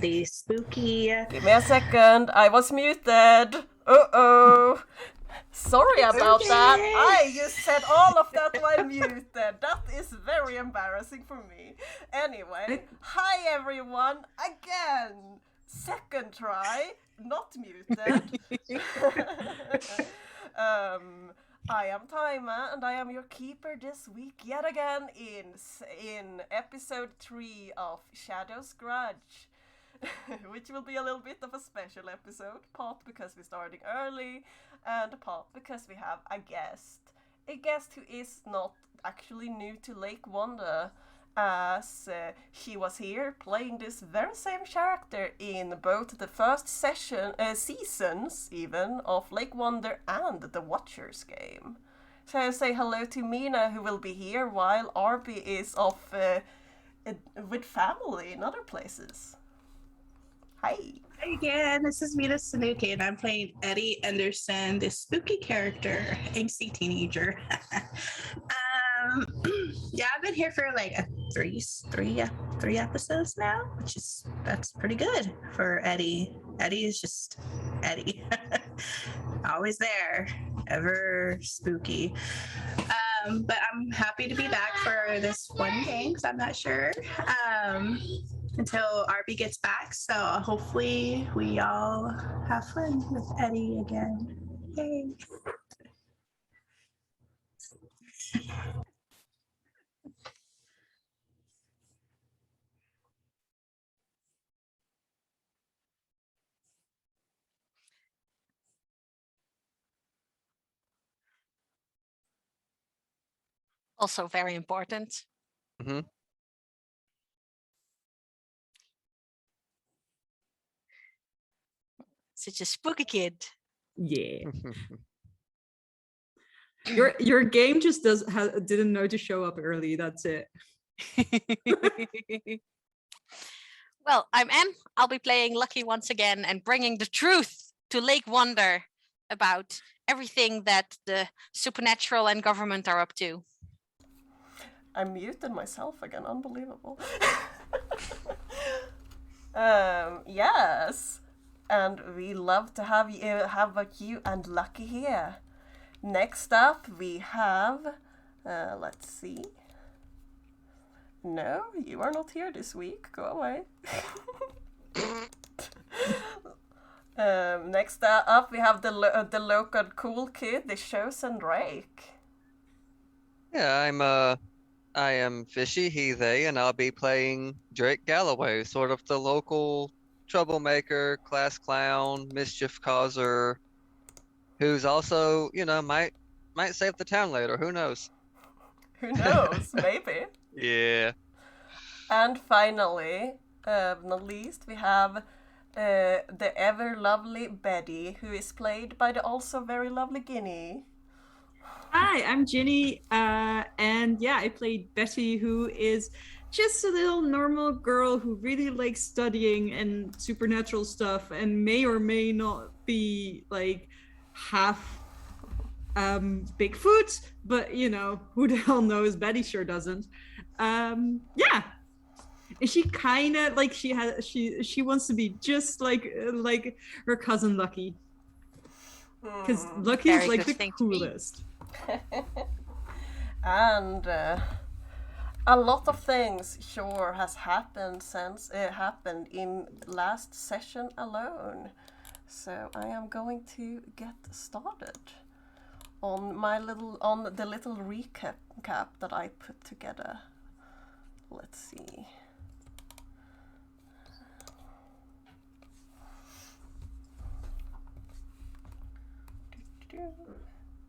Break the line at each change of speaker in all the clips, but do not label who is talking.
the spooky...
Give me a second. I was muted. Uh-oh. Sorry about that. I just said all of that while muted. That is very embarrassing for me. Anyway, hi everyone. Again. Second try. Not muted. I am Taima, and I am your keeper this week yet again in episode 3 of Shadow's Grudge. Which will be a little bit of a special episode, part because we're starting early, and part because we have a guest who is not actually new to Lake Wonder, as she was here playing this very same character in both the first seasons even of Lake Wonder and the Watchers game. So say hello to Mina, who will be here while Arby is off with family in other places. Hi.
Hi again, this is Mina Sanuki, and I'm playing Eddie Anderson, this spooky character, angsty teenager. Yeah, I've been here for like three episodes now, that's pretty good for Eddie. Eddie is just Eddie. Always there, ever spooky. But I'm happy to be back for this one game because I'm not sure until Arby gets back. So hopefully we all have fun with Eddie again. Yay!
Also very important.
Mm-hmm.
Such a spooky kid.
Yeah. Your game just didn't know to show up early. That's it.
Well, I'm Em. I'll be playing Lucky once again and bringing the truth to Lake Wonder about everything that the supernatural and government are up to.
I muted myself again. Unbelievable. Yes. And we love to have you and Lucky here. Next up, we have, let's see. No, you are not here this week. Go away. Next up, we have the local cool kid, the chosen Drake.
Yeah, I am Fishy, he, they, and I'll be playing Drake Galloway, sort of the local troublemaker, class clown, mischief causer, who's also, might save the town later. Who knows?
Who knows? Maybe.
Yeah.
And finally, not least, we have the ever lovely Betty, who is played by the also very lovely Guinea.
Hi, I'm Ginny, and yeah, I played Betty, who is just a little normal girl who really likes studying and supernatural stuff and may or may not be like half Bigfoot, but who the hell knows? Betty sure doesn't. Yeah. And she kind of like she wants to be just like her cousin Lucky, because Lucky is like the coolest.
And a lot of things sure has happened since it happened in last session alone. So I am going to get started on the little recap that I put together. Let's see.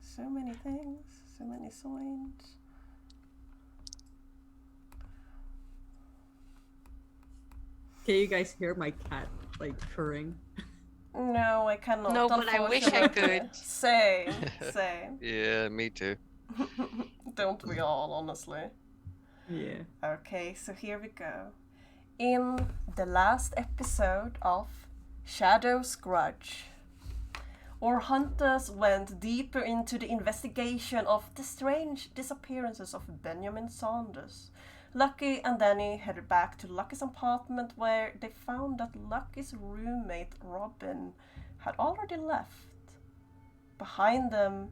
So many things, so many signs.
Can you guys hear my cat like purring?
No, I cannot.
No, but I wish I could.
Same.
Yeah, me too.
Don't we all, honestly?
Yeah.
Okay, so here we go. In the last episode of Shadow's Grudge, our hunters went deeper into the investigation of the strange disappearances of Benjamin Saunders, Lucky and Danny headed back to Lucky's apartment where they found that Lucky's roommate Robin had already left. Behind them,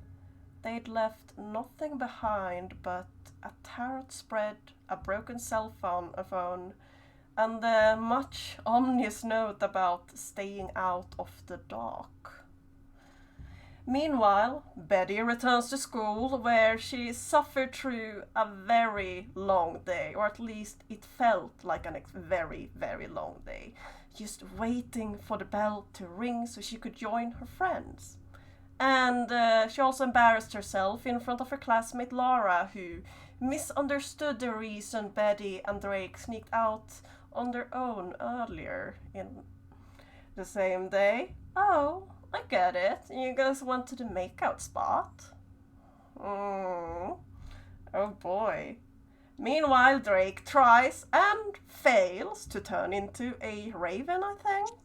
they'd left nothing behind but a tarot spread, a broken cell phone, and the much ominous note about staying out of the dark. Meanwhile, Betty returns to school where she suffered through a very long day, or at least it felt like a very, very long day, just waiting for the bell to ring so she could join her friends. And she also embarrassed herself in front of her classmate Laura, who misunderstood the reason Betty and Drake sneaked out on their own earlier in the same day. Oh, I get it. You guys went to the makeout spot. Oh boy. Meanwhile, Drake tries and fails to turn into a raven, I think.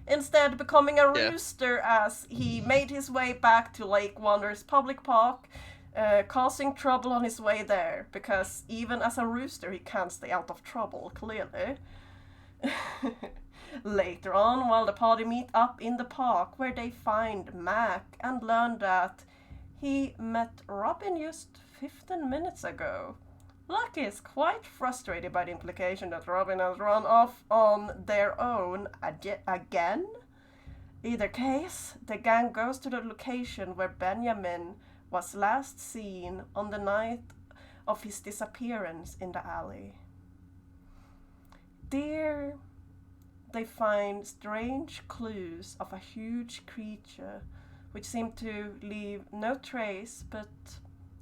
Instead becoming a rooster as he made his way back to Lake Wander's public park, causing trouble on his way there, because even as a rooster he can't stay out of trouble, clearly. Later on, while the party meet up in the park where they find Mac and learn that he met Robin just 15 minutes ago. Lucky is quite frustrated by the implication that Robin has run off on their own again. Either case, the gang goes to the location where Benjamin was last seen on the night of his disappearance in the alley. There, they find strange clues of a huge creature which seem to leave no trace but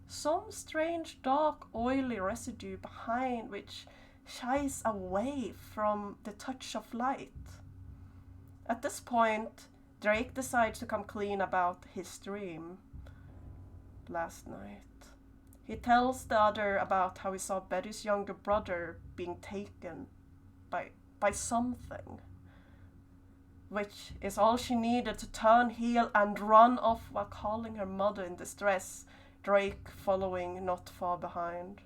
some strange dark oily residue behind which shies away from the touch of light. At this point, Drake decides to come clean about his dream last night. He tells the other about how he saw Betty's younger brother being taken by something, which is all she needed to turn heel and run off while calling her mother in distress, Drake following not far behind.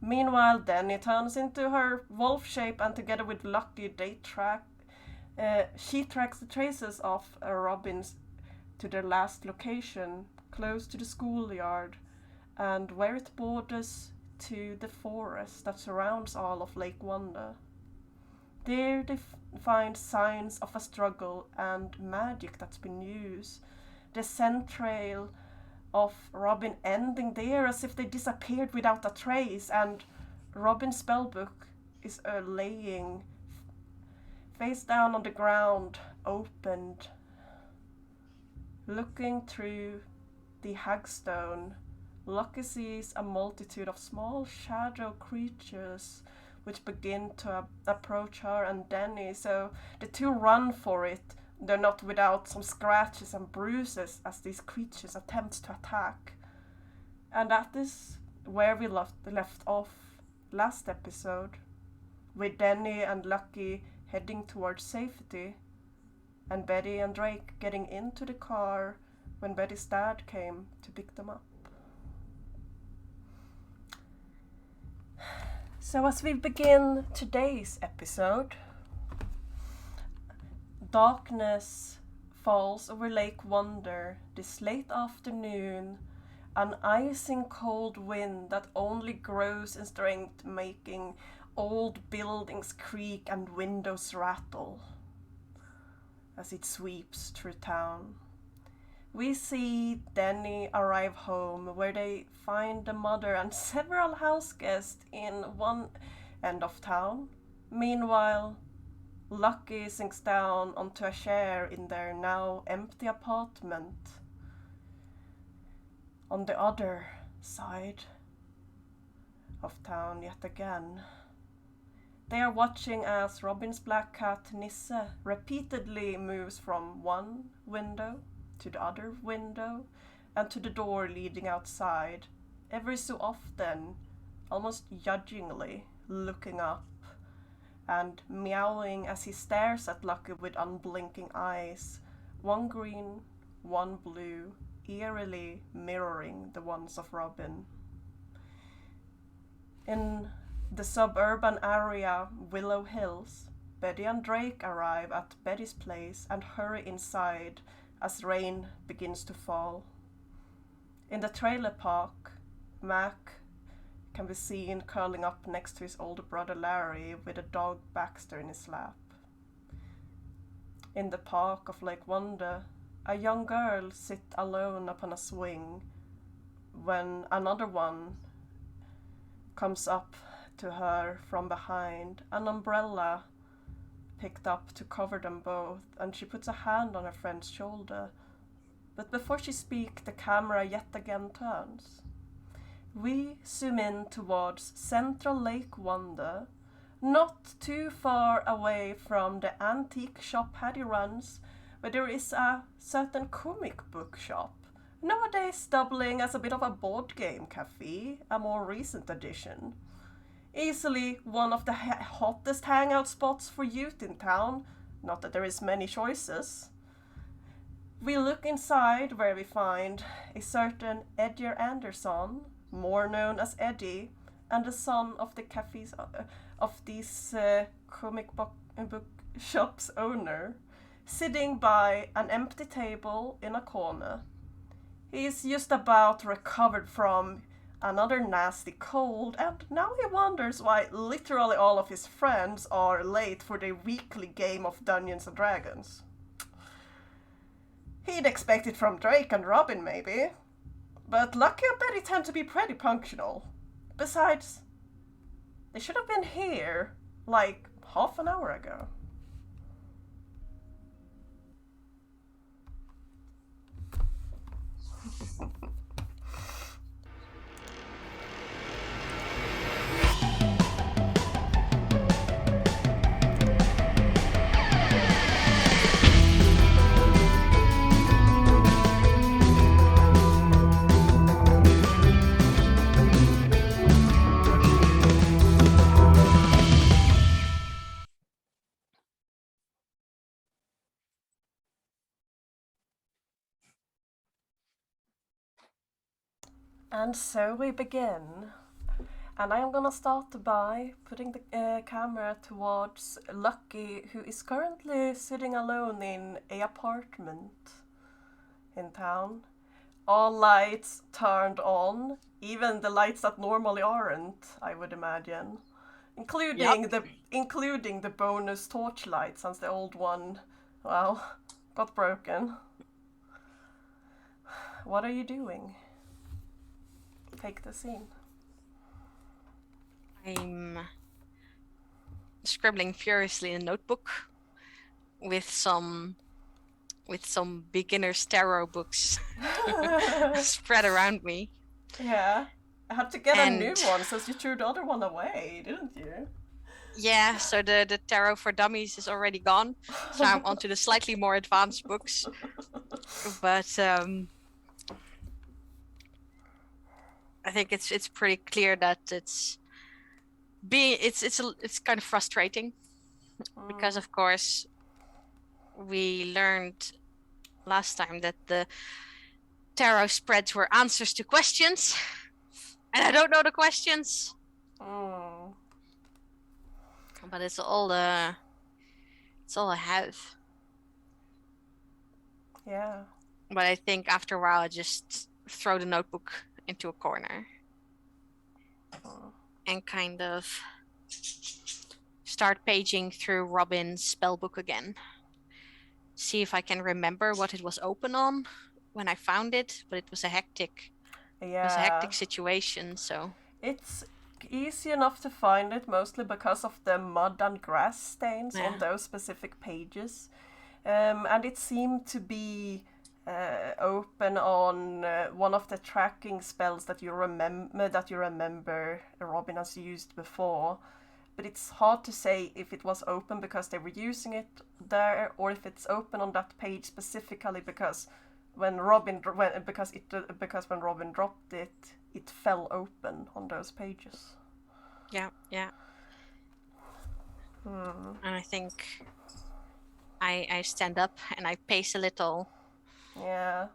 Meanwhile, Danny turns into her wolf shape and together with Lucky, she tracks the traces of Robin's to their last location, close to the schoolyard, and where it borders to the forest that surrounds all of Lake Wanda. There they find signs of a struggle and magic that's been used. The scent trail of Robin ending there as if they disappeared without a trace, and Robin's spellbook is laying face down on the ground, opened. Looking through the hagstone, Lucky sees a multitude of small shadow creatures which begin to approach her and Danny, so the two run for it. They're not without some scratches and bruises as these creatures attempt to attack. And that is where we left off last episode, with Danny and Lucky heading towards safety, and Betty and Drake getting into the car when Betty's dad came to pick them up. So as we begin today's episode, darkness falls over Lake Wonder this late afternoon, an icing cold wind that only grows in strength, making old buildings creak and windows rattle as it sweeps through town. We see Danny arrive home where they find the mother and several house guests in one end of town. Meanwhile, Lucky sinks down onto a chair in their now empty apartment on the other side of town yet again. They are watching as Robin's black cat Nisse repeatedly moves from one window to the other window and to the door leading outside, every so often, almost judgingly, looking up and meowing as he stares at Lucky with unblinking eyes, one green, one blue, eerily mirroring the ones of Robin. In the suburban area, Willow Hills, Betty and Drake arrive at Betty's place and hurry inside as rain begins to fall. In the trailer park, Mac can be seen curling up next to his older brother Larry with a dog Baxter in his lap. In the park of Lake Wonder, a young girl sits alone upon a swing when another one comes up to her from behind, an umbrella picked up to cover them both, and she puts a hand on her friend's shoulder. But before she speaks, the camera yet again turns. We zoom in towards Central Lake Wonder, not too far away from the antique shop Hattie runs, where there is a certain comic book shop, nowadays doubling as a bit of a board game cafe, a more recent addition. Easily one of the hottest hangout spots for youth in town, not that there is many choices. We look inside where we find a certain Edgar Anderson, more known as Eddie, and the son of the cafe's of this comic book shop's owner, sitting by an empty table in a corner. He is just about recovered from another nasty cold, and now he wonders why literally all of his friends are late for their weekly game of Dungeons and Dragons. He'd expect it from Drake and Robin, maybe. But Lucky and Betty tend to be pretty punctual. Besides, they should have been here, like, half an hour ago. And so we begin. And I am gonna start by putting the camera towards Lucky, who is currently sitting alone in a apartment in town. All lights turned on, even the lights that normally aren't, I would imagine. Including the bonus torchlight, since the old one, well, got broken. What are you doing? Take the scene.
I'm scribbling furiously in a notebook with some beginner's tarot books spread around me.
Yeah. I had to get a new one since you threw the other one away, didn't you?
Yeah, so the tarot for dummies is already gone. So I'm onto the slightly more advanced books. But I think it's pretty clear that it's kind of frustrating because of course we learned last time that the tarot spreads were answers to questions, and I don't know the questions. But it's all I have.
Yeah.
But I think after a while I just throw the notebook into a corner and kind of start paging through Robin's spellbook again. See if I can remember what it was open on when I found it, but it was a hectic situation, so
it's easy enough to find it, mostly because of the mud and grass stains on those specific pages. And it seemed to be open on one of the tracking spells that you remember Robin has used before, but it's hard to say if it was open because they were using it there, or if it's open on that page specifically because when Robin dropped it, it fell open on those pages.
Yeah. And I think I stand up and I pace a little.
Yeah.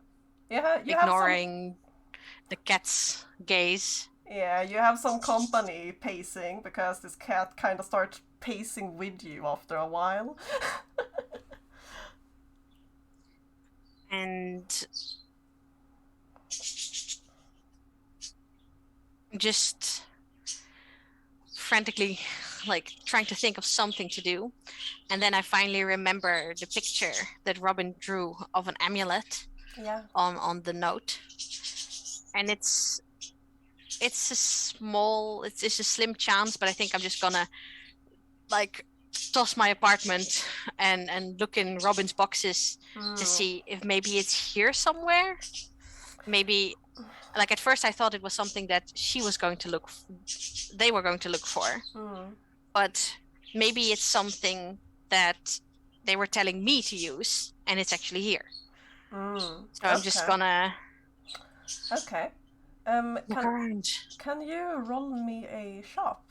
Ignoring the cat's gaze.
Yeah, you have some company pacing because this cat kind of starts pacing with you after a while.
And just frantically like trying to think of something to do. And then I finally remember the picture that Robin drew of an amulet
Yeah.
on the note. And it's a small, it's a slim chance, but I think I'm just gonna like toss my apartment and look in Robin's boxes to see if maybe it's here somewhere. Maybe like at first I thought it was something that she was going to look they were going to look for, but maybe it's something that they were telling me to use and it's actually here. So I'm just gonna
Okay.
look around.
Can you roll me a shop?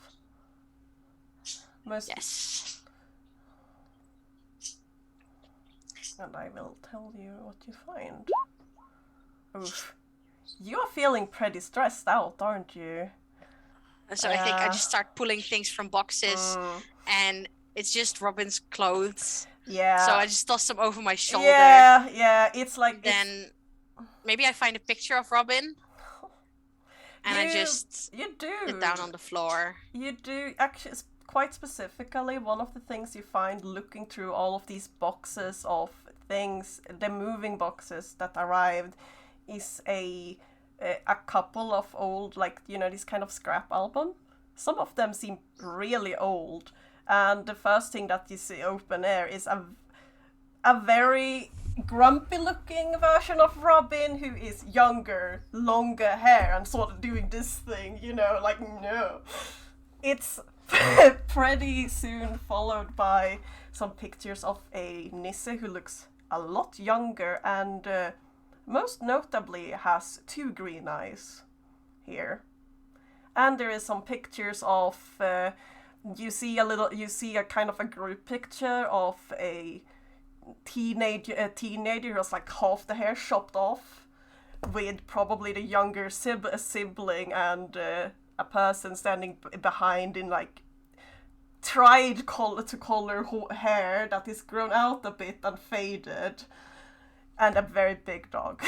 Yes.
And I will tell you what you find. Oof. You are feeling pretty stressed out, aren't you?
So I think I just start pulling things from boxes and it's just Robin's clothes.
Yeah.
So I just toss them over my shoulder.
Yeah, it's like...
Then maybe I find a picture of Robin and I just sit down on the floor.
You do. Actually, quite specifically, one of the things you find looking through all of these boxes of things, the moving boxes that arrived, is a couple of old, like, you know, this kind of scrap album. Some of them seem really old, and the first thing that you see open there is a very grumpy looking version of Robin who is younger, longer hair, and sort of doing this thing, you know, like, no. It's pretty soon followed by some pictures of a Nisse who looks a lot younger and most notably has 2 green eyes here. And there is some pictures of you see a kind of a group picture of a teenager who has like half the hair chopped off, with probably the younger sibling and a person standing behind in like tried color hair that is grown out a bit and faded, and a very big dog.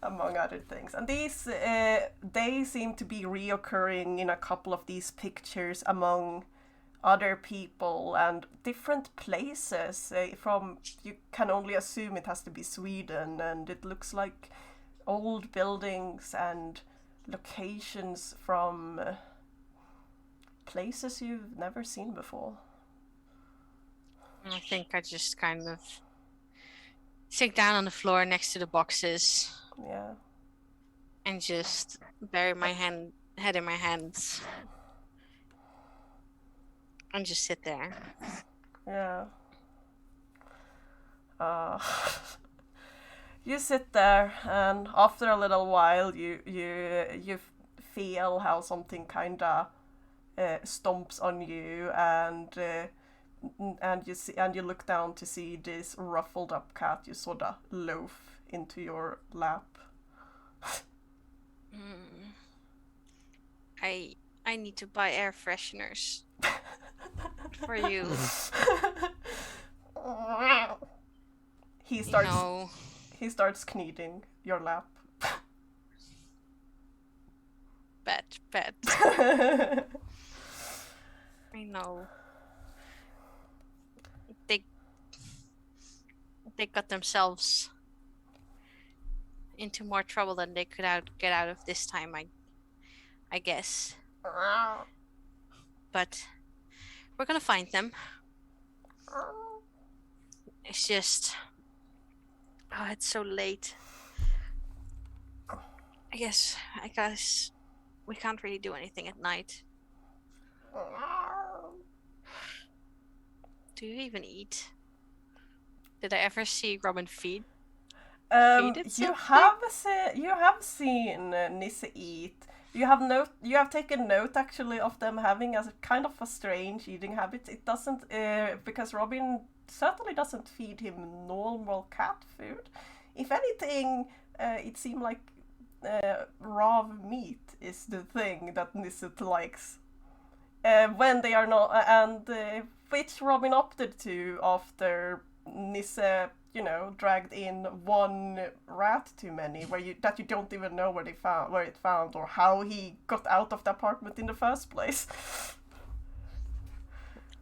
Among other things. And these they seem to be reoccurring in a couple of these pictures among other people and different places. From, you can only assume it has to be Sweden, and it looks like old buildings and locations from places you've never seen before.
I think I just kind of sit down on the floor next to the boxes.
Yeah.
And just bury my head in my hands. And just sit there.
Yeah. You sit there, and after a little while, you feel how something kinda stomps on you, and you look down to see this ruffled up cat. You sorta loaf into your lap.
I need to buy air fresheners for you.
He starts kneading your lap.
Bet. I know. They got themselves into more trouble than they could get out of this time, I guess. But we're gonna find them. It's just, it's so late. I guess we can't really do anything at night. Do you even eat? Did I ever see Robin feed?
You have seen Nisse eat. You have taken note actually of them having a kind of a strange eating habit. It doesn't because Robin certainly doesn't feed him normal cat food. If anything, it seemed like raw meat is the thing that Nisset likes. When they are not, which Robin opted to after Nisse, dragged in one rat too many, that you don't even know where it found, or how he got out of the apartment in the first place.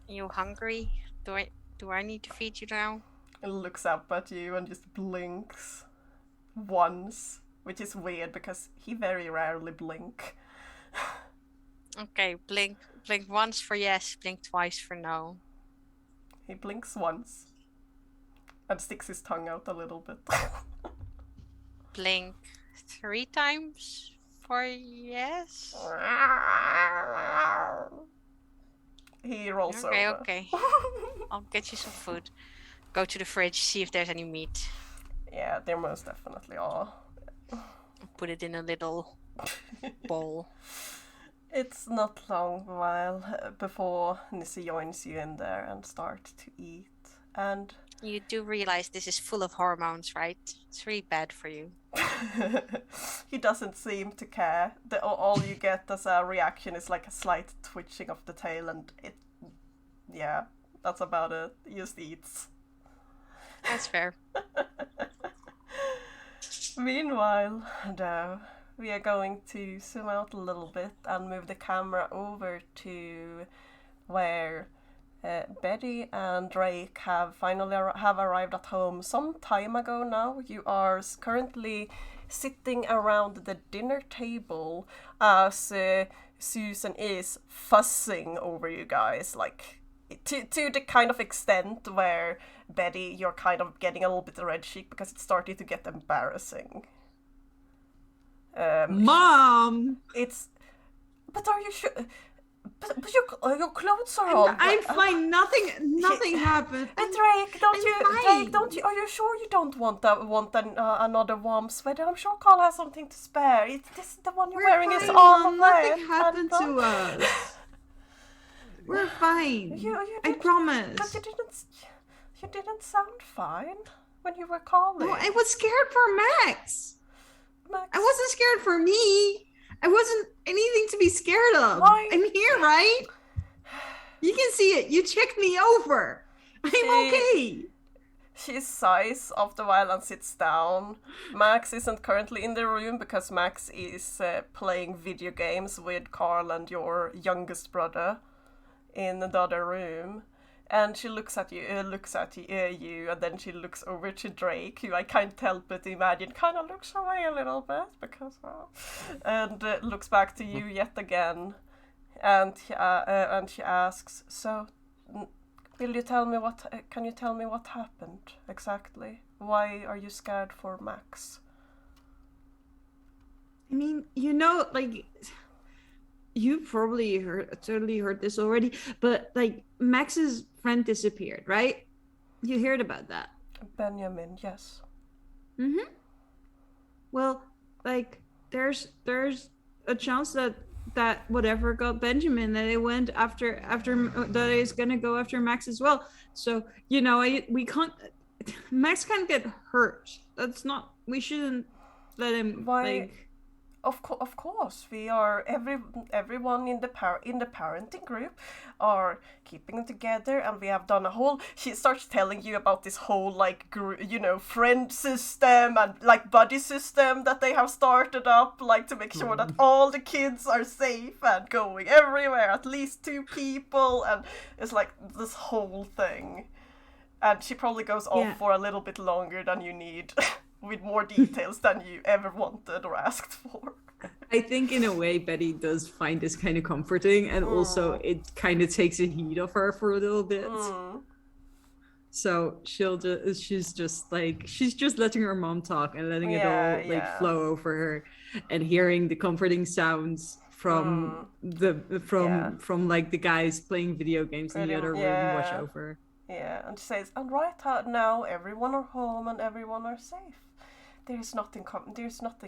You hungry? Do I need to feed you now?
It looks up at you and just blinks once, which is weird because he very rarely blink.
Okay, blink once for yes, blink twice for no.
He blinks once and sticks his tongue out a little bit.
Blink 3 times for yes.
He rolls
Okay,
over.
okay. I'll get you some food. Go to the fridge, see if there's any meat.
Yeah, there most definitely are.
Put it in a little bowl.
It's not long while before Nisse joins you in there and start to eat. And
You do realize this is full of hormones, right? It's really bad for you.
he doesn't seem to care. All you get as a reaction is like a slight twitching of the tail, and yeah, that's about it. He just eats.
That's fair.
Meanwhile, though, we are going to zoom out a little bit and move the camera over to where Betty and Drake have finally arrived at home some time ago now. You are currently sitting around the dinner table as Susan is fussing over you guys, like to the kind of extent where Betty, you're kind of getting a little bit red cheek because it's starting to get embarrassing.
Mom!
But are you sure? But your clothes are on.
I'm fine. Nothing happened.
And Drake,
I'm fine.
are you sure you don't want another warm sweater? I'm sure Carl has something to spare. This the one you're wearing
fine,
is all
Mom.
wet.
Nothing happened to us. We're fine. I promise.
But you didn't sound fine when you were calling.
No, I was scared for Max.
Max.
I wasn't scared for me. I wasn't anything to be scared of.
Why?
I'm here, right? You can see it. You checked me over. I'm okay.
She sighs after a while and sits down. Max isn't currently in the room because Max is playing video games with Carl and your youngest brother in the other room. And she looks at you, and then she looks over to Drake, who I can't help but imagine kind of looks away a little bit because, and looks back to you yet again, and she asks, "So, will you tell me can you tell me what happened exactly? Why are you scared for Max?"
I mean, like, you probably totally heard this already, but like Max's friend disappeared, right? You heard about that?
Benjamin, yes.
Mm-hmm. Well, like, there's a chance that whatever got Benjamin, that it went after that is gonna go after Max as well. So we can't. Max can't get hurt. That's not. We shouldn't let him.
Why?
Like,
Of course, we are everyone in the parenting group are keeping together, and we have done a whole. She starts telling you about this whole friend system and like buddy system that they have started up, like to make sure that all the kids are safe and going everywhere, at least 2 people, and it's like this whole thing. And she probably goes off for a little bit longer than you need. With more details than you ever wanted or asked for.
I think in a way Betty does find this kind of comforting, and also it kind of takes a heat off her for a little bit. So she's just letting her mom talk and letting it all flow over her, and hearing the comforting sounds from from like the guys playing video games in the other room wash over.
Yeah, and she says, "And right now, everyone are home and everyone are safe. There's nothing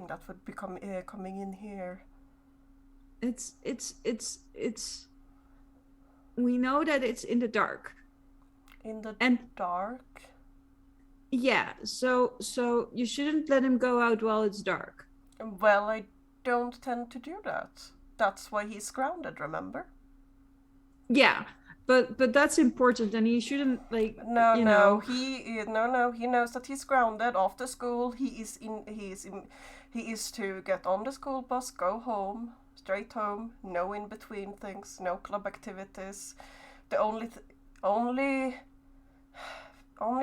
that would be coming in here."
It's we know that it's in the dark.
In the dark?
Yeah, so you shouldn't let him go out while it's dark.
Well, I don't tend to do that. That's why he's grounded, remember?
Yeah, but that's important, and he shouldn't like.
No,
you
no,
know.
he knows that he's grounded after school. He is to get on the school bus, go home, straight home, no in between things, no club activities. The only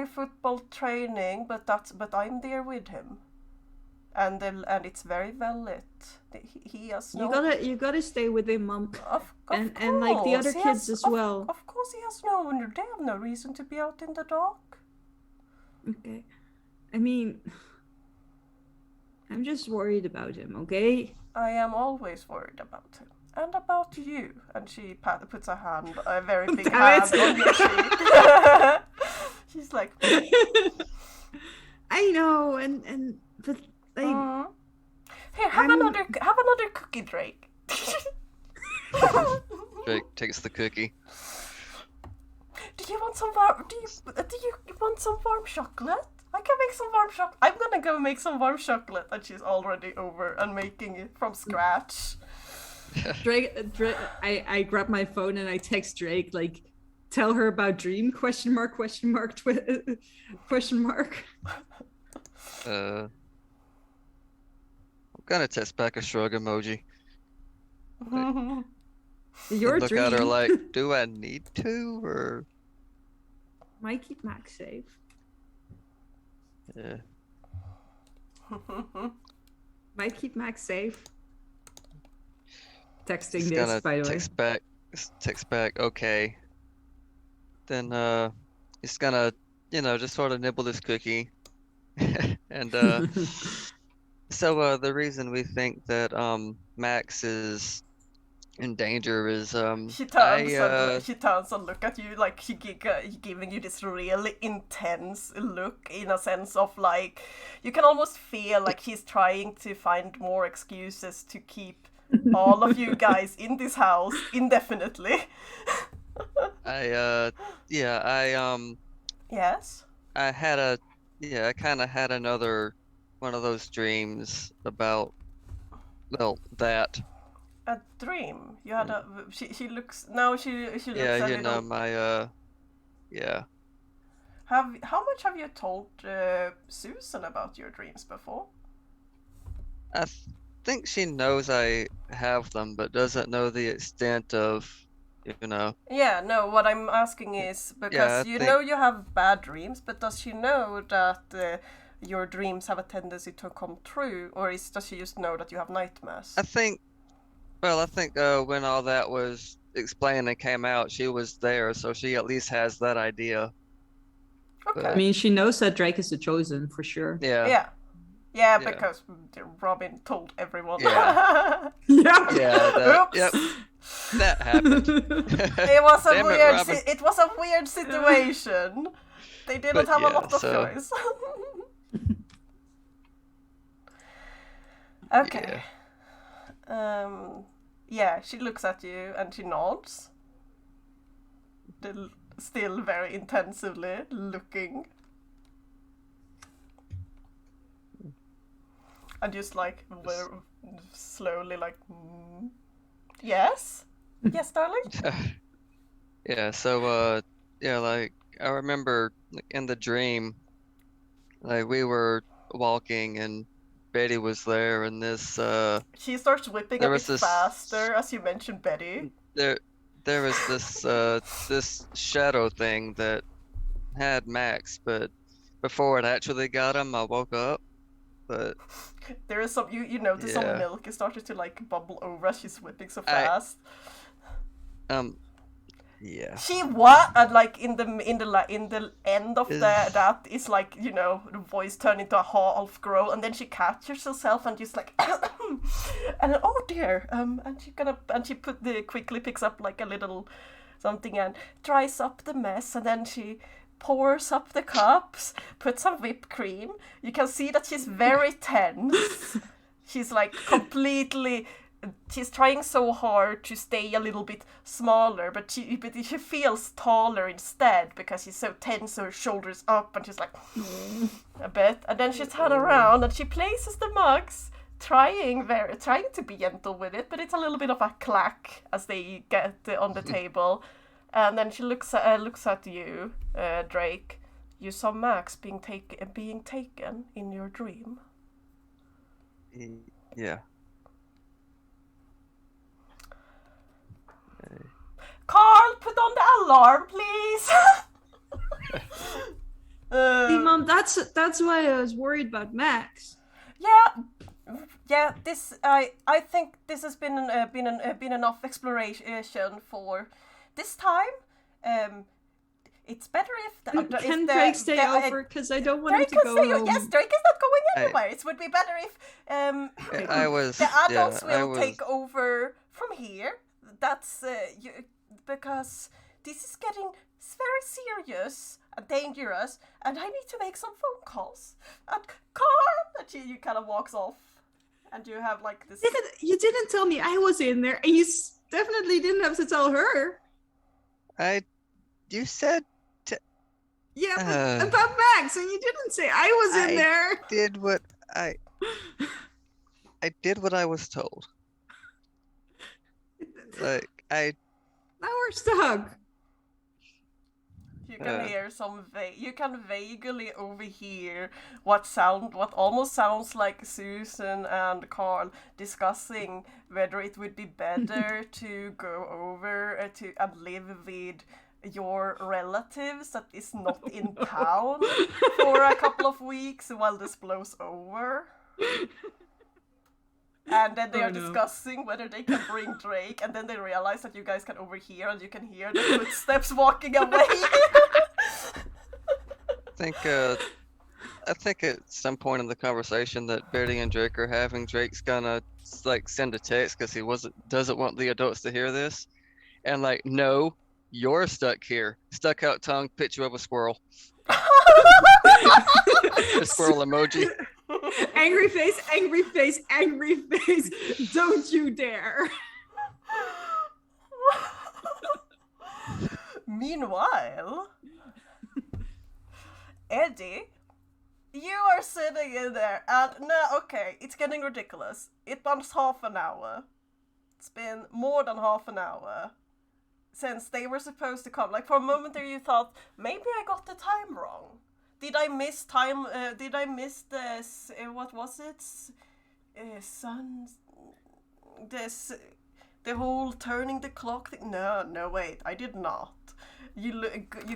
football training, but I'm there with him, and it's very well lit. He has no.
You gotta stay with him, Mom.
Of
and like the other
course,
kids as well.
Of course, he has they have no reason to be out in the dark.
Okay. I mean, I'm just worried about him, okay?
I am always worried about him. And about you. And she puts a very big
Damn
hand
it.
on your cheek. She's like,
I know, but like,
here, have another cookie, Drake.
Drake takes the cookie.
Do you want some warm? Do you want some warm chocolate? I can make some warm chocolate. I'm gonna go make some warm chocolate, and she's already over and making it from scratch.
Drake, I grab my phone and I text Drake like, tell her about dream ? Question mark ? Question mark ?
I'm gonna text back a shrug emoji.
Your
Look
dream
at her like, do I need to, or
might keep Max safe.
yeah.
Might keep Max safe. Texting
He's
this,
gonna
by the way.
text back, okay. Then he's gonna, just sort of nibble this cookie. And so the reason we think that Max is in danger is
She turns and look at you like he giving you this really intense look, in a sense of like you can almost feel like he's trying to find more excuses to keep all of you guys in this house indefinitely. Yes.
I kind of had another one of those dreams about, well, that.
A dream. You had a. She looks now. She looks a
Yeah,
little.
my yeah.
How much have you told Susan about your dreams before?
I think she knows I have them, but doesn't know the extent of,
Yeah, no, what I'm asking is because you know you have bad dreams, but does she know that your dreams have a tendency to come true, or does she just know that you have nightmares?
I think when all that was explained and came out, she was there, so she at least has that idea.
Okay.
I mean, she knows that Drake is the chosen for sure.
Yeah. Yeah, because Robin told everyone.
Yeah.
Oops.
Yep. That happened.
It was a weird. It was a weird situation. They didn't have a lot of choice. Okay. Yeah, she looks at you and she nods. Still very intensively looking. And just like slowly like, yes? Yes, darling?
Yeah, so like I remember in the dream, like we were walking and Betty was there, and this
she starts whipping a bit faster as you mentioned Betty.
There was this shadow thing that had Max, but before it actually got him, I woke up. But
there is some you notice some milk is starting to like bubble over as she's whipping so fast.
Yeah.
She what? And like in the end of that is like the voice turned into a half growl, and then she catches herself and just like and oh dear and she quickly picks up like a little something and dries up the mess, and then she pours up the cups, puts some whipped cream. You can see that she's very tense. She's like completely. She's trying so hard to stay a little bit smaller, but she feels taller instead because she's so tense, her shoulders up, and she's like a bit. And then she turns around and she places the mugs trying to be gentle with it, but it's a little bit of a clack as they get on the table. And then she looks at you, Drake. You saw Max being taken in your dream.
Yeah.
Carl, put on the alarm, please.
Hey, Mom, that's why I was worried about Max.
Yeah. This I think this has been enough exploration for this time. It's better if
Can Drake stay over? Because I don't want him
Drake
to
can
go
stay.
home.
Yes, Drake is not going anywhere. It would be better if the adults will take over from here. That's because this is getting very serious and dangerous, and I need to make some phone calls. And Carl, and she kind of walks off, and you have like this.
You didn't tell me I was in there, and you definitely didn't have to tell her.
You said.
Yeah, but about Max, and you didn't say I was in there.
I did what I was told.
Now
we're stuck.
You can hear you can vaguely overhear what almost sounds like Susan and Carl discussing whether it would be better to go over and live with your relatives that is not in town for a couple of weeks while this blows over. And then they are discussing whether they can bring Drake, and then they realize that you guys can overhear and you can hear the footsteps walking away.
I think at some point in the conversation that Betty and Drake are having, Drake's gonna send a text because he doesn't want the adults to hear this, and no, you're stuck here. Stuck out tongue, picture of a squirrel. A squirrel emoji.
Angry face, angry face, angry face. Don't you dare.
Meanwhile, Eddie, you are sitting in there and it's getting ridiculous. It was half an hour. It's been more than half an hour since they were supposed to come. For a moment there you thought, maybe I got the time wrong. Did I miss time? Did I miss this? What was it? The whole turning the clock thing? No, wait, I did not. You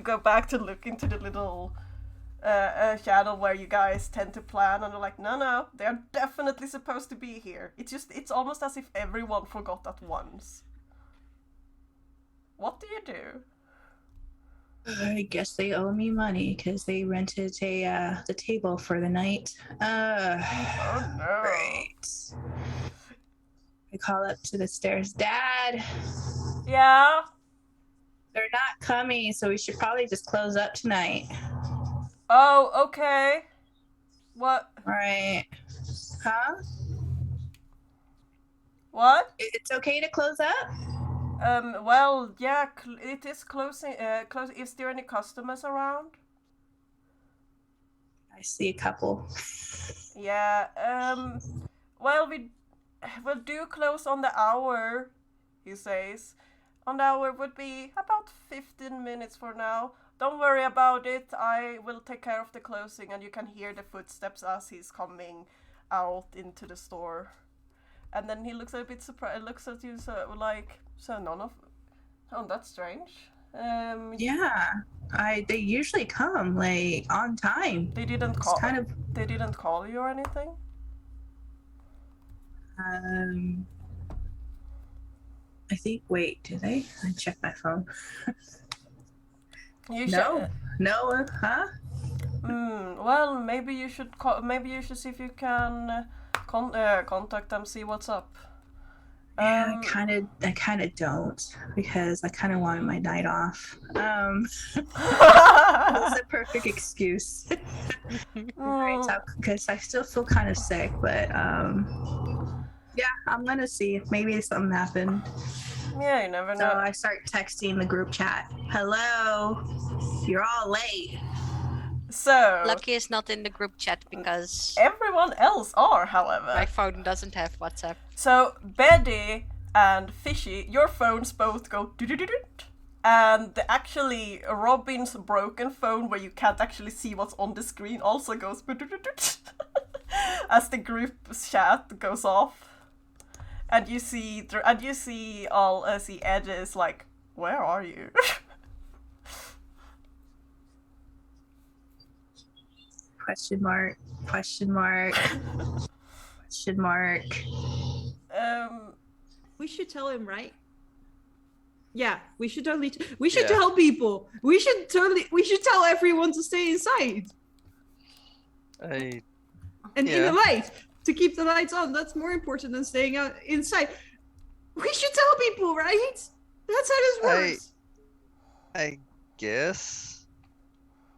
go back to look into the little channel where you guys tend to plan, and they're like, no, they're definitely supposed to be here. It's almost as if everyone forgot at once. What do you do?
I guess they owe me money because they rented the table for the night.
Oh no!
Right. I call up to the stairs, Dad.
Yeah.
They're not coming, so we should probably just close up tonight.
Oh, okay. What?
Right. Huh?
What?
It's okay to close up?
Well, yeah, it is closing. Is there any customers around?
I see a couple.
Yeah. Well, we'll do close on the hour, he says. On the hour would be about 15 minutes for now. Don't worry about it. I will take care of the closing, and you can hear the footsteps as he's coming out into the store. And then he looks a bit surprised. Looks at you so none of. Oh, that's strange.
Yeah, they usually come on time.
They didn't call. They didn't call you or anything.
I think. Wait, do they? I check my phone. No, huh?
Well, maybe you should call. Maybe you should see if you can contact them, see what's up.
Yeah, I kind of don't, because I kind of wanted my night off. That's a perfect excuse. Because I still feel kind of sick, but yeah, I'm gonna see if maybe something happened.
Yeah, you never know.
So I start texting the group chat. Hello, you're all late.
So
Lucky is not in the group chat because
everyone else are, however.
my phone doesn't have WhatsApp.
So Betty and Fishy, your phones both go do-do-do-do-do. And actually Robin's broken phone, where you can't actually see what's on the screen, also goes do-do-do-do-do as the group chat goes off. And you see Ed is like, where are you?
Question mark. Question mark. Question mark.
We should tell him, right? Yeah, we should totally. We should
Yeah.
tell people. We should tell everyone to stay inside and in
Yeah.
the light, to keep the lights on. That's more important than staying out inside. We should tell people, right? That's how this works.
I guess.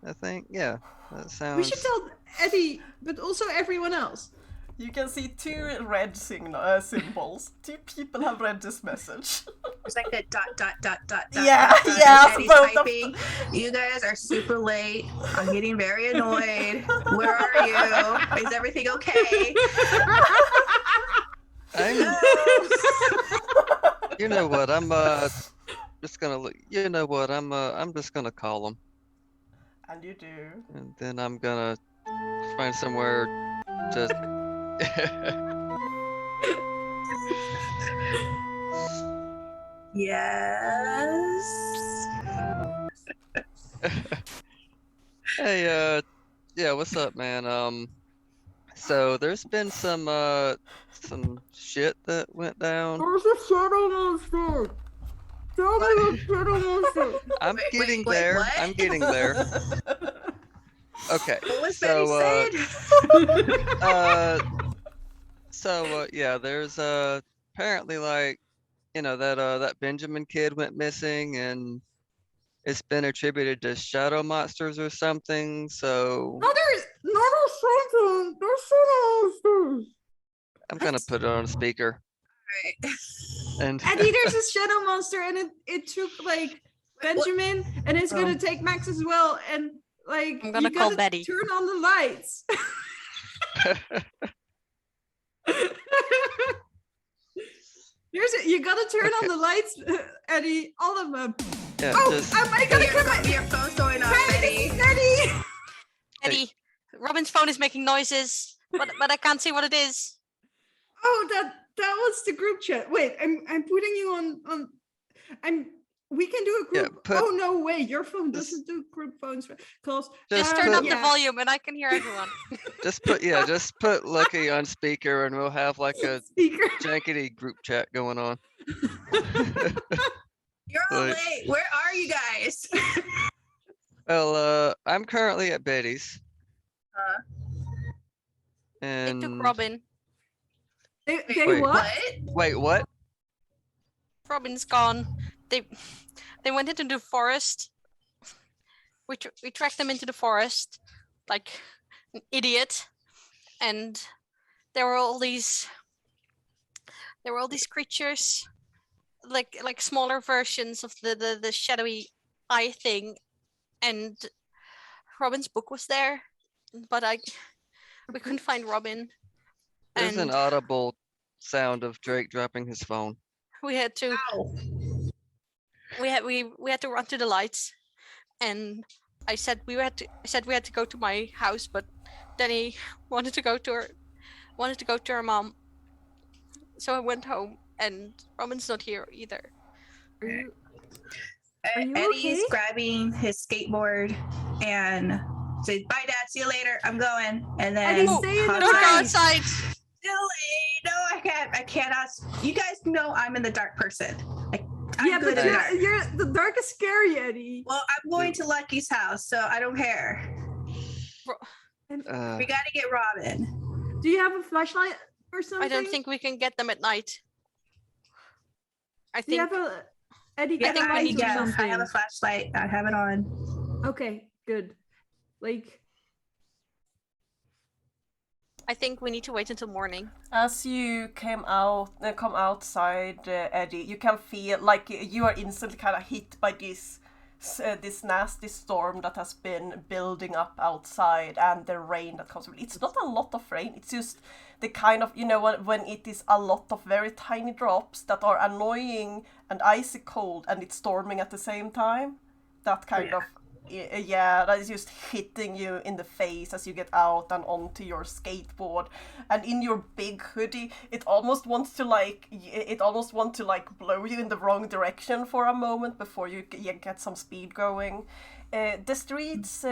I think, yeah. That sounds.
We should tell Eddie, but also everyone else.
You can see two red symbols. Two people have read this message.
There's like a dot.
Yeah,
dot,
yeah,
and he's
both of
typing. You guys are super late. I'm getting very annoyed. Where are you? Is everything okay?
You know what? I'm just gonna look. You know what? I'm just gonna call him,
And you do.
and then I'm gonna find somewhere to.
Yes.
Hey, yeah, what's up, man? So there's been some shit that went down.
There's a shadow monster. Tell me the shadow monster.
I'm
Wait,
getting
wait,
there.
what?
I'm getting there. Okay.
What was Betty
So,
saying?
yeah, there's apparently, like, you know, that Benjamin kid went missing, and it's been attributed to shadow monsters or something. So
No, there's something. There's shadow monsters.
I'm gonna put it on speaker.
Right.
And
Eddie, there's a shadow monster, and it took like Benjamin, and it's gonna take Max as well, and like
I'm gonna
you
call
gotta
Betty.
turn on the lights. You gotta turn on the lights, Eddie. All of them.
yeah,
Oh,
just
am I gonna come?
Your phone's going off,
Hey,
Betty.
Eddie.
Eddie, Robin's phone is making noises, but I can't see what it is.
Oh, that was the group chat. Wait, I'm putting you on. We can do a
Yeah,
group.
put-
Oh no way, your phone
just-
doesn't do group phones calls.
Just
Turn
put-
up the
yeah.
volume and I can hear everyone.
just put Lucky on speaker, and we'll have like a
Speaker.
jankety group chat going on.
You're all
Like-
late. Where are you guys?
Well, I'm currently at Betty's.
They
And
took Robin.
They
Wait.
what?
wait, what?
Robin's gone. They went into the forest. We tracked them into the forest, like an idiot, and there were all these creatures, like smaller versions of the shadowy eye thing, and Robin's book was there, but we couldn't find Robin.
There's an
And
audible sound of Drake dropping his phone.
we had to
Ow.
we had to run to the lights, and I said we had to go to my house, but then he wanted to go to her mom, so I went home, and Robin's not here either.
Are you
Eddie's
okay?
grabbing his skateboard and says, "Bye, Dad. See you later. I'm going." And then
Eddie, stay in the
Don't go
light.
outside.
Silly. No, I can't. I cannot. You guys know I'm in the dark person. I'm
Yeah,
good
but
at dark.
you're the dark is scary, Eddie.
Well, I'm going to Lucky's house, so I don't care.
Uh,
We got to get Robin.
Do you have a flashlight or something?
I don't think we can get them at night. I
Do you
think
have a Eddie?
I
Get
think
a
we
light
need
or
to-
I
something.
have a flashlight. I have it on.
Okay, good. Like,
I think we need to wait until morning.
As you come outside, Eddie, you can feel like you are instantly kind of hit by this this nasty storm that has been building up outside, and the rain that comes with it. It's not a lot of rain, it's just the kind of, you know, when it is a lot of very tiny drops that are annoying and icy cold and it's storming at the same time. That kind of, yeah, that is just hitting you in the face as you get out and onto your skateboard, and in your big hoodie, it almost wants to like blow you in the wrong direction for a moment before you get some speed going. The streets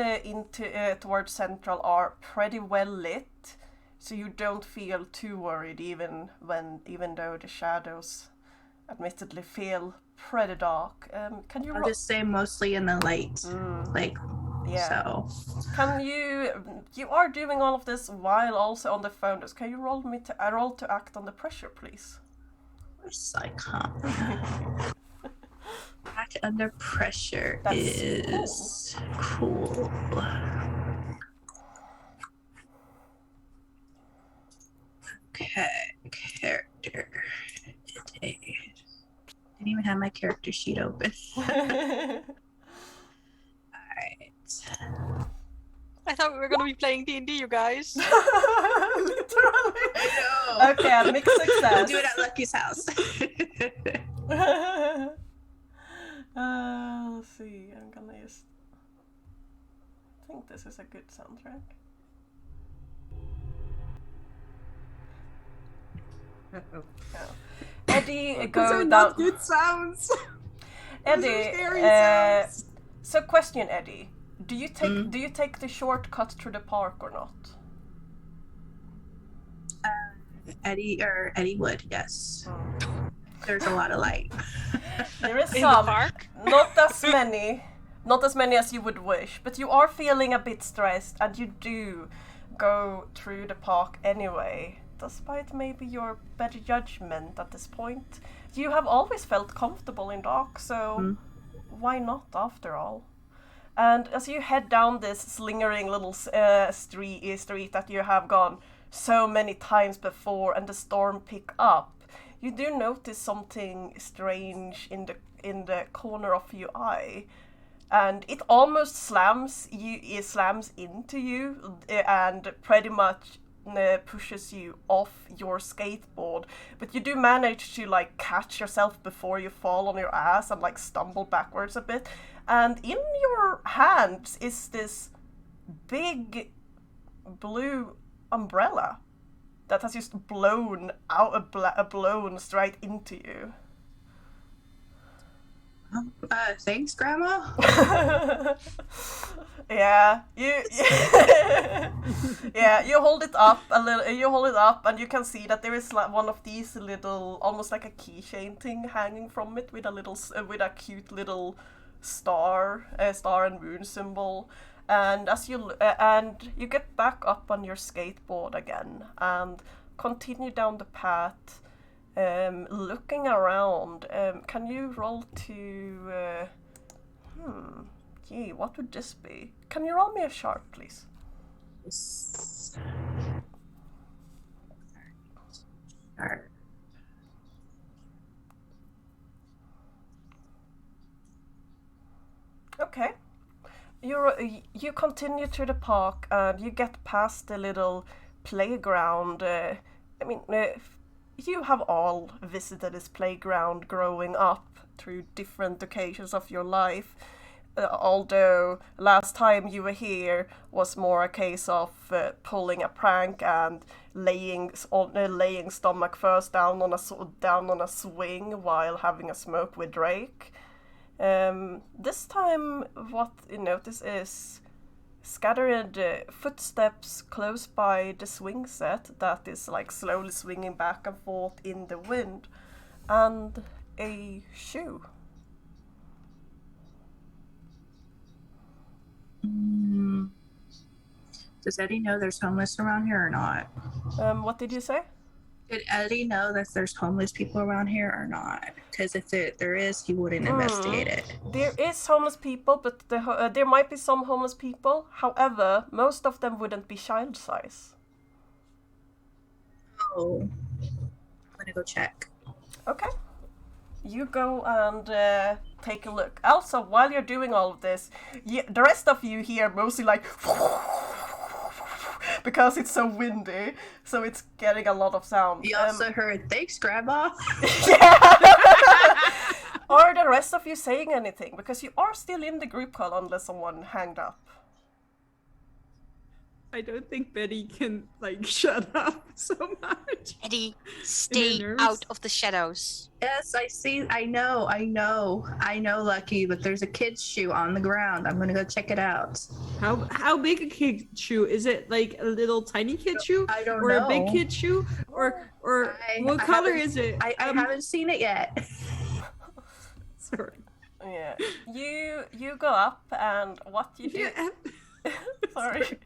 towards Central are pretty well lit, so you don't feel too worried even though the shadows admittedly feel pretty dark. Can you
I'll just say mostly in the light. Like,
yeah.
So.
Can you are doing all of this while also on the phone. Can you roll to act on the pressure, please?
Of course I can't. Act under pressure
That's
is cool. Okay, character. I didn't even have my character sheet open. Alright.
I thought we were gonna be playing D&D, you guys.
Literally.
I know.
Okay, mixed success.
We'll do it at Lucky's house.
Let's see. I'm gonna just. I think this is a good soundtrack.
Uh-oh.
Eddie,
Those
go
are
down.
not good sounds. Those are
Eddie,
scary sounds.
so question, Eddie, do you take the shortcut through the park or not?
Eddie would, yes. There's a lot of light.
There is
In
some,
the park?
not as many as you would wish, but you are feeling a bit stressed, and you do go through the park anyway, despite maybe your better judgment at this point. You have always felt comfortable in dark, so why not after all? And as you head down this slingering little street that you have gone so many times before, and the storm pick up, you do notice something strange in the corner of your eye, and it almost slams into you and pretty much pushes you off your skateboard, but you do manage to like catch yourself before you fall on your ass and like stumble backwards a bit, and in your hands is this big blue umbrella that has just blown straight into you.
Thanks, Grandma.
Yeah, you hold it up a little. You hold it up, and you can see that there is like one of these little, almost like a keychain thing hanging from it with a cute little star and moon symbol. And as you get back up on your skateboard again and continue down the path, looking around. Can you roll to? Gee, what would this be? Can you roll me a sharp, please?
Yes. Sharp.
Okay. You continue through the park and you get past the little playground. You have all visited this playground growing up through different occasions of your life. Although last time you were here was more a case of pulling a prank and laying stomach first down on a swing while having a smoke with Drake. This time, what you notice is scattered footsteps close by the swing set that is like slowly swinging back and forth in the wind, and a shoe.
Does Eddie know there's homeless around here or not?
What did you say?
Did Eddie know that there's homeless people around here or not? Because if there is, he wouldn't investigate it.
There is homeless people, but there might be some homeless people. However, most of them wouldn't be child size.
Oh, I'm gonna go check.
Okay. you go and take a look. Also, while you're doing all of this, the rest of you hear mostly like because it's so windy, so it's getting a lot of sound.
You also heard, thanks, Grandma.
Are the rest of you saying anything? Because you are still in the group call unless someone hanged up.
I don't think Betty can like shut up so much.
Eddie, stay
nerves.
out of the shadows.
Yes, I know, Lucky, but there's a kid's shoe on the ground. I'm gonna go check it out.
How big a kid shoe? Is it like a little tiny kid shoe?
I don't
or
know.
a big kid shoe? Or what color is it?
I haven't seen it yet.
Sorry.
Yeah. You go up and what you do... Sorry.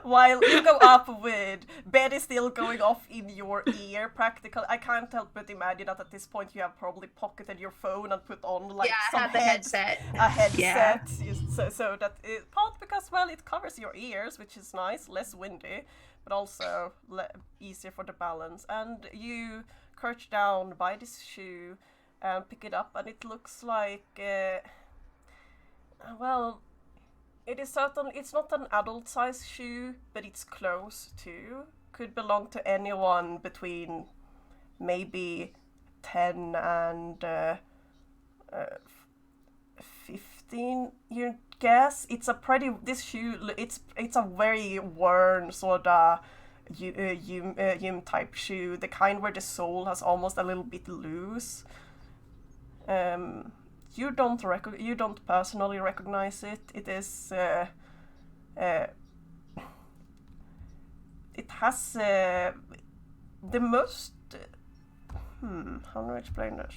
While you go up with Betty still going off in your ear, practical. I can't help but imagine that at this point you have probably pocketed your phone and put on like
I
some
have the headset.
A headset,
Yeah.
so that it, part because well it covers your ears, which is nice, less windy, but also easier for the balance. And you crouch down by this shoe and pick it up, and it looks like well. It's not an adult-sized shoe, but it's close to. Could belong to anyone between maybe 10 and 15, you guess. This shoe, it's a very worn sort of yum type shoe, the kind where the sole has almost a little bit loose. You don't personally recognize it. It is it has the most how do I explain this?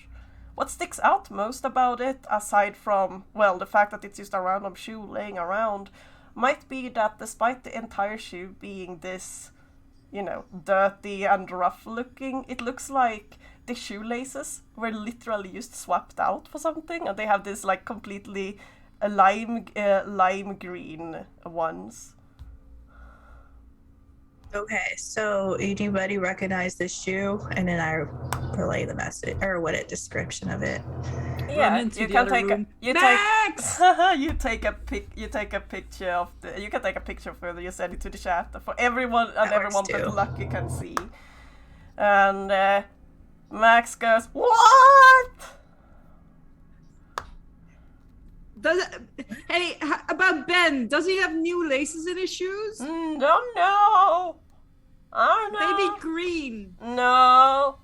What sticks out most about it, aside from well the fact that it's just a random shoe laying around, might be that despite the entire shoe being this, dirty and rough looking, it looks like the shoelaces were literally just swapped out for something, and they have this like completely lime green ones.
Okay, so anybody recognize this shoe? And then I relay the message or what a description of it.
Yeah,
into
you
the
can
other
take
room.
you
Max!
take you take a picture of the. You can take a picture further. You send it to the chat for everyone, and
That works
everyone
too.
but Lucky can see. And Max goes, "What?"
Hey, about Ben, does he have new laces in his shoes?
Don't know. I don't know.
Maybe green.
No.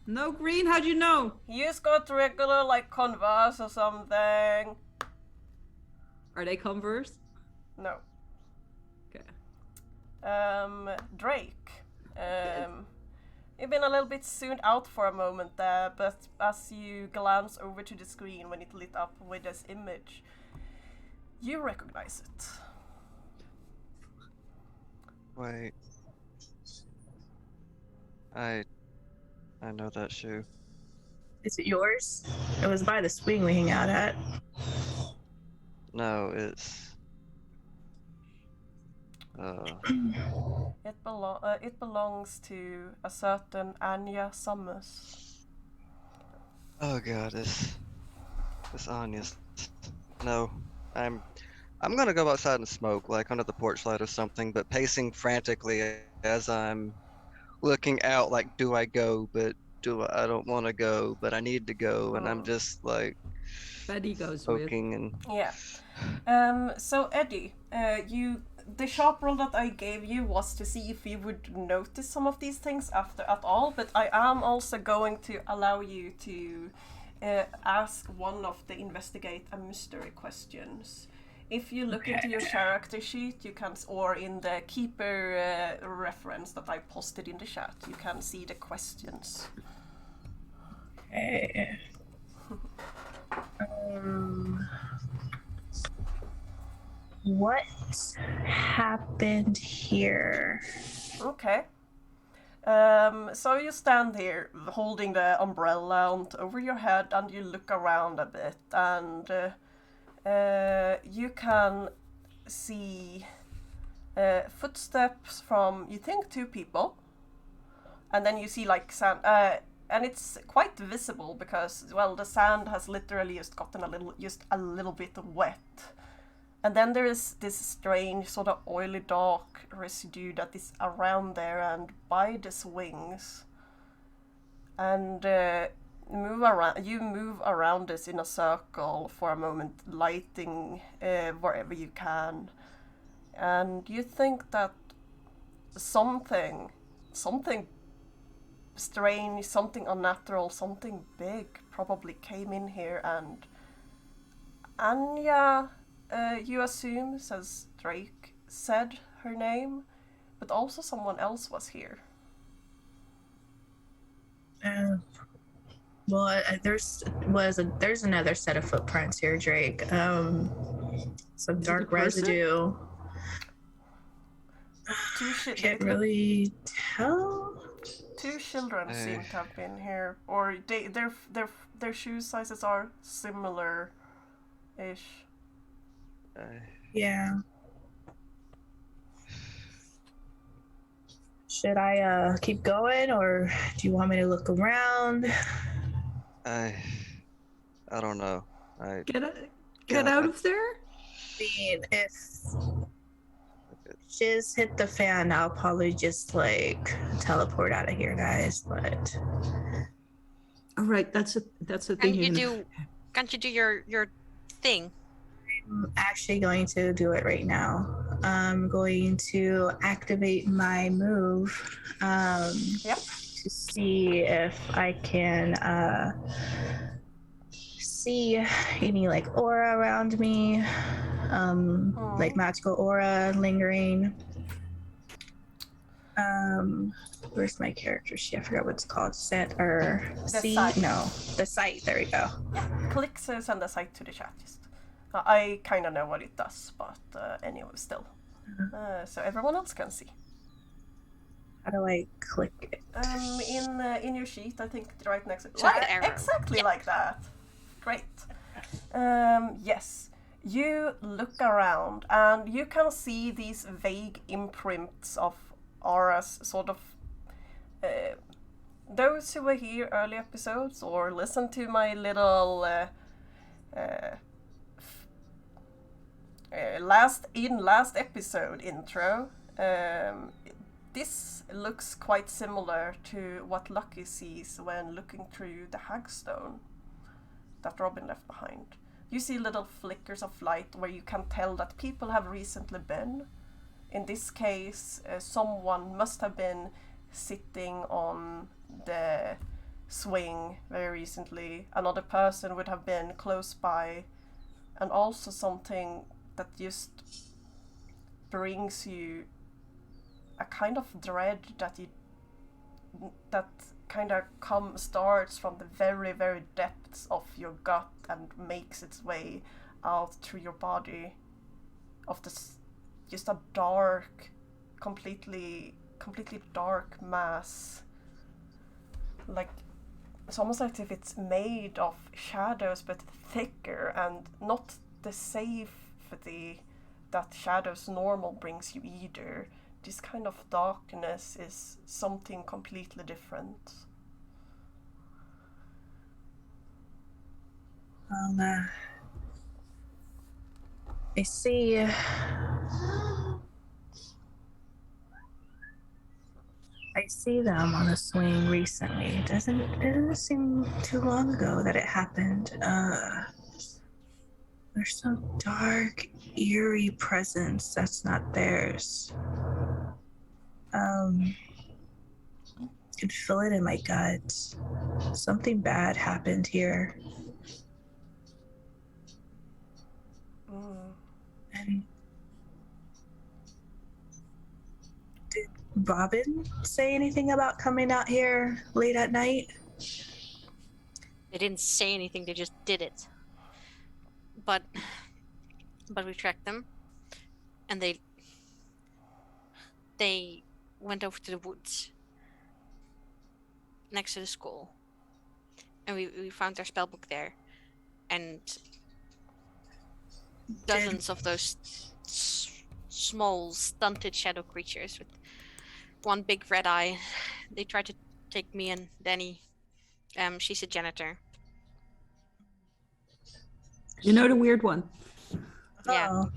No green? How'd you know?
He just got regular like Converse or something.
Are they Converse?
No.
Okay.
Drake. You've been a little bit zoomed out for a moment there, but as you glance over to the screen when it lit up with this image, you recognize it.
Wait. I know that shoe.
Is it yours? It was by the swing we hang out at.
No, it's
It belongs to a certain Anya Summers.
oh god, this Anya's. No, I'm gonna go outside and smoke, like under the porch light or something, but pacing frantically as I'm looking out, like, do I go? But I don't want to go, but I need to go, and I'm just like
Betty goes
smoking and
Yeah. So Eddie, the sharp roll that I gave you was to see if you would notice some of these things after at all, but I am also going to allow you to ask one of the investigate a mystery questions. If you look into your character sheet, you can, or in the keeper reference that I posted in the chat, you can see the questions.
Okay. What happened here?
Okay. So you stand here holding the umbrella over your head and you look around a bit, and you can see footsteps from, you think, two people, and then you see like and it's quite visible because, well, the sand has literally just gotten a little bit wet. And then there is this strange sort of oily dark residue that is around there and by the swings. And you move around this in a circle for a moment, lighting wherever you can. And you think that something strange, something unnatural, something big probably came in here, and Anya, you assume, says Drake, said her name, but also someone else was here.
Well, there's another set of footprints here, Drake. Some dark residue. Can't really tell.
2 children seem to have been here, or their shoe sizes are similar-ish.
Yeah. Should I keep going, or do you want me to look around?
I don't know.
Get out of there.
I mean, if shiz hit the fan, I'll probably just like teleport out of here, guys. But
all right, that's a thing.
Can't you do your thing?
I'm actually going to do it right now. I'm going to activate my move to see if I can see any like aura around me, like magical aura lingering. Where's my character sheet? I forgot what it's called. Set or see? No, the sight. There we go.
Yeah, click send the sight to the chat. Just I kind of know what it does, but anyway, still. So everyone else can see.
How do I click it?
In your sheet, I think right next to
exactly
like that. Great. Yes, you look around and you can see these vague imprints of auras, sort of. Those who were here early episodes or listened to my little last episode intro, this looks quite similar to what Lucky sees when looking through the hagstone that Robin left behind. You see little flickers of light where you can tell that people have recently been. In this case, someone must have been sitting on the swing very recently. Another person would have been close by, and also something that just brings you a kind of dread that kind of starts from the very, very depths of your gut and makes its way out through your body, of this just a dark, completely dark mass. Like, it's almost like if it's made of shadows but thicker, and not the safety that shadows normal brings you either. This kind of darkness is something completely different.
I see. I see them on a swing recently. It doesn't seem too long ago that it happened. There's some dark, eerie presence that's not theirs. I can feel it in my gut. Something bad happened here. And did Robin say anything about coming out here late at night?
They didn't say anything, they just did it. But we tracked them, and they went over to the woods next to the school, and we found their spellbook there, and dozens of those small, stunted shadow creatures with one big red eye. They tried to take me and Danny She's a janitor.
You know the weird one.
Yeah.
Oh.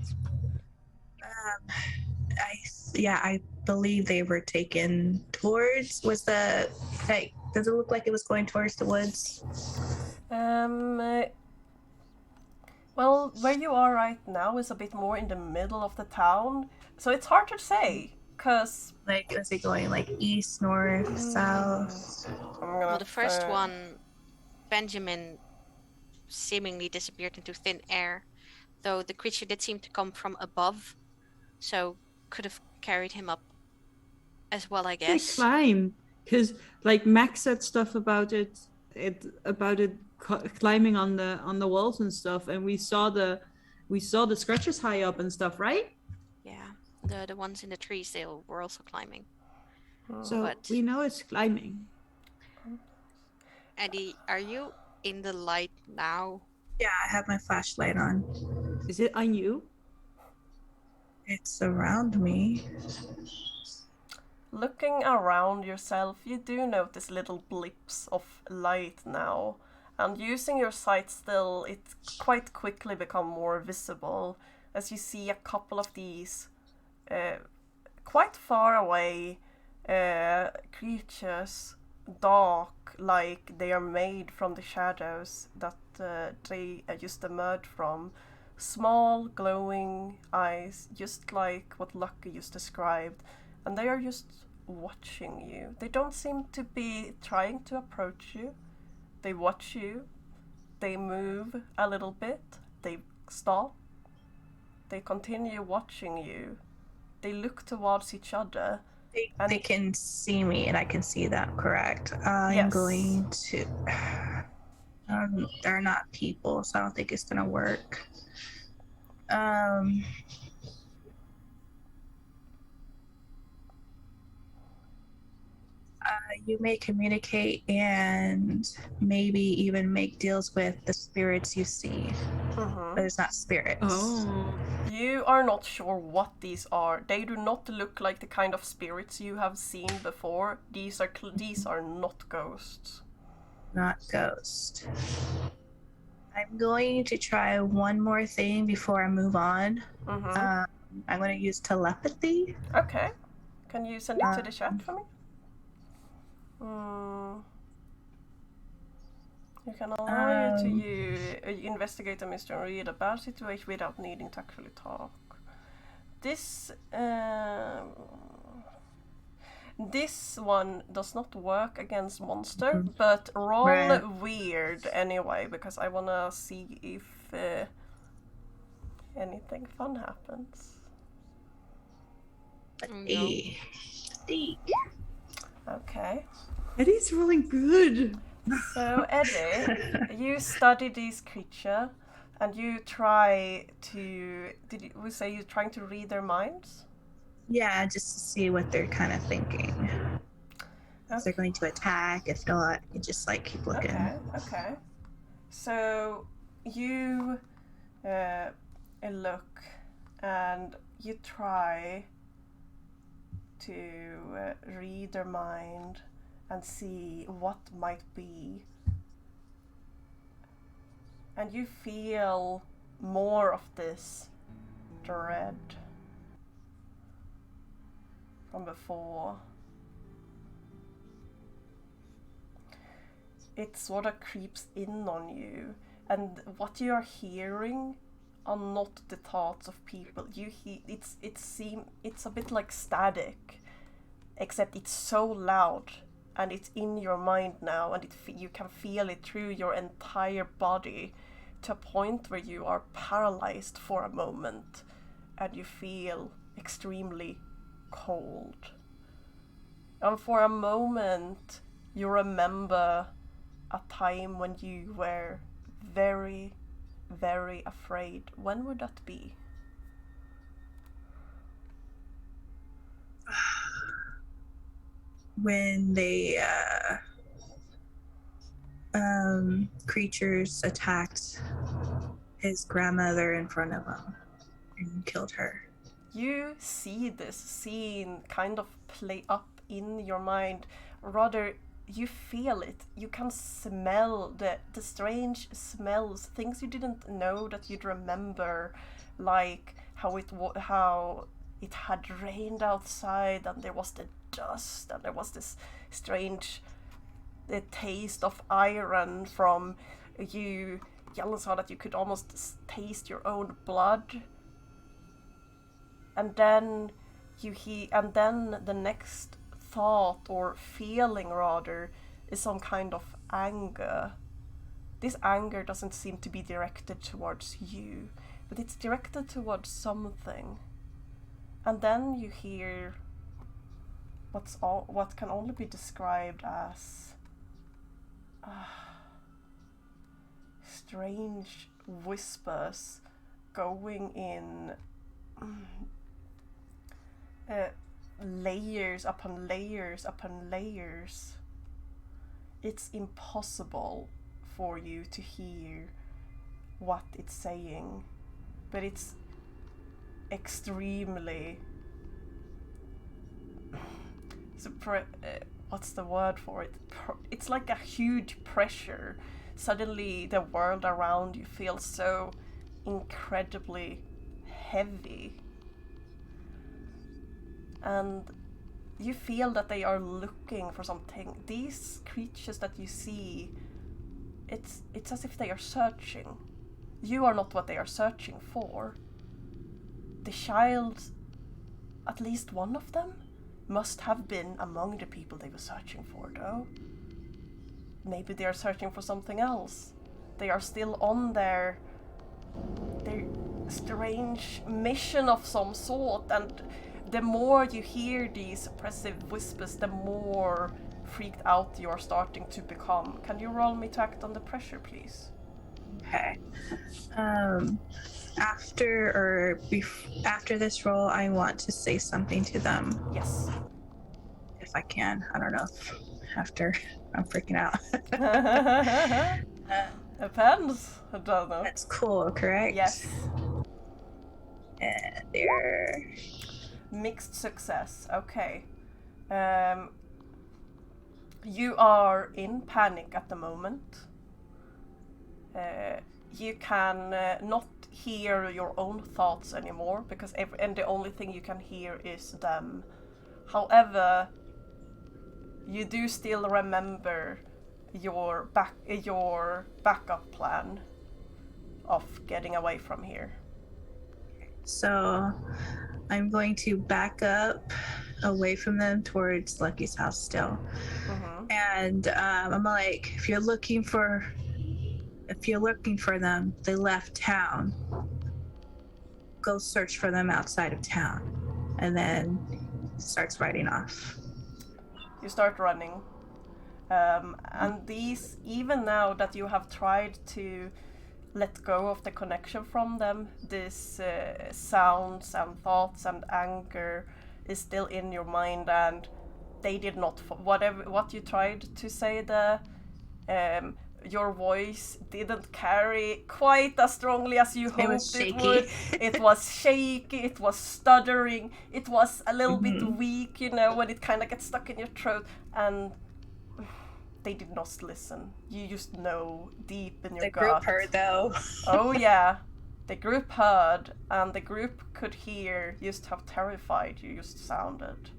I believe they were taken towards. Does it look like it was going towards the woods?
Well, where you are right now is a bit more in the middle of the town, so it's hard to say, cause
Like, is it going like east, north, south?
Well, the first one, Benjamin, seemingly disappeared into thin air, though the creature did seem to come from above, so could have carried him up as well, I
They
guess.
climb because like Max said stuff about it climbing on the walls and stuff, and we saw the scratches high up and stuff, right?
Yeah, the ones in the trees, they were also climbing.
So
But
we know it's climbing.
Eddie, are you in the light now?
Yeah, I have my flashlight on.
Is it on you?
It's around me.
Looking around yourself, you do notice little blips of light now, and using your sight still, it quite quickly become more visible as you see a couple of these quite far away creatures, dark, like they are made from the shadows that they just emerged from. Small, glowing eyes, just like what Lucky just described, and they are just watching you. They don't seem to be trying to approach you. They watch you. They move a little bit. They stop. They continue watching you. They look towards each other.
They can see me, and I can see them, correct? I'm
Yes.
going to... they're not people, so I don't think it's gonna work. You may communicate and maybe even make deals with the spirits you see. But it's not spirits.
Oh.
You are not sure what these are. They do not look like the kind of spirits you have seen before. These are not ghosts.
Not ghost. I'm going to try one more thing before I move on. I'm going to use telepathy.
Okay. Can you send it to the chat for me? You can allow you to investigate a mystery and read a bad situation without needing to actually talk. This one does not work against monster, but roll weird anyway, because I wanna see if anything fun happens. Okay.
Eddie's rolling good.
So Eddie, you study this creature, and you try to. We say you're trying to read their minds?
Yeah, just to see what they're kind of thinking. If they're going to attack, if not, you just like keep looking.
Okay. So you look, and you try to read their mind and see what might be. And you feel more of this dread from before. It sort of creeps in on you, and what you are hearing are not the thoughts of people. It's a bit like static, except it's so loud, and it's in your mind now, and you can feel it through your entire body, to a point where you are paralyzed for a moment, and you feel extremely cold. And for a moment, you remember a time when you were very, very afraid. When would that be?
When the creatures attacked his grandmother in front of him and killed her.
You see this scene kind of play up in your mind rather you feel it. You can smell the strange smells, things you didn't know that you'd remember, like how it had rained outside and there was the dust and there was this strange the taste of iron from you. Yellen saw that you could almost taste your own blood. And then and then the next thought or feeling rather is some kind of anger. This anger doesn't seem to be directed towards you, but it's directed towards something. And then you hear what can only be described as strange whispers going in layers upon layers upon layers. It's impossible for you to hear what it's saying, but it's extremely what's the word for it? It's like a huge pressure. Suddenly the world around you feels so incredibly heavy. And you feel that they are looking for something. These creatures that you see, it's as if they are searching. You are not what they are searching for. The child, at least one of them, must have been among the people they were searching for, though. Maybe they are searching for something else. They are still on their strange mission of some sort, and the more you hear these oppressive whispers, the more freaked out you're starting to become. Can you roll me to act under pressure, please?
Okay. After this roll, I want to say something to them.
Yes.
If I can. I don't know if after I'm freaking out.
Depends. I don't know.
That's cool, correct?
Yes.
And they're
Mixed success. Okay. You are in panic at the moment. You can not hear your own thoughts anymore because and the only thing you can hear is them. However, you do still remember your backup plan of getting away from here.
so I'm going to back up away from them towards Lucky's house still.
Mm-hmm.
And I'm like, if you're looking for them, they left town. Go search for them outside of town. And then starts riding off.
You start running. And these, even now that you have tried to let go of the connection from them, this sounds and thoughts and anger is still in your mind, and they did not, what you tried to say there, your voice didn't carry quite as strongly as you hoped it would. It was shaky, it was stuttering, it was a little bit weak, when it kind of gets stuck in your throat, and they did not listen. You just know deep in your gut.
The group heard, though.
Oh yeah, the group heard, and the group could hear just how terrified you just sounded.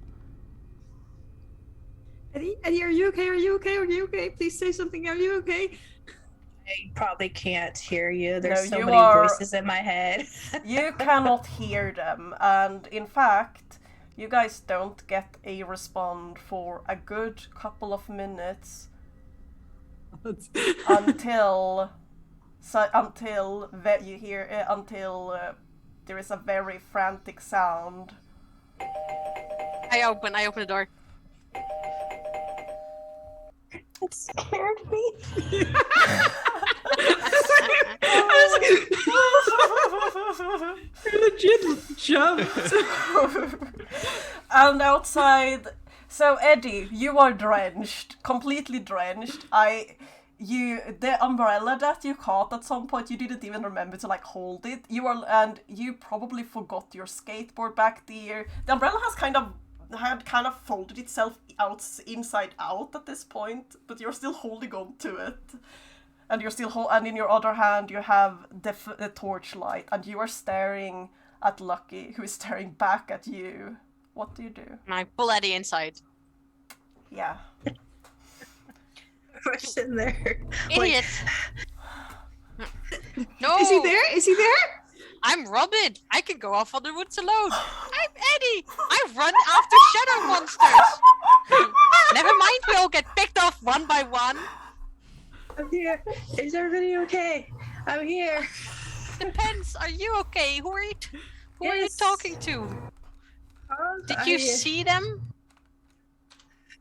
Eddie, are you okay? Are you okay? Are you okay? Please say something. Are you okay?
I probably can't hear you. There's
No,
so many voices in my head.
You cannot hear them, and in fact, you guys don't get a respond for a good couple of minutes until you hear until there is a very frantic sound.
I open the door.
It scared me.
I legit jumped.
And outside, so Eddie, you are drenched, completely drenched. The umbrella that you caught at some point, you didn't even remember to hold it. And you probably forgot your skateboard back there. The umbrella has kind of had kind of folded itself out inside out at this point, but you're still holding on to it. And you're still and in your other hand you have the torchlight, and you are staring at Lucky, who is staring back at you. What do you do?
And I pull Eddie inside.
Yeah.
We're sitting there.
Idiot! No!
Is he there? Is he there?
I'm Robin! I can go off on the woods alone! I'm Eddie! I run after shadow monsters! Never mind, we all get picked off one by one.
I'm here. Is everybody okay? I'm here.
Depends, are you okay? Who are you
Yes.
talking to? Did you see them?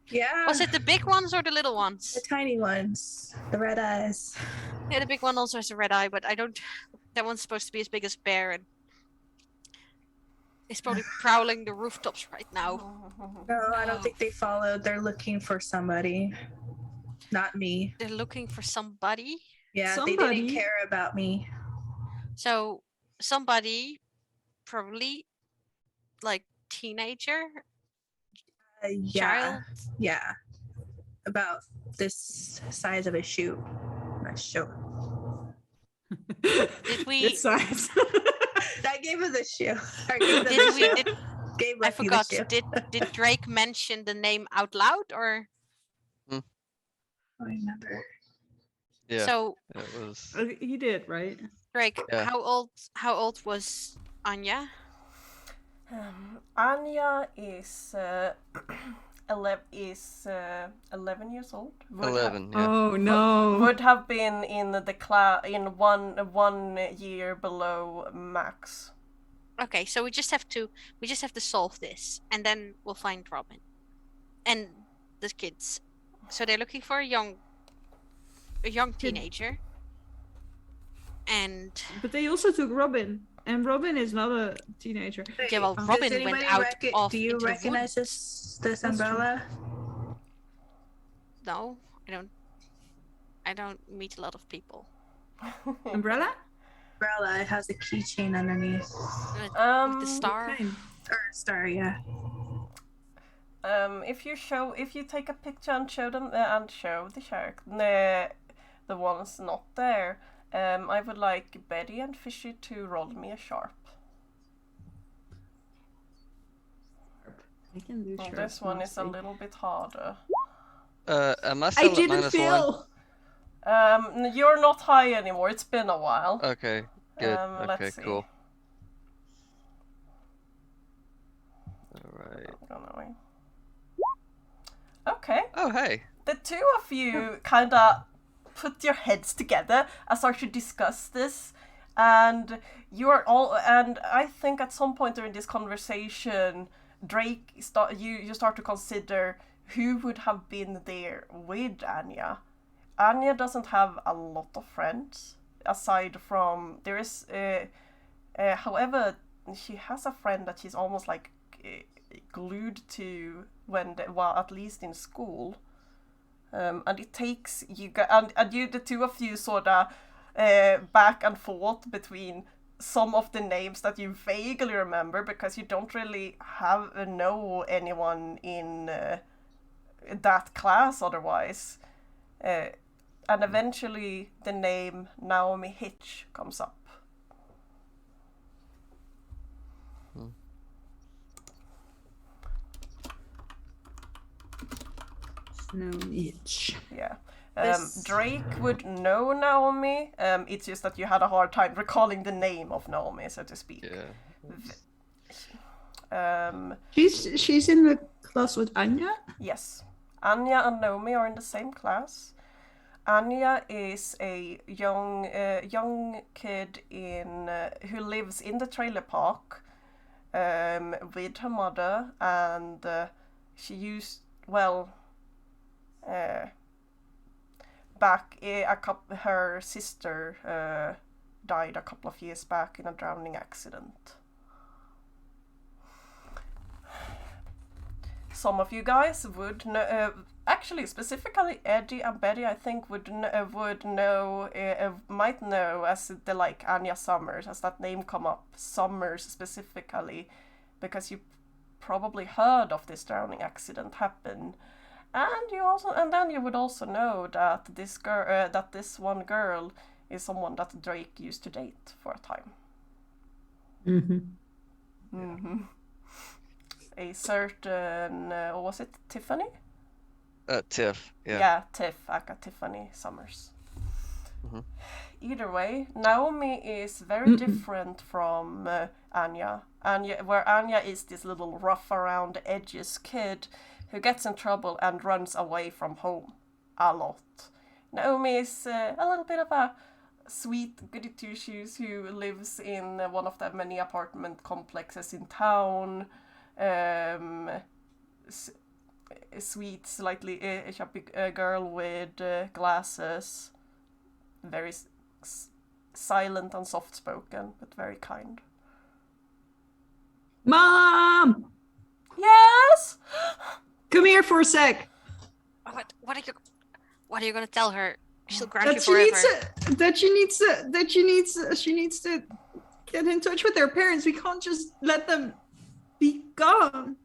Yeah.
Was it the big ones or the little
the
ones?
tiny ones? The red eyes.
Yeah, the big one also has a red eye, but I don't... That one's supposed to be as big as Bear, and he's probably prowling the rooftops right now.
No, I don't think they followed. They're looking for somebody. Not me.
They're looking for somebody.
Yeah, they
Somebody.
didn't care about me.
So somebody, probably like teenager,
Yeah.
child.
Yeah. About this size of a shoe. A shoe.
Did we?
It's size.
I gave her the shoe. I gave, them
Did
the
we?
shoe.
Did,
Gave
I
Lucky the
forgot.
shoe.
Did Drake mention the name out loud or?
I remember.
Yeah,
So
it was.
He did, right?
Drake,
Yeah.
how old was Anya?
Anya is 11 years old.
11, yeah.
Oh no.
Would have been in the class in one year below Max.
Okay, so we just have to solve this, and then we'll find Robin and the kids. So they're looking for a young teenager, and
But they also took Robin, and Robin is not a teenager.
yeah, well,
Does
Robin went
anybody
out off
do you
into the
recognize
woods.
this
That's true.
umbrella?
No, I don't. I don't meet a lot of people.
Umbrella?
Umbrella, it has a keychain underneath.
With
Um,
the star.
Kind.
Or star, yeah.
If you take a picture and show them and show the shark, the ones not there, I would like Betty and Fishy to roll me a sharp.
I can do
Well,
sharp
this one is a
mostly.
little bit harder.
Am I
I
still at
didn't
minus one?
feel.
You're not high anymore. It's been a while.
Okay, good.
Let's
Okay,
see.
cool. Alright.
Okay.
Uh,
Oh, hey.
The two of you kind of put your heads together and start to discuss this, and and I think at some point during this conversation, Drake you start to consider who would have been there with Anya. Anya doesn't have a lot of friends aside from there is however, she has a friend that she's almost like glued to well, at least in school. And it takes and you, the two of you, sort of back and forth between some of the names that you vaguely remember because you don't really know anyone in that class otherwise. And eventually the name Naomi Hitch comes up.
No itch.
Yeah.
This-
Drake would know Naomi. It's just that you had a hard time recalling the name of Naomi, so to speak.
Yeah.
She's in the class with Anya.
Yes. Anya and Naomi are in the same class. Anya is a young kid who lives in the trailer park with her mother, and she used her sister died a couple of years back in a drowning accident. Some of you guys would know, actually specifically Eddie and Betty, I think might know as the Anya Summers, as that name come up, Summers specifically, because you probably heard of this drowning accident happen. And then you would also know that this one girl is someone that Drake used to date for a time. A certain, what was it, Tiffany?
Tiff. Yeah.
Yeah, Tiff, aka Tiffany Summers. Either way, Naomi is very different from Anya. Where Anya is this little rough around the edges kid who gets in trouble and runs away from home a lot. Naomi is a little bit of a sweet goody two-shoes who lives in one of the many apartment complexes in town. Sweet, slightly chubby girl with glasses. Very silent and soft-spoken, but very kind.
Mom!
Yes?
Come here for a sec.
What are you gonna tell her? She'll grant you
That
forever.
she needs to get in touch with their parents. We can't just let them be gone.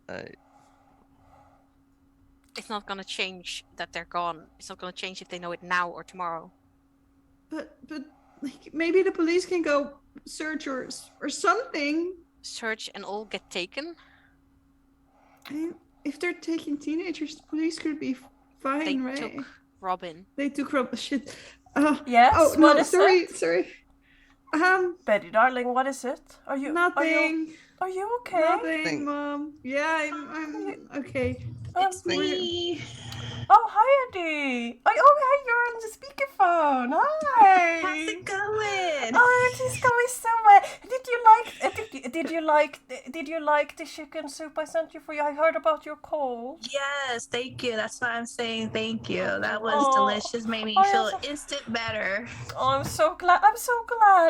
It's not gonna change that they're gone. It's not gonna change if they know it now or tomorrow.
But like maybe the police can go search or something.
Search and all get taken.
If they're taking teenagers, the police could be fine,
They
right?
took Robin.
They took Robin. Shit.
Yes.
Oh
what
no!
is
Sorry.
it? Betty, darling, what is it?
Nothing.
Are you okay?
Nothing, Mom. Yeah, I'm okay.
It's me.
Oh, hi, Eddie. Hi, you're on the speakerphone. Hi.
How's it going?
Oh, it is going so well. Did you like the chicken soup I sent you for you? I heard about your cold.
Yes, thank you. That's why I'm saying thank you. That was
Oh.
delicious. Made me
Oh,
feel
yes.
instant better.
Oh, I'm so glad.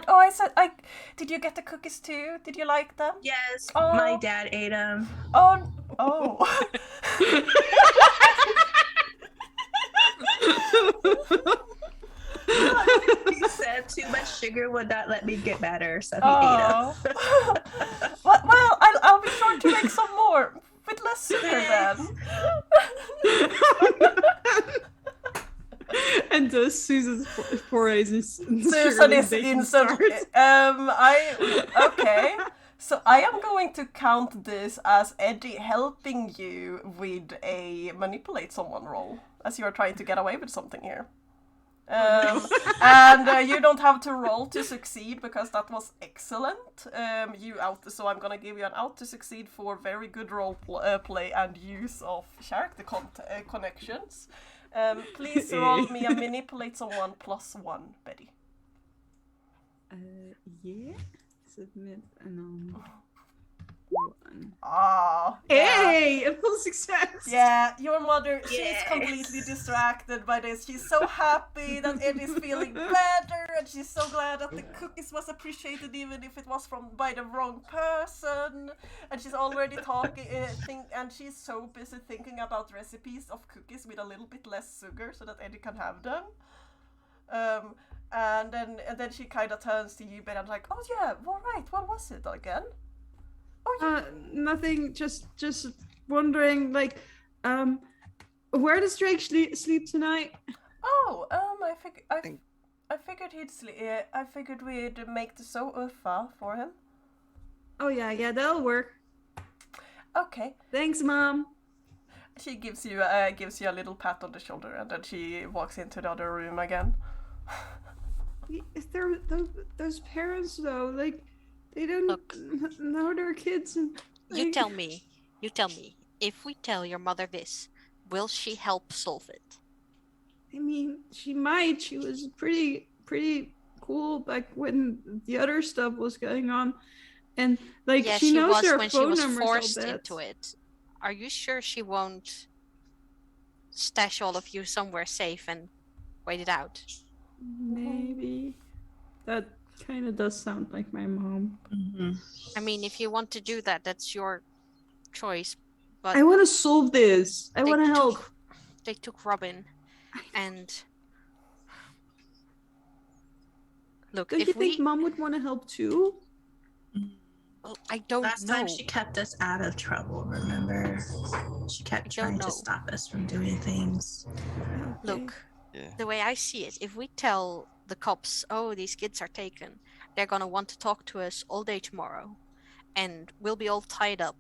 Oh, did you get the cookies too? Did you like them?
Yes,
Oh.
my dad ate them.
Oh.
He said too much sugar would not let me get better, so he ate them.
Well, I'll be sure to make some more with less sugar then.
And Susan's forays is
Susan is instant. Okay. So I am going to count this as Eddie helping you with a manipulate someone roll, as you are trying to get away with something here. And you don't have to roll to succeed because that was excellent. So I'm gonna give you an out to succeed for very good role play and use of character connections. Please roll me a manipulate someone +1, Betty.
Yeah. Submit and one.
Ah.
Hey, a full success.
Yeah, your mother, she's
Yes.
completely distracted by this. She's so happy that Eddie's feeling better, and she's so glad that the cookies was appreciated even if it was by the wrong person. And she's already talking, and she's so busy thinking about recipes of cookies with a little bit less sugar so that Eddie can have them. And then she kind of turns to you, but I'm like, oh yeah, all right, what was it again? Oh,
Nothing. Just wondering, like, where does Drake sleep tonight?
Oh, I figured he'd sleep. I figured we'd make the sofa for him.
Oh yeah, that'll work.
Okay.
Thanks, Mom.
She gives you a little pat on the shoulder, and then she walks into the other room again.
Is there those parents though? Like, they don't know their kids. And like...
You tell me. If we tell your mother this, will she help solve it?
I mean, she might. She was pretty cool back when the other stuff was going on, and like she knows
was
their
when
phone
she was
numbers.
forced into it. Are you sure she won't stash all of you somewhere safe and wait it out?
Maybe. That kind of does sound like my mom.
Mm-hmm.
I mean, if you want to do that, that's your choice. But
I want to solve this. I want to help.
They took Robin, and look,
Don't you think Mom would want to help too?
Well, I don't
Last
know.
time she kept us out of trouble, remember? She kept
I don't
trying to
know.
stop us from doing things.
Okay.
Look,
Yeah.
the way I see it, if we tell the cops, oh, these kids are taken, they're gonna want to talk to us all day tomorrow, and we'll be all tied up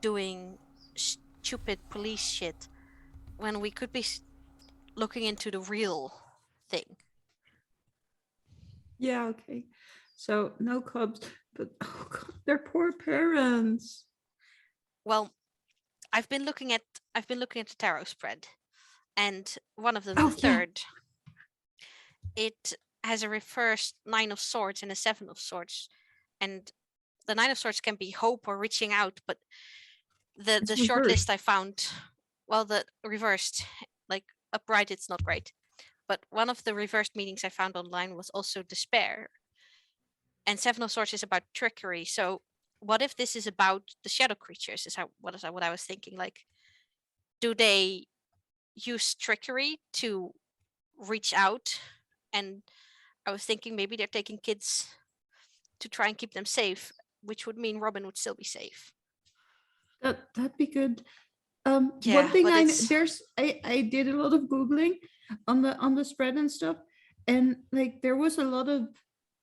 doing stupid police shit when we could be looking into the real thing.
Yeah, okay. So no clubs, but oh god, their poor parents.
Well, I've been looking at the tarot spread, and one of them,
Oh,
the
yeah.
third, it has a reversed 9 of Swords and a 7 of Swords, and the 9 of Swords can be hope or reaching out, but the
It's
short
reversed.
list I found, well, the reversed, like upright, it's not great, but one of the reversed meanings I found online was also despair, and 7 of Swords is about trickery. So what if this is about the shadow creatures? What I was thinking? Like, do they use trickery to reach out? And I was thinking maybe they're taking kids to try and keep them safe, which would mean Robin would still be safe.
That'd be good.
Yeah,
One thing
but
I did a lot of googling on the spread and stuff, and like there was a lot of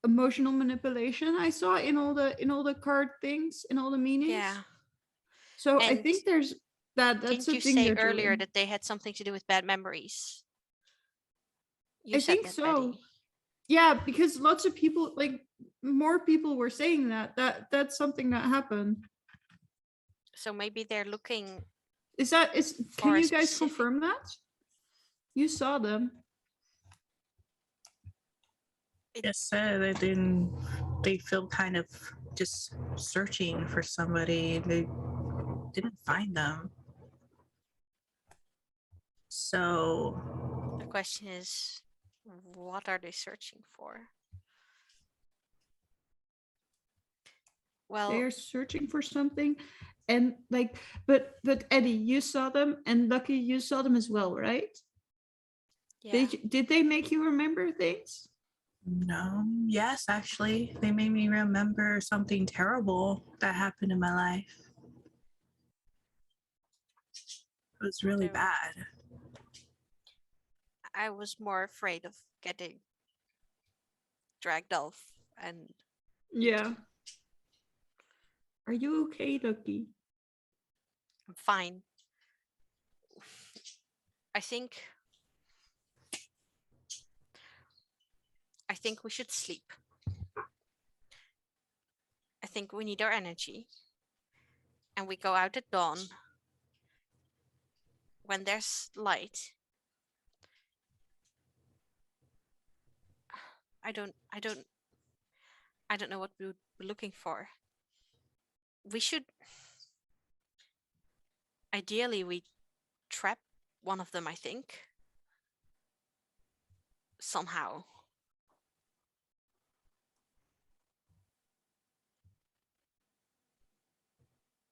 emotional manipulation I saw in all the card things, in all the meanings.
yeah.
So I
And
think that's
didn't
a
you
thing
say
they're
earlier
doing.
that they had something to do with bad memories? You
I
said
think
that,
so.
Betty.
Yeah, because lots of people, like more people were saying that's something that happened.
So maybe they're looking.
Can
For a
you guys
specific-
confirm that? You saw them.
Yes, they feel kind of just searching for somebody. They didn't find them. So
The question is, what are they searching for? Well,
They are searching for something, and like, but Eddie, you saw them, and Lucky, you saw them as well, right?
yeah.
Did they make you remember things?
no, yes, actually, they made me remember something terrible that happened in my life. It was really
So-
bad.
I was more afraid of getting dragged off and
Yeah. Are you okay, Lucky?
I'm fine. I think we should sleep. I think we need our energy. And we go out at dawn when there's light. I don't know what we would be looking for. We should ideally we trap one of them, I think. Somehow.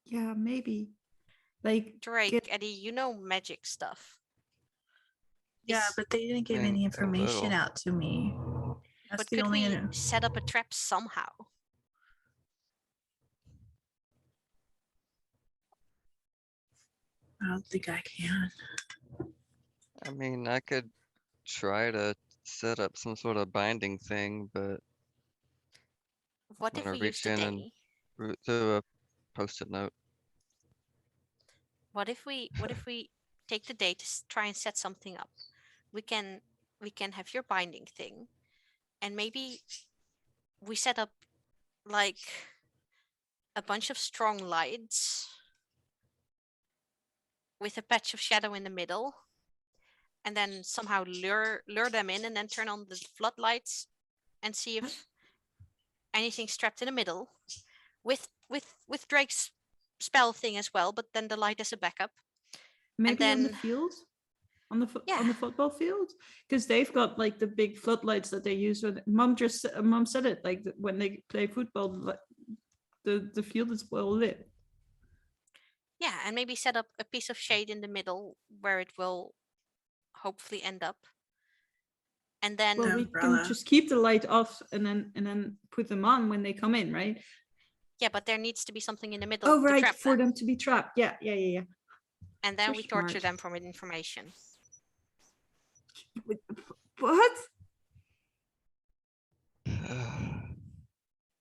Yeah, maybe. Like
Drake, Eddie, you know magic stuff.
Yeah,
Is-
but they didn't give
And
any
a
information
little.
out to me. That's
but
the
could
only.
we set up a trap somehow?
I don't think I can.
I mean, I could try to set up some sort of binding thing, but
What
I'm
if
gonna
we use
reach
the
in and
day?
do a post-it note.
What if we take the day to try and set something up? We can have your binding thing, and maybe we set up like a bunch of strong lights with a patch of shadow in the middle, and then somehow lure them in, and then turn on the floodlights and see if anything's trapped in the middle, with Drake's spell thing as well, but then the light as a backup.
maybe on the
then-
field, on the
Yeah.
football field, because they've got like the big floodlights that they use. When mom said it, like when they play football, the field is well lit.
Yeah, and maybe set up a piece of shade in the middle where it will hopefully end up. And then
Well,
The
we
umbrella.
can just keep the light off and then put them on when they come in, right?
Yeah, but there needs to be something in the middle
Oh,
to
right,
trap
for
them.
them to be trapped. Yeah.
And then
So
we torture
smart.
them for information.
What?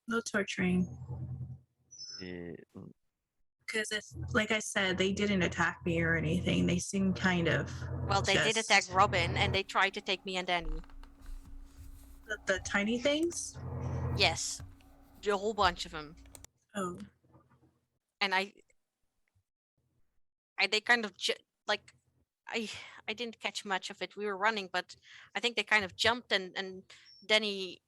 No torturing.
Yeah.
Because if, like I said, they didn't attack me or anything. They seemed kind of.
Well, they did attack
just
Robin, and they tried to take me and Danny.
the tiny things.
Yes, a whole bunch of them.
Oh,
And they kind of like, I didn't catch much of it. We were running, but I think they kind of jumped, and Danny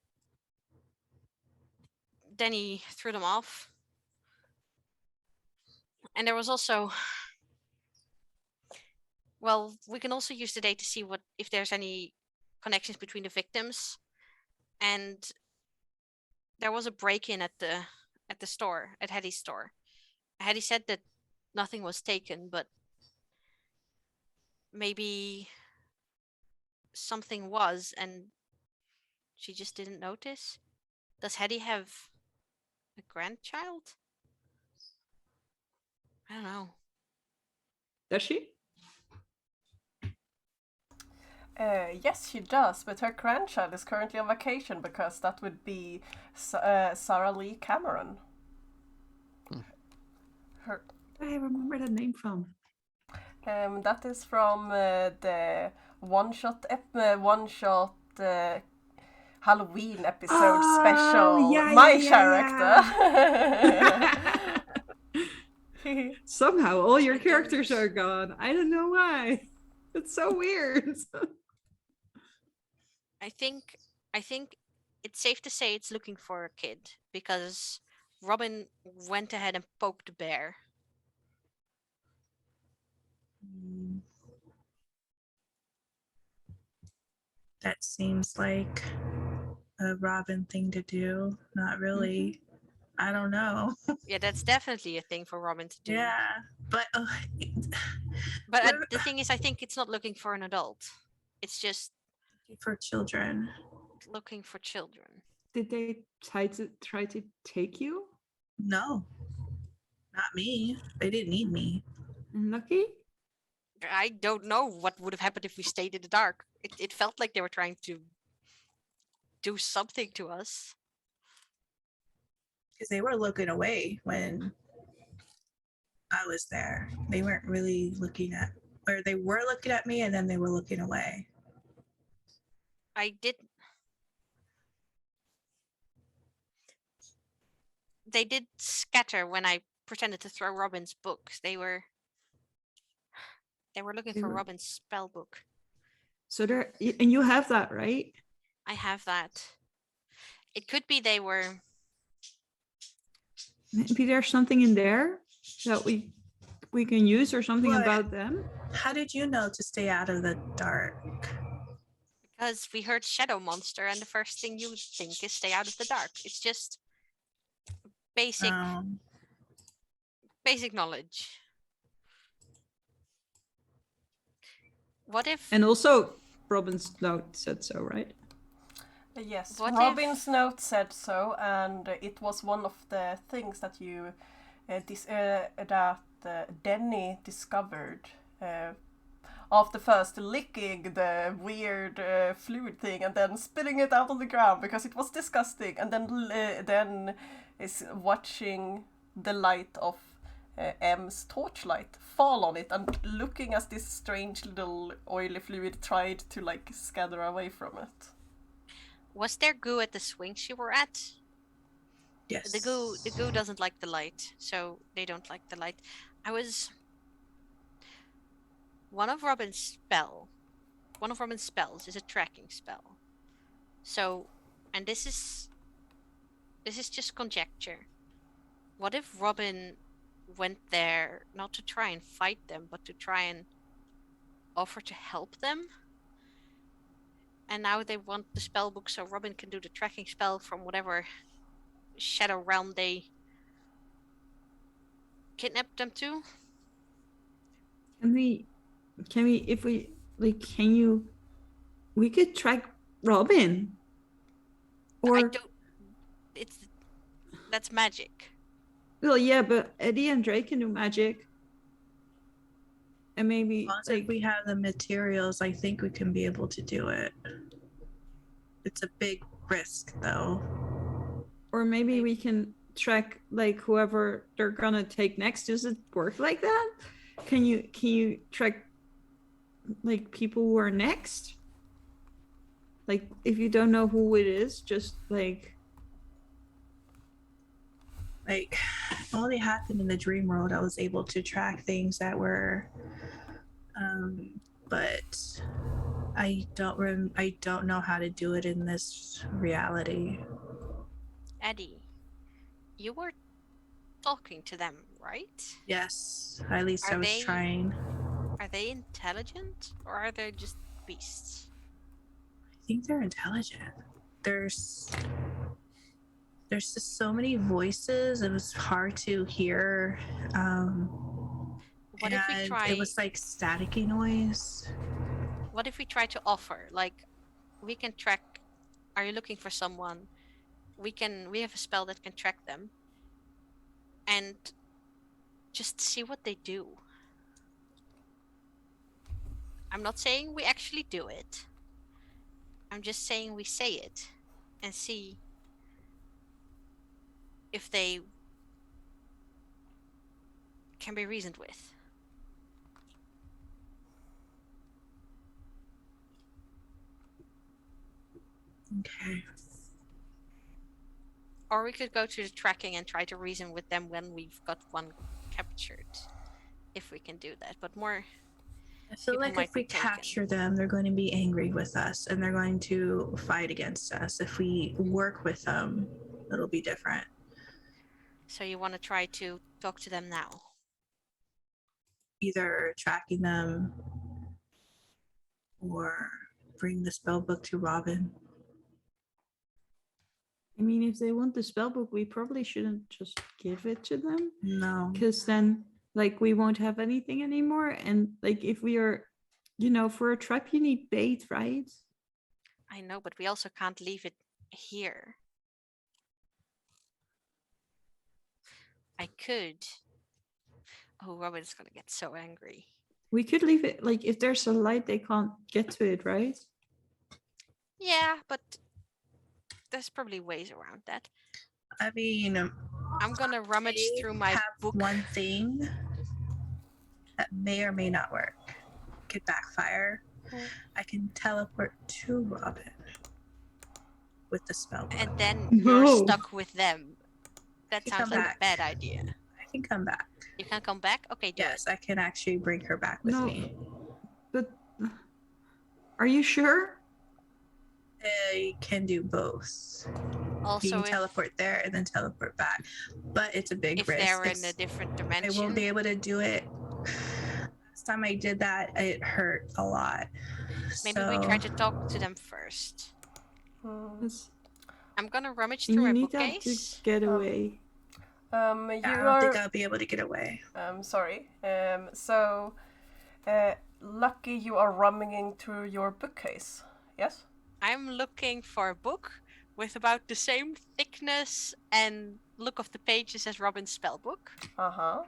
threw them off. And there was also, well, we can also use the day to see if there's any connections between the victims. And there was a break-in at the store, at Hetty's store. Hetty said that nothing was taken, but maybe something was, and she just didn't notice. Does Hetty have a grandchild? I don't know.
Does she?
Yes, she does, but her grandchild is currently on vacation because that would be Sarah Lee Cameron. Her,
I remember that name from.
that is from the one-shot Halloween episode special.
Yeah,
My
yeah.
character.
Somehow all your characters are gone. I don't know why. It's so weird.
I think it's safe to say it's looking for a kid, because Robin went ahead and poked the bear.
That seems like a Robin thing to do. Not really. I don't know.
Yeah, that's definitely a thing for Robin to do.
Yeah, but
But the thing is, I think it's not looking for an adult. It's just
for children.
looking for children.
Did they try to take you?
No, not me. They didn't need me.
Lucky?
I don't know what would have happened if we stayed in the dark. It felt like they were trying to do something to us.
Because they were looking away when I was there. They weren't really looking at, or they were looking at me and then they were looking away.
They did scatter when I pretended to throw Robin's books. They were looking for Robin's spell book.
So there, and you have that, right?
I have that. It could be they were.
Maybe there's something in there that we can use, or something about them.
How did you know to stay out of the dark?
Because we heard Shadow Monster, and the first thing you think is stay out of the dark. It's just basic knowledge. What if?
And also, Robin's note said so, right?
Yes,
What
Robin's note said so, and it was one of the things that you Denny discovered after first licking the weird fluid thing and then spitting it out on the ground because it was disgusting, and then is watching the light of M's torchlight fall on it and looking as this strange little oily fluid tried to like scatter away from it.
Was there goo at the swings you were at?
Yes.
The goo doesn't like the light, so they don't like the light. One of Robin's spells is a tracking spell. So, and this is just conjecture. What if Robin went there not to try and fight them, but to try and offer to help them? And now they want the spell book so Robin can do the tracking spell from whatever shadow realm they kidnapped them to.
We could track Robin. Or
That's magic.
Well, yeah, but Eddie and Drake can do magic. And maybe
Also, if we have the materials, I think we can be able to do it. It's a big risk, though.
or maybe we can track like whoever they're gonna take next. Does it work like that? Can you track like people who are next? Like if you don't know who it is, just like
only happened in the dream world. I was able to track things that were, but I don't know how to do it in this reality.
Eddie, you were talking to them, right?
Yes, at least
Are
I was
they-
trying.
Are they intelligent or are they just beasts?
I think they're intelligent. There's just so many voices. It was hard to hear.
What if we try?
It was like staticky noise.
What if we try to offer, like, we can track? Are you looking for someone? We have a spell that can track them, and just see what they do. I'm not saying we actually do it. I'm just saying we say it, and see if they can be reasoned with.
Okay.
Or we could go to the tracking and try to reason with them when we've got one captured. If we can do that. But more...
I feel
people
like
might
if we
be taken.
capture them, they're going to be angry with us and they're going to fight against us. If we work with them, it'll be different.
So you want to try to talk to them now?
Either tracking them or bring the spell book to Robin.
I mean, if they want the spell book, we probably shouldn't just give it to them,
No.
because then like we won't have anything anymore. And like if we are, for a trap you need bait, right?
I know, but we also can't leave it here. I could. Oh, Robin's gonna get so angry.
We could leave it, like if there's a light they can't get to it, right?
Yeah, but there's probably ways around that.
I mean,
I'm gonna rummage
I
through my
have
book.
one thing that may or may not work. Could backfire. I can teleport to Robin with the spell book.
And then
No.
you're stuck with them. That
You
sounds
come
like
back.
a bad idea.
I can come back.
You can come back? Okay, do
Yes, I can actually bring her back with
No.
me.
But are you sure?
I can do both.
it.
You
Also,
can
if,
teleport there and then teleport back, but it's a big
if
risk.
they're in
It's-
a different
I
dimension.
won't be able to do it. Last time I did that, it hurt a lot.
Maybe we try to talk to them first.
It's-
I'm gonna rummage
and
through
you
my
need that to
bookcase.
get away.
You
I don't think
are.
I'll be able to get away.
Sorry. Lucky you are rummaging through your bookcase. Yes.
I'm looking for a book with about the same thickness and look of the pages as Robin's spellbook.
Uh-huh.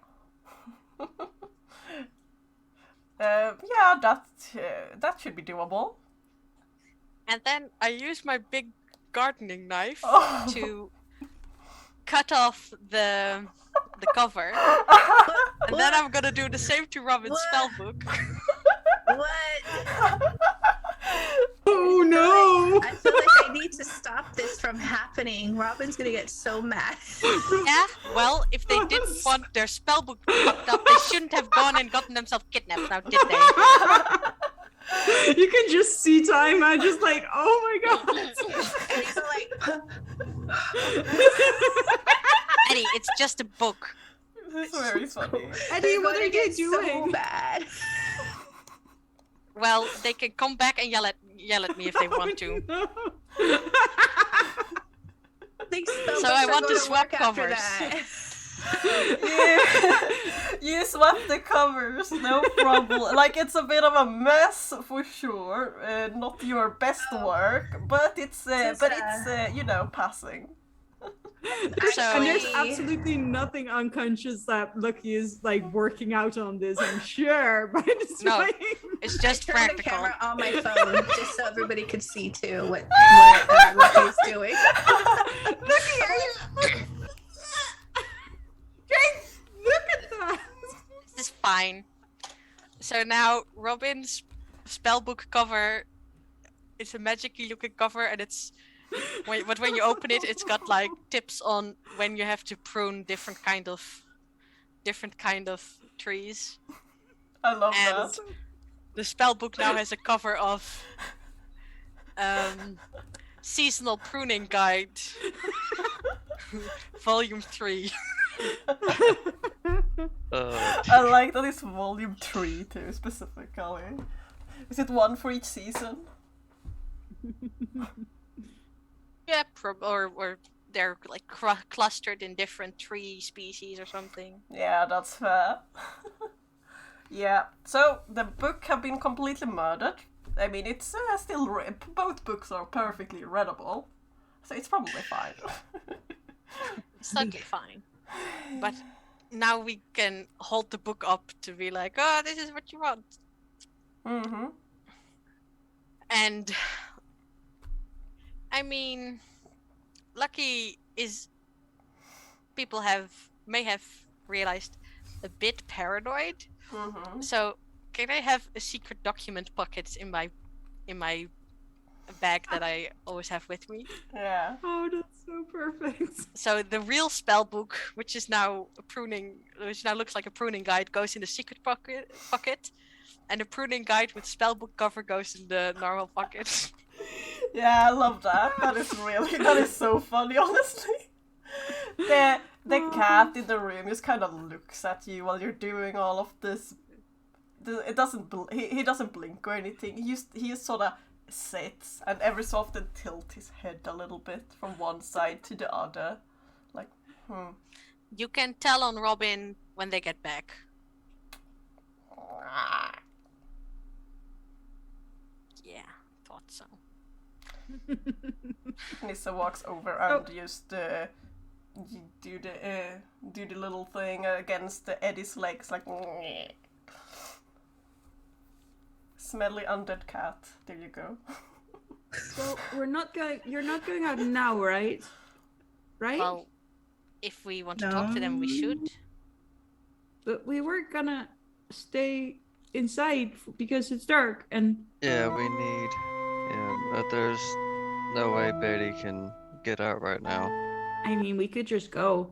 Yeah, that should be doable.
And then I use my big gardening knife
Oh.
to cut off the cover. And then I'm gonna do the same to Robin's
What?
spellbook.
What?
Oh no!
I feel like I need to stop this from happening. Robin's gonna get so mad.
Yeah, well, if they didn't want their spellbook fucked up, they shouldn't have gone and gotten themselves kidnapped, now did they?
You can just see Taima just like, oh my god.
And he's like,
Eddie, it's just a book.
This is very funny.
Eddie,
they're
what
gonna
are you
get
doing?
so bad.
Well, they can come back and yell at me if they want to.
No.
I think
So I want to swap
after
covers.
that.
You swap the covers, no problem. Like, it's a bit of a mess for sure. Not your best work, but it's passing.
And there's
Actually-
absolutely nothing unconscious that Lucky is like working out on this, I'm sure. By
No.
displaying.
It's
I
just
turned the
practical.
camera on my phone just so everybody could see too what Lucky's doing.
Lucky, are you? Jake, look at that.
This is fine. So now Robin's spellbook cover, it's a magic-y looking cover, and but when you open it, it's got like tips on when you have to prune different kind of trees.
I love
And
that.
the spellbook now has a cover of seasonal pruning guide, volume 3.
I like that it's volume 3 too, specifically. Is it one for each season?
Yeah, or they're like clustered in different tree species or something.
Yeah, that's fair. Yeah, so the book have been completely murdered. I mean, it's still both books are perfectly readable, so it's probably fine.
It's totally fine. But now we can hold the book up to be like, oh, this is what you want.
Mm-hmm.
And I mean, Lucky is people may have realized a bit paranoid.
Mm-hmm.
So can I have a secret document pocket in my bag that I always have with me?
Yeah.
Oh, that's so perfect.
So the real spell book, which now looks like a pruning guide, goes in the secret pocket, and the pruning guide with spell book cover goes in the normal pocket.
Yeah, I love that. That is so funny, honestly. The cat in the room just kind of looks at you while you're doing all of this. It doesn't. He doesn't blink or anything. He just sort of sits and every so often tilt his head a little bit from one side to the other, like.
You can tell on Robin when they get back. Yeah, thought so.
Nissa walks over and just do the little thing against Eddie's legs, like. Smelly undead cat. There you go.
So you're not going out now, right? Right?
Well, if we want to talk to them, we should.
But we were gonna stay inside because it's dark and.
Yeah, we need. Yeah, but there's no way Betty can get out right now.
I mean, we could just go.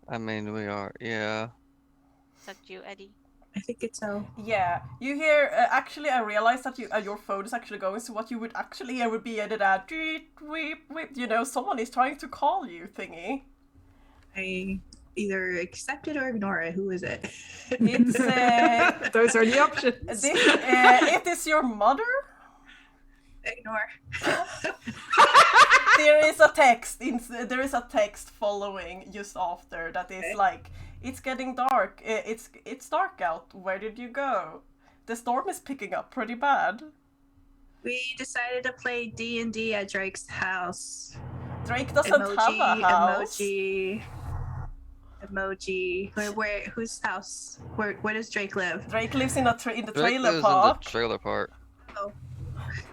I mean, we are. Yeah.
Is that you, Eddie?
I think it's so.
Yeah, you hear. Actually, I realized that your phone is actually going. So what you would actually hear would be that tweet, weep, weep. You know, someone is trying to call you, thingy.
I either accept it or ignore it. Who is it?
It's
Those are the options.
it is your mother.
Ignore.
There is a text. There is a text following just after that is
Okay.
like, it's getting dark. It's dark out. Where did you go? The storm is picking up pretty bad.
We decided to play D&D at Drake's house.
Drake doesn't have a house.
Emoji. Where? Whose house? Where does Drake live?
Drake lives in the
Drake
trailer
lives
park.
in the trailer park.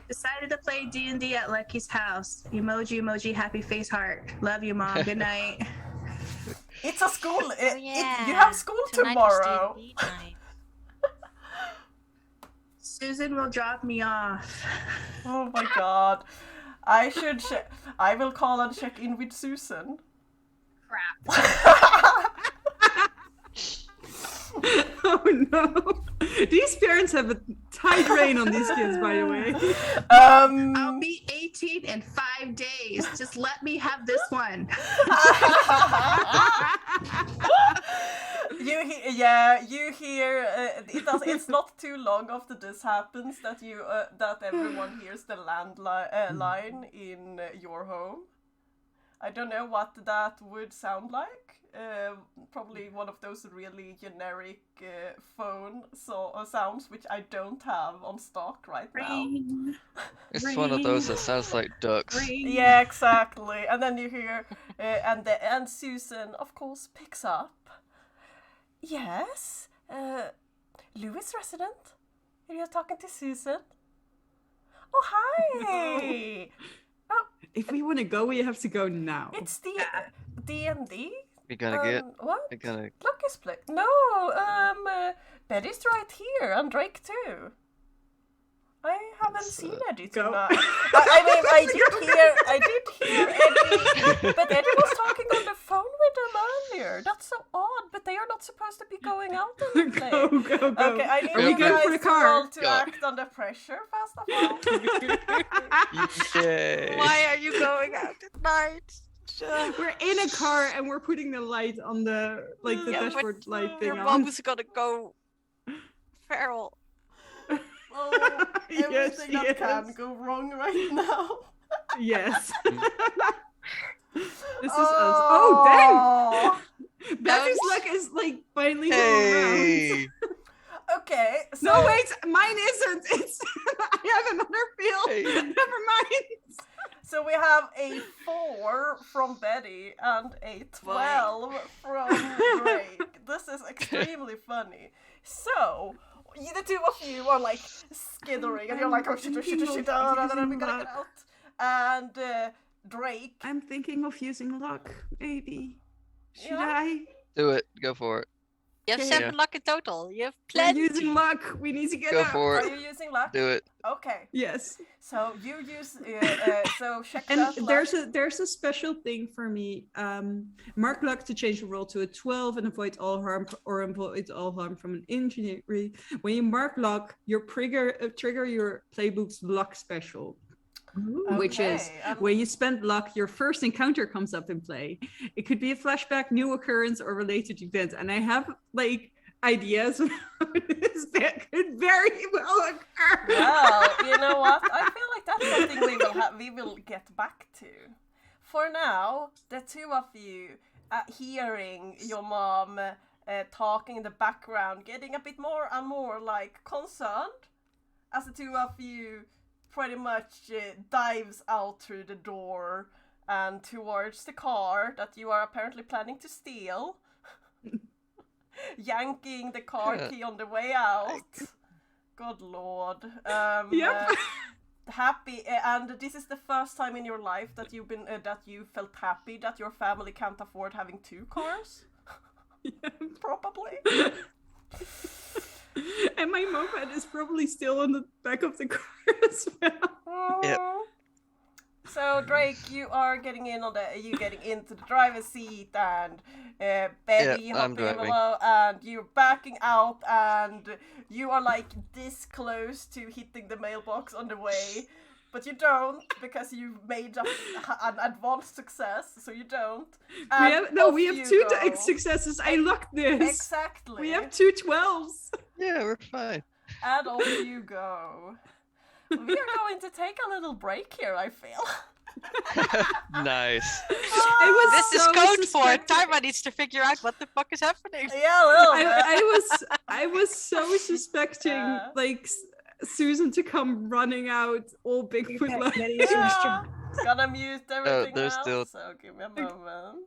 Decided to play D&D at Lucky's house. Emoji, happy face heart. Love you, Mom. Good night.
It's a school.
Yeah.
You have school
Tonight is
tomorrow.
D&D night.
Susan will drop me off.
Oh my god. I should I will call and check in with Susan.
Crap.
Oh no! These parents have a tight rein on these kids, by the way.
I'll be 18 in 5 days. Just let me have this one.
You hear. It's not too long after this happens that that everyone hears the landline line in your home. I don't know what that would sound like. Probably one of those really generic phone sounds, which I don't have on stock right now.
Ring,
It's one of those that
ring,
sounds like ducks.
ring.
Yeah, exactly. And then you hear, and Susan, of course, picks up. Yes, Lewis resident. You're talking to Susan. Oh, hi.
If we want to go, we have to go now.
It's the D&D.
You're gonna get.
What?
You're gonna.
Lucky's place. No, Betty's right here, and Drake too. I haven't seen Eddie
go.
tonight. I mean, I did hear Eddie, but Eddie was talking on the phone with them earlier. That's so odd, but they are not supposed to be going out and play.
Go, go, go.
Okay, I need
Are we
you
good
guys
for the
to
car?
roll to
Go.
act under pressure, first of all.
Yay!
Why are you going out at night?
We're in a car and we're putting the light on the the
Yeah, but
dashboard light thing
Your
on.
mom is gonna go feral.
Oh,
Yes,
everything that can
yes.
go wrong right now.
Yes. This is us. Oh, dang! Betty's luck is like finally going around.
Hey!
Okay, so
No, wait, mine isn't. It's I have another field.
Hey.
Never mind.
So we have a 4 from Betty and a 12 from Drake. This is extremely funny. So, the two of you are like skittering and you're like, oh shit, we gotta get out. And Drake,
I'm thinking of using luck, maybe. Should
Yeah.
I?
Do it. Go for it.
You have
Okay.
7 luck in total. You have
We're
plenty.
using luck. We need to get
Go
out.
for
are
it.
you using luck?
Do it.
Okay,
Yes.
so you use, so check
And
that luck.
there's a special thing for me. Mark luck to change the roll to a 12 and avoid all harm from an injury. When you mark luck, you trigger your playbook's luck special. Which is
Okay,
when you spend luck, your first encounter comes up in play. It could be a flashback, new occurrence, or related event. And I have like ideas of how that could very well occur.
Well, you know what? I feel like that's something we will get back to. For now, the two of you hearing your mom talking in the background, getting a bit more and more like concerned, as the two of you pretty much dives out through the door and towards the car that you are apparently planning to steal. Yanking the car key on the way out. Good lord.
Yep.
Happy, and this is the first time in your life that you've been that you felt happy that your family can't afford having 2 cars. Probably.
And my moped is probably still on the back of the car as well.
Yep.
So Drake, you are getting into the driver's seat, and Betty
Yep, I'm
hopping
driving.
below, and you're backing out, and you are like this close to hitting the mailbox on the way, but you don't because you've made an advanced success, so you don't. And
We have
off
2
you go.
successes. I lucked this.
Exactly.
We have 2 12s.
Yeah, we're fine.
And off you go. We are going to take a little break here, I feel.
Nice.
This is
so
code for
suspecting-
Taima needs to figure out what the fuck is happening.
Yeah, a little bit.
I was so suspecting like Susan to come running out all Bigfoot like.
Yeah. Gonna mute everything
there's
else,
still-
so give me a moment.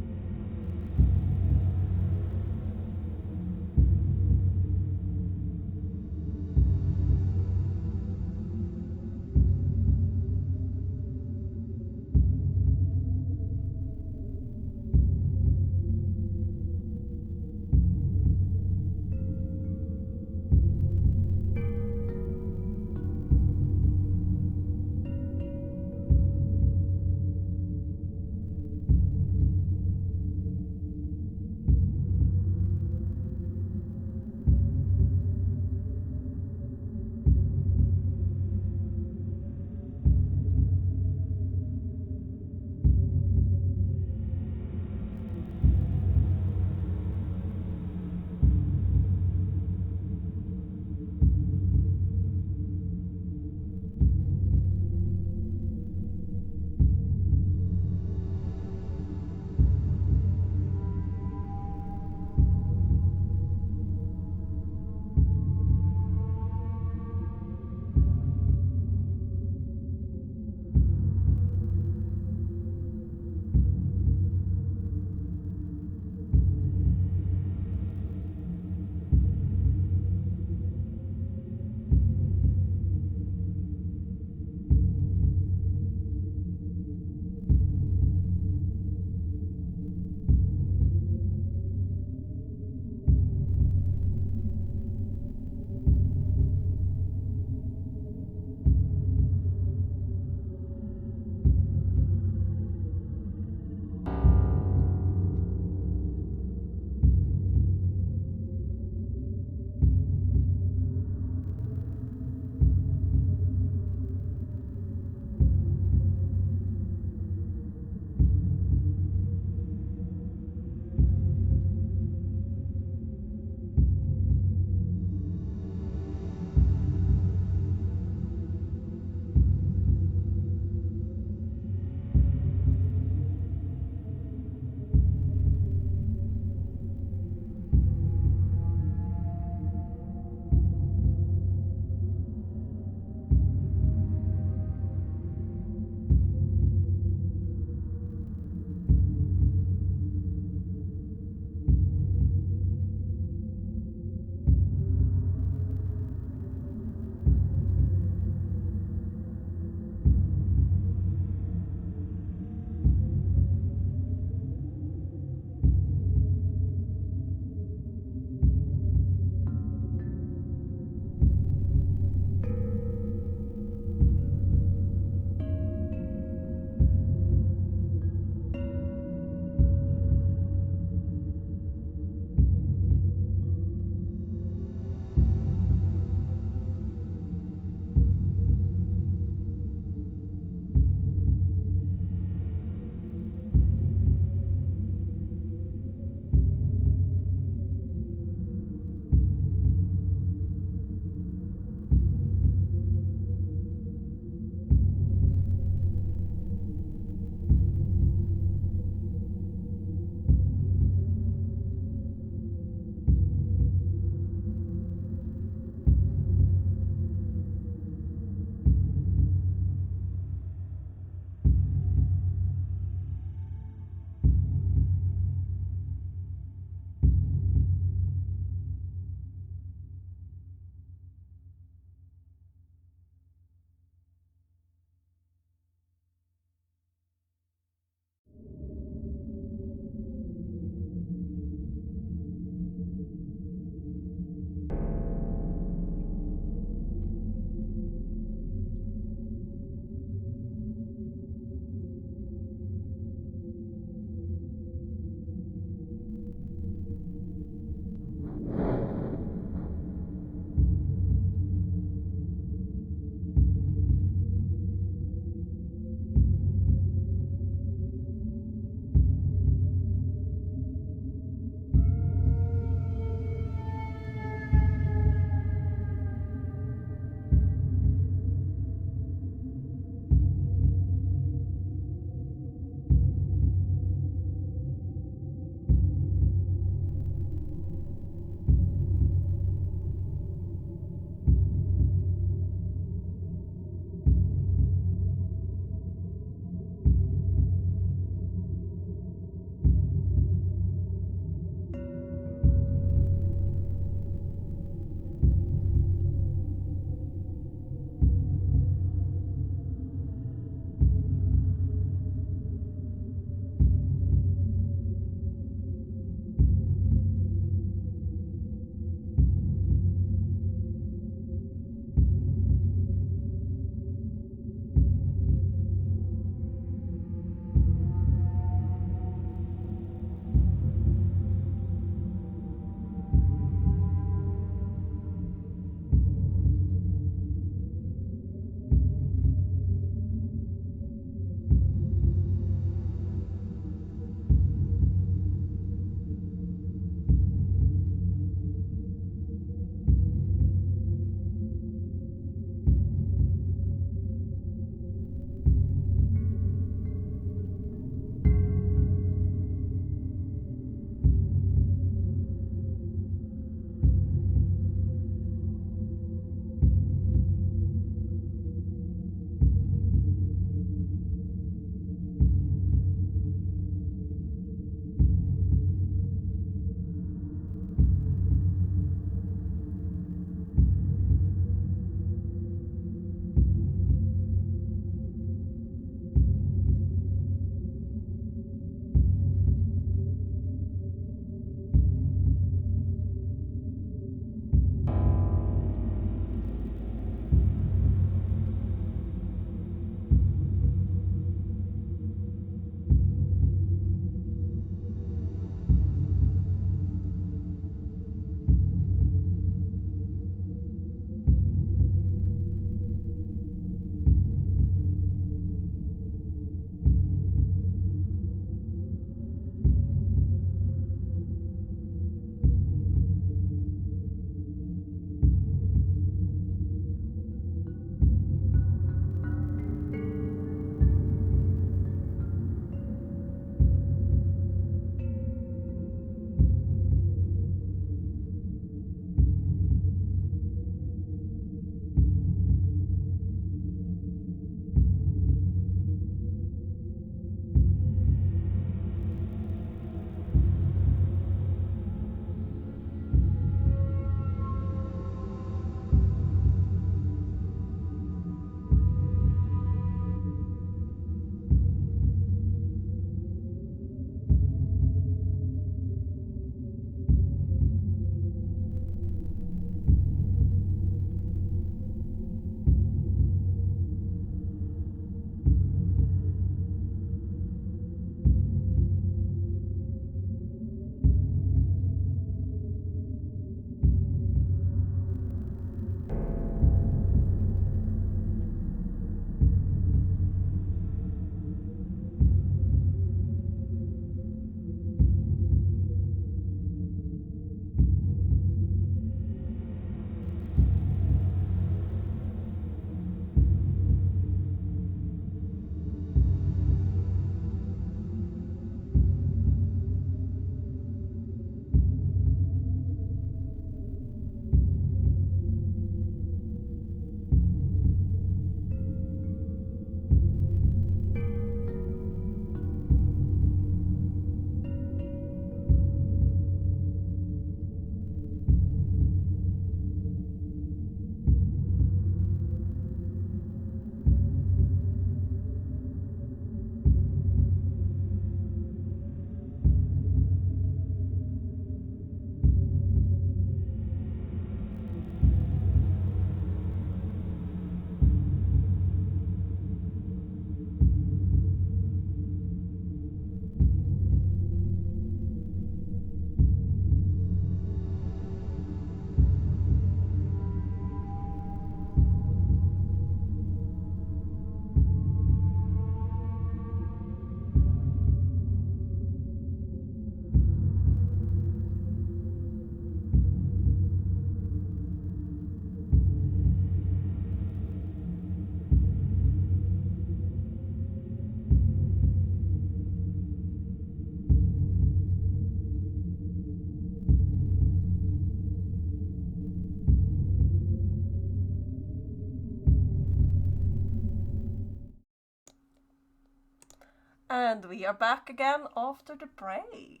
And we are back again after the break.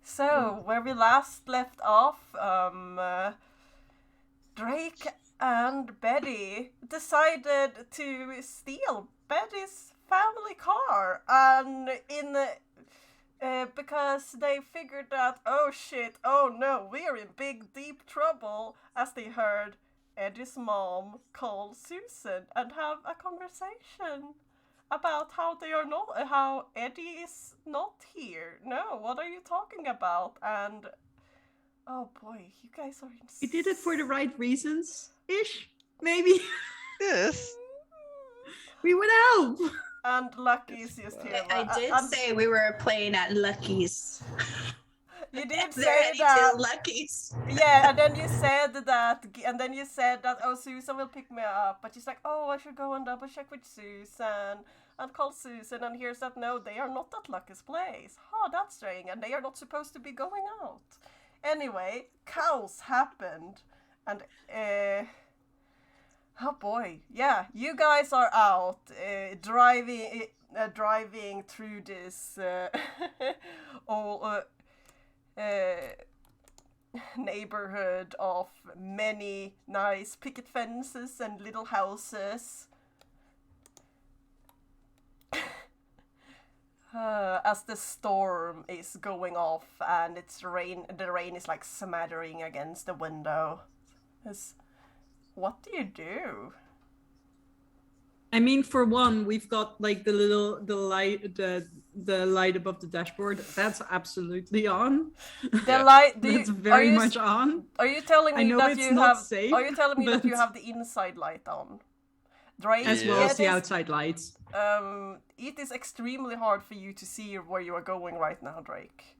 So, where we last left off, Drake and Betty decided to steal Betty's family car, and because they figured that, oh shit, oh no, we're in big deep trouble, as they heard Eddie's mom call Susan and have a conversation about how Eddie is not here. No, what are you talking about? And oh boy, you guys are insane.
We did it for the right reasons, ish, maybe.
Yes.
We would help.
And Lucky's just here.
I did say we were playing at Lucky's.
You did
There
say
any
that.
two Lucky's.
Yeah, and then you said that, oh, Susan will pick me up. But she's like, oh, I should go and double check with Susan and call Susan. And here's that, no, they are not at Lucky's place. Oh, that's strange. And they are not supposed to be going out. Anyway, chaos happened. And, oh boy, yeah, you guys are out driving through this neighborhood of many nice picket fences and little houses. As the storm is going off and the rain is like smattering against the window. What do you do?
I mean, for one, we've got like the light above the dashboard. That's absolutely on.
The light.
That's very much on.
Are you telling me
I know
that
it's
you
not
have?
safe,
Are you telling me that you
but-
have the inside light on? Drake,
As well as the
it is-
outside lights.
It is extremely hard for you to see where you are going right now, Drake,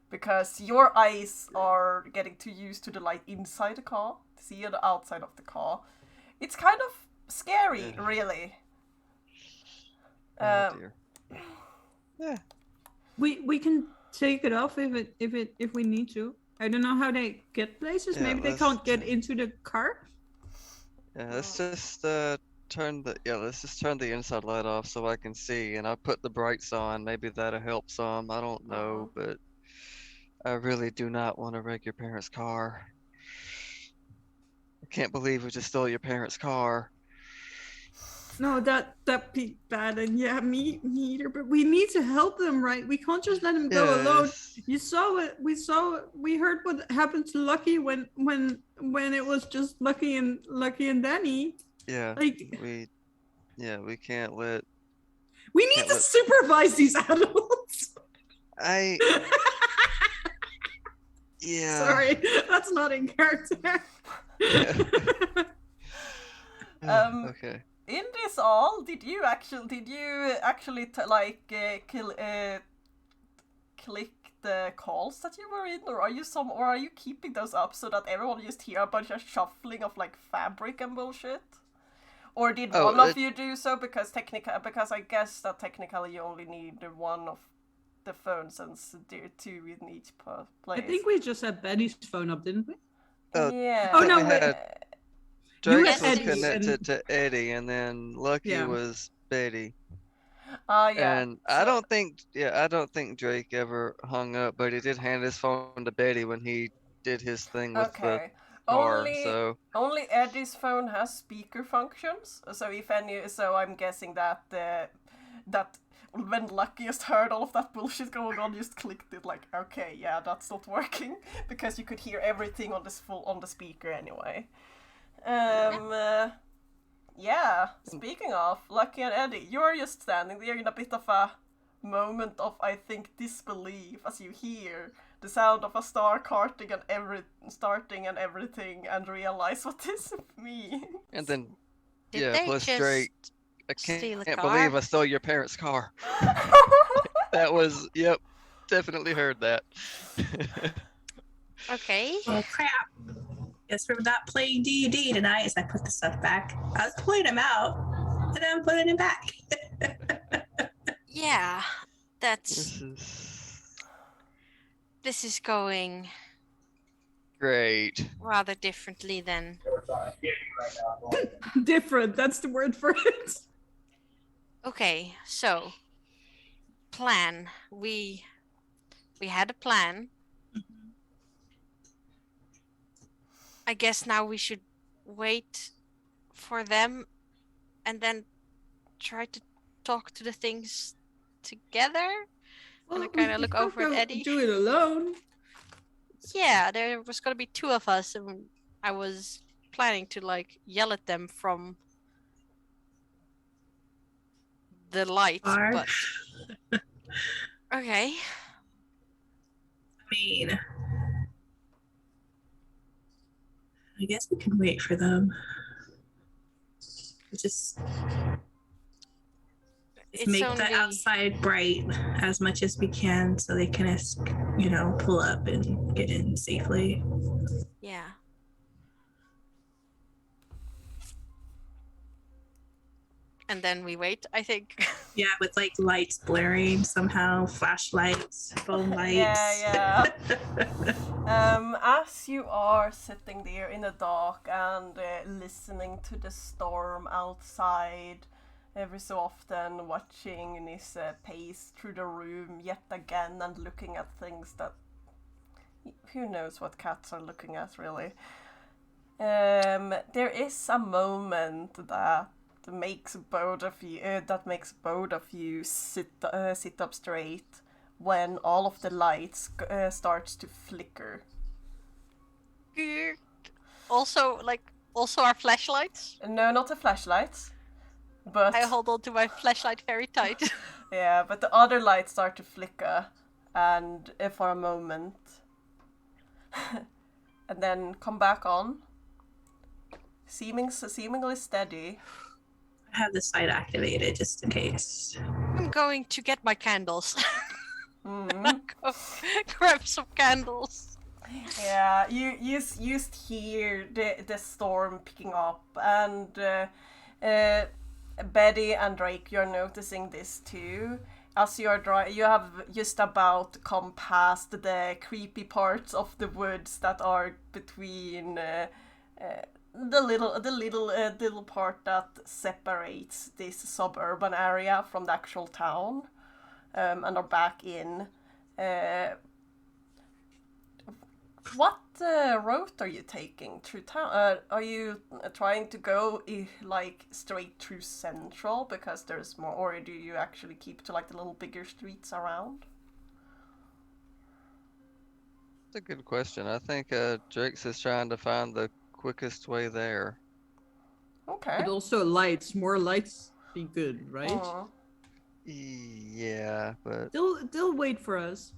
because your eyes are getting too used to the light inside the car to see the outside of the car. It's kind of scary, really.
Oh dear. Yeah.
We can take it off if we need to. I don't know how they get places.
Yeah,
Maybe they
let's
can't get into the car.
Yeah, let's just turn the inside light off so I can see, and I'll put the brights on. Maybe that'll help some. I don't know, but I really do not want to wreck your parents' car. I can't believe we just stole your parents' car.
No, that'd be bad, and yeah, me either. But we need to help them, right? We can't just let them go alone.
Yes.
You saw it. We heard what happened to Lucky when it was just Lucky and Danny.
Yeah.
Like
We can't let.
we need
Can't
to
let-
supervise these adults.
Yeah.
Sorry, that's not in character.
Okay.
In this all, did you actually click the calls that you were in, or are you keeping those up so that everyone just hear a bunch of shuffling of like fabric and bullshit? Or did one of you do so because I guess that technically you only need one of the phones since there are two in each place.
I think we just had Betty's phone up, didn't we?
Yeah.
Oh no,
we
wait.
had-
You
Drake
had
was
Eddie
connected to Eddie, and then Lucky
Yeah.
was Betty.
Yeah.
And I don't think Drake ever hung up, but he did hand his phone to Betty when he did his thing with the
Okay.
car. So
Only Eddie's phone has speaker functions, so I'm guessing that that when Lucky just heard all of that bullshit going on, just clicked it like, okay, yeah, that's not working, because you could hear everything on the speaker anyway. Yeah, speaking of Lucky and Eddie, you're just standing there in a bit of a moment of, I think, disbelief as you hear the sound of a star starting and everything, and realize what this means.
and then
Did they
plus
just
Drake. I
steal a
can't
car?
believe I stole your parents' car. That was definitely heard that.
Okay.
Oh crap. Guess we're not playing D&D tonight as I put the stuff back. I was pulling them out, and then I'm putting it back.
Yeah, that's this is going
Great.
rather differently than.
Different. That's the word for it.
Okay, so plan. We had a plan.
Mhm.
I guess now we should wait for them and then try to talk to the things together. And I kind of look over at Eddie.
Do it alone.
Yeah, there was gonna be two of us, and I was planning to like yell at them from the light,
Far.
but okay.
I mean, I guess we can wait for them. Just
It's
make
only
the outside bright as much as we can so they can, pull up and get in safely.
yeah. And then we wait, I think.
Yeah, with like lights blaring somehow, flashlights, phone lights.
Yeah. As you are sitting there in the dark and listening to the storm outside, every so often watching this pace through the room yet again and looking at things that who knows what cats are looking at really. There is a moment that makes both of you sit up straight when all of the lights starts to flicker.
Also our flashlights.
No, not the flashlights, but
I hold on to my flashlight very tight.
yeah, but the other lights start to flicker, and for a moment, and then come back on, seemingly steady.
I have this light activated just in case.
I'm going to get my candles.
Mm.
Go grab some candles.
Yeah, you just hear the storm picking up, and Betty and Drake, you're noticing this too. As you have just about come past the creepy parts of the woods that are between the little part that separates this suburban area from the actual town, and are back in. What route are you taking through town? Are you trying to go like straight through central because there's more, or do you actually keep to like the little bigger streets around?
That's a good question. I think Drake's is trying to find the quickest way there.
Okay.
But also lights. More lights be good, right?
Mm.
Yeah, but
They'll wait for us.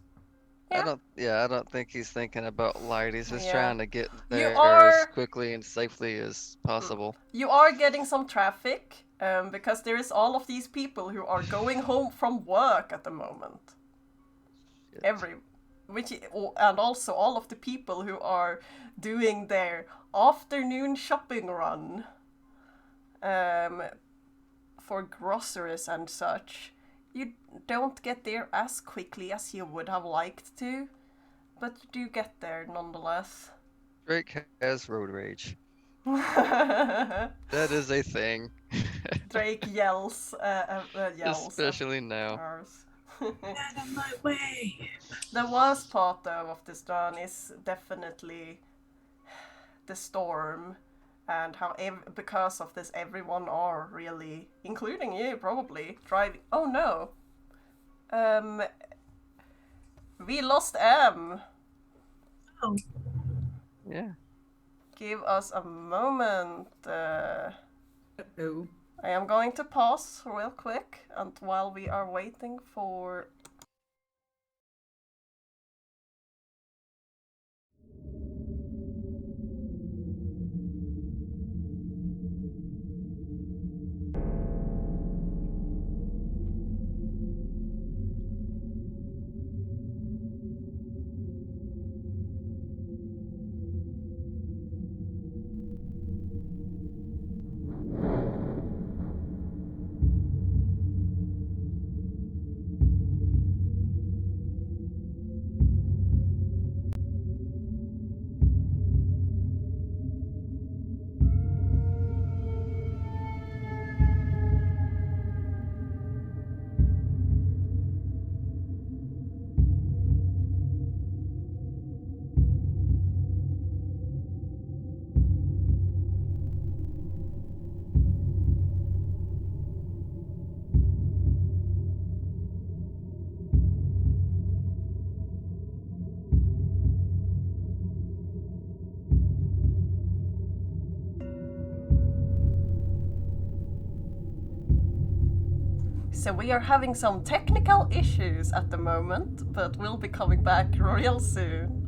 Yeah.
I don't think he's thinking about light. He's just
Yeah.
trying to get
You
there
are-
as quickly and safely as possible.
You are getting some traffic because there is all of these people who are going home from work at the moment.
Shit.
And also all of the people who are doing their afternoon shopping run for groceries and such. You don't get there as quickly as you would have liked to, but you do get there nonetheless.
Drake has road rage.
Drake
That is a thing.
yells.
Especially now.
Ours.
Get out of my way.
The worst part though of this run is definitely the storm, and how because of this everyone are really, including you probably, driving. Oh no. We lost M.
Oh,
Yeah.
Give us a moment.
Oh.
I am going to pause real quick, and while we are waiting for So we are having some technical issues at the moment, but we'll be coming back real soon.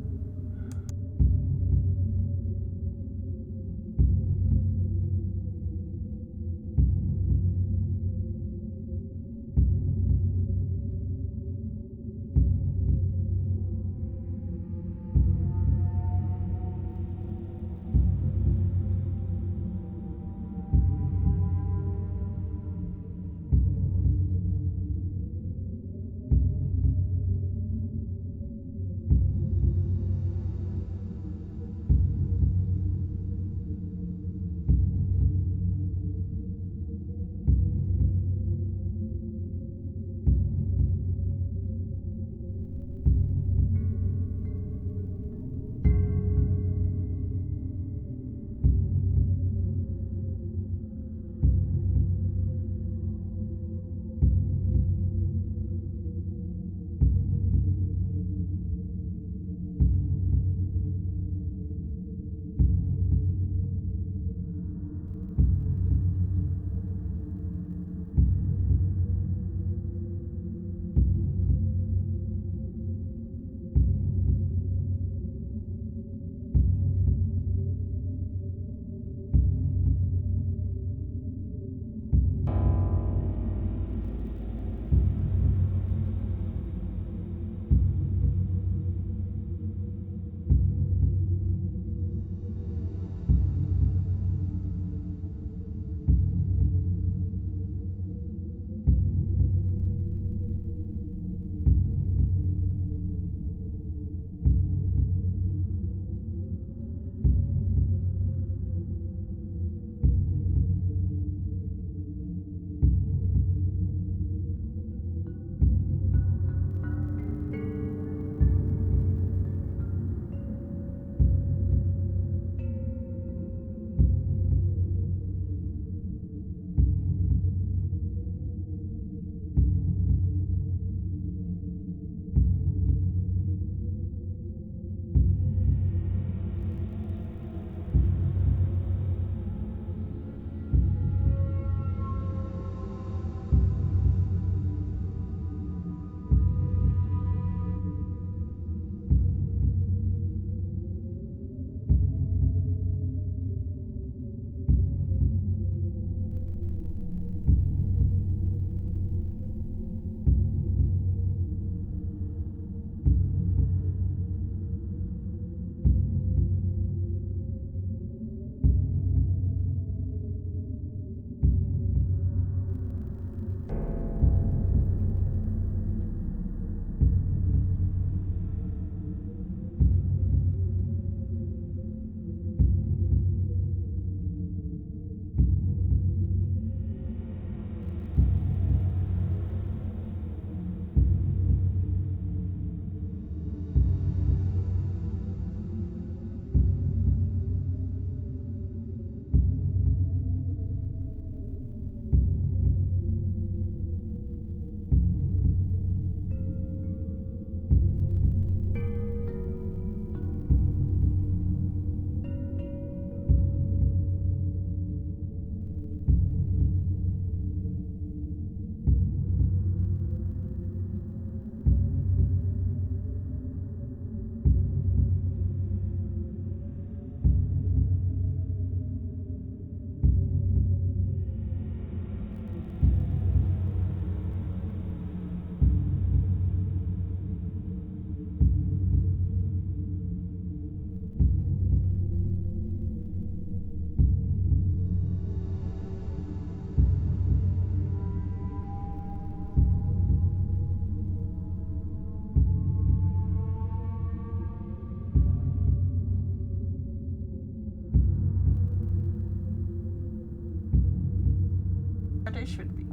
They should be.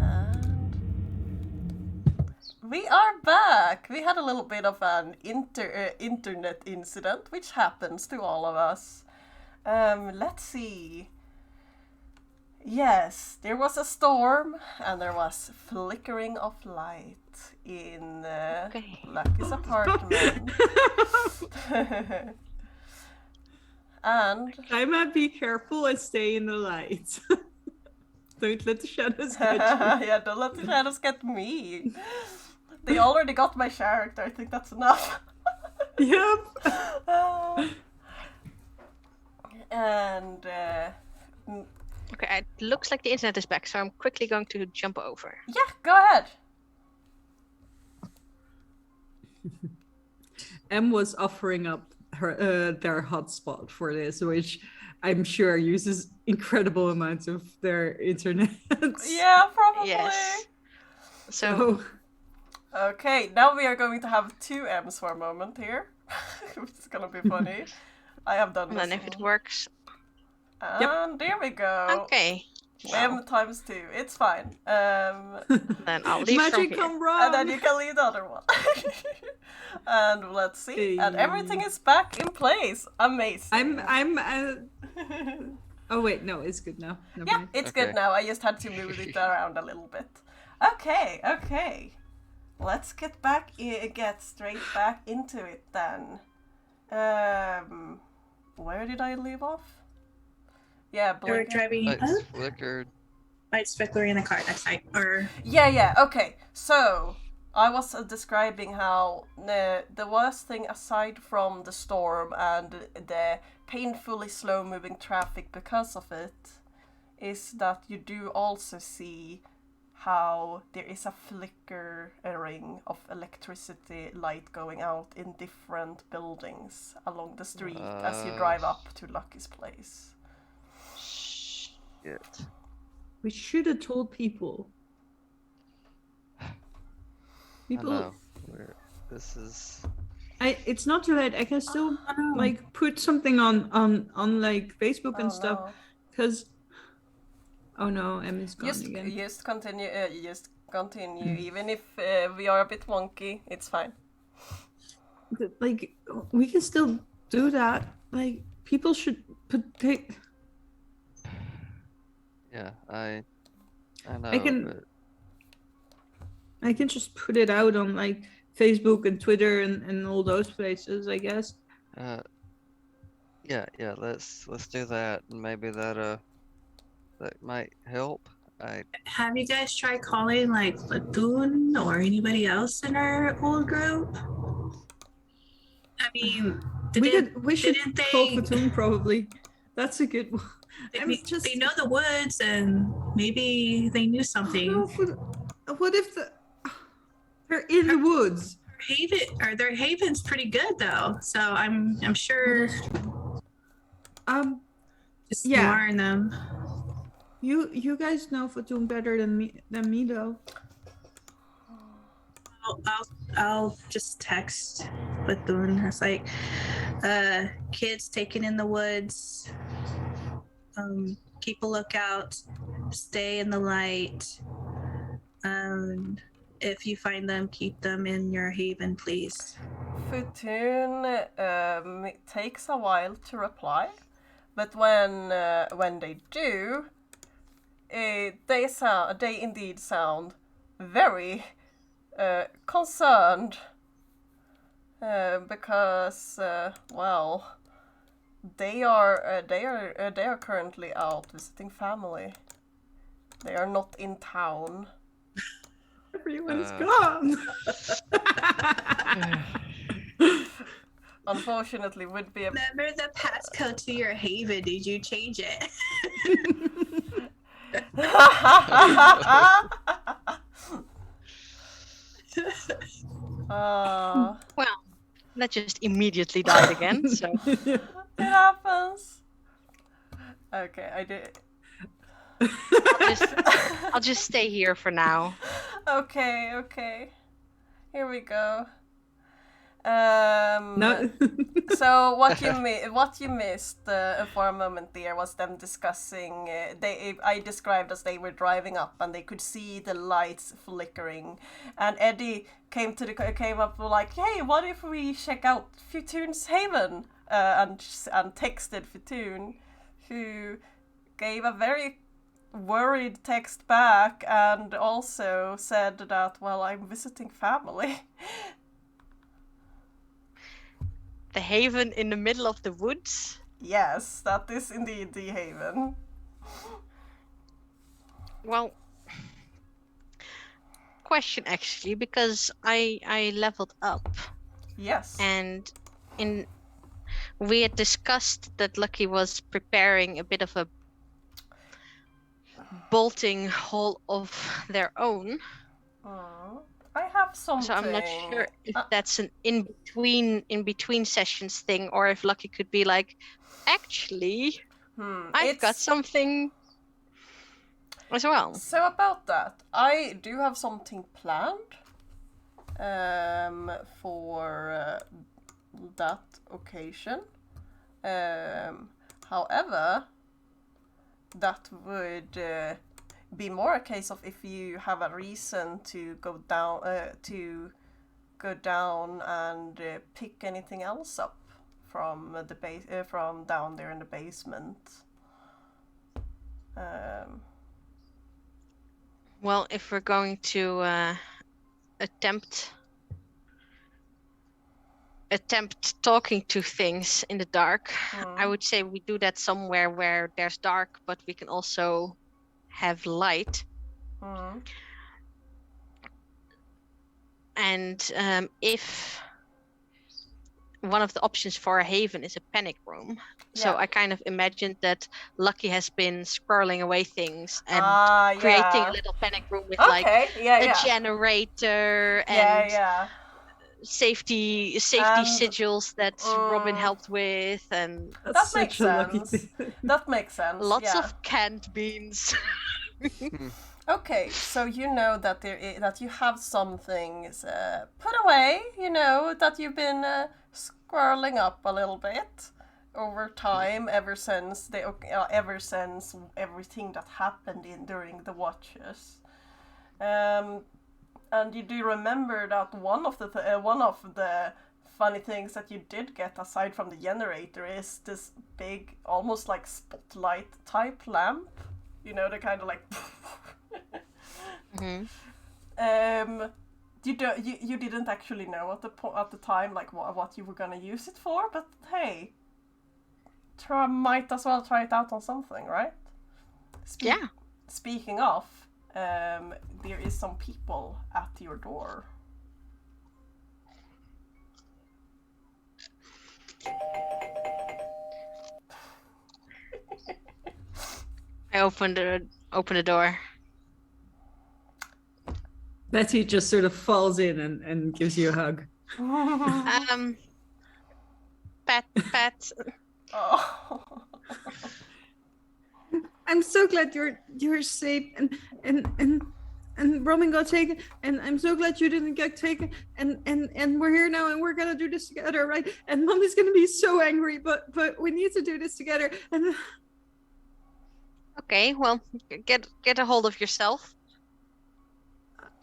And we are back! We had a little bit of an internet incident, which happens to all of us. Let's see. Yes, there was a storm and there was flickering of light in Lucky's apartment. And
I might be careful and stay in the light. Don't let the shadows get you.
Yeah, don't let the shadows get me. They already got my character. I think that's enough.
Yep.
And
Okay, it looks like the internet is back, so I'm quickly going to jump over.
yeah, go ahead.
M was offering up her their hotspot for this, which I'm sure uses incredible amounts of their internet.
Yeah, probably.
Yes. So,
So
Okay, now we are going to have two M's for a moment here. It's gonna be funny. I have done
and
this.
then if it works,
And there we go.
okay.
M times 2. It's fine.
Then I'll leave from
magic
here.
come wrong.
And then you can leave the other one. And let's see. And everything
Hey.
is back in place. Amazing.
I'm oh wait, no, it's good now. Never
Yeah,
mind.
it's
Okay.
good now. I just had to move it around a little bit. Okay. Let's get straight back into it then. Where did I leave off? Yeah,
You're
Blake.
driving.
Lights flickered.
Lights flickering in the car. That's right. Or
Yeah. Okay. So I was describing how the worst thing, aside from the storm and the painfully slow-moving traffic because of it, is that you do also see how there is a flickering of electricity light going out in different buildings along the street as you drive up to Lucky's place.
Shit.
We should have told people.
I
People,
know. This is.
it's not too late. I can still like put something on like Facebook and stuff.
No.
Cause oh no, Emmy's gone again.
Just continue. Even if we are a bit wonky, it's fine.
Like we can still do that. Like people should take.
Yeah, I know.
I can just put it out on like Facebook and Twitter and all those places, I guess.
But, yeah. Let's do that, and maybe that might help.
have you guys tried calling like Platoon or anybody else in our old group? I mean,
We should
didn't
call
they-
Platoon probably. That's a good one.
I mean, they know the woods, and maybe they knew something.
What if they're in the woods?
Their haven's pretty good though. So I'm sure just
Yeah.
warn them.
You guys know Platoon better than me though.
I'll just text Platoon. It's like, kids taken in the woods. Keep a lookout. Stay in the light. And if you find them, keep them in your haven, please.
Platoon it takes a while to reply, but when they do, they indeed sound very concerned because well, they are currently out visiting family. They are not in town.
Everyone's
Uh.
gone.
Unfortunately, would be a
Remember the passcode to your haven? Did you change it?
Well, that just immediately died again. So
it happens. Okay, I did.
I'll just stay here for now.
Okay. Here we go.
No.
So what you missed for a moment there was them discussing. I described as they were driving up and they could see the lights flickering, and Eddie came up like, "Hey, what if we check out Futoon's haven?" And texted Futoon, who gave a very worried text back and also said that, "Well, I'm visiting family."
The haven in the middle of the woods.
Yes, that is indeed the haven.
Well, question actually, because I leveled up
Yes.
and we had discussed that Lucky was preparing a bit of a bolting hole of their own.
I have something.
So I'm not sure if that's an in between sessions thing, or if Lucky could be like, actually, I've got something as well.
So about that, I do have something planned for that occasion. However, that would be more a case of if you have a reason to go down and pick anything else up from the from down there in the basement.
Well, if we're going to attempt talking to things in the dark, I would say we do that somewhere where there's dark, but we can also have light. And if one of the options for a haven is a panic room, so I kind of imagined that Lucky has been squirreling away things and creating a little panic room with a generator and safety sigils that Robin helped with, and
that makes sense. That makes sense.
Lots of canned beans.
Okay, so you know that that you have some things put away. You know that you've been squirreling up a little bit over time, ever since everything that happened during the watches. And you do remember that one of the funny things that you did get aside from the generator is this big, almost like spotlight type lamp. You know, the kind of like. You didn't actually know at the time like what you were gonna use it for, but hey, might as well try it out on something, right? Speaking of, there is some people at your door.
I open the door.
Betty just sort of falls in and gives you a hug.
Pat.
Oh.
I'm so glad you're safe and Roman got taken, and I'm so glad you didn't get taken, and we're here now, and we're gonna do this together, right? And Mom is gonna be so angry, but we need to do this together. And
okay, well, get a hold of yourself.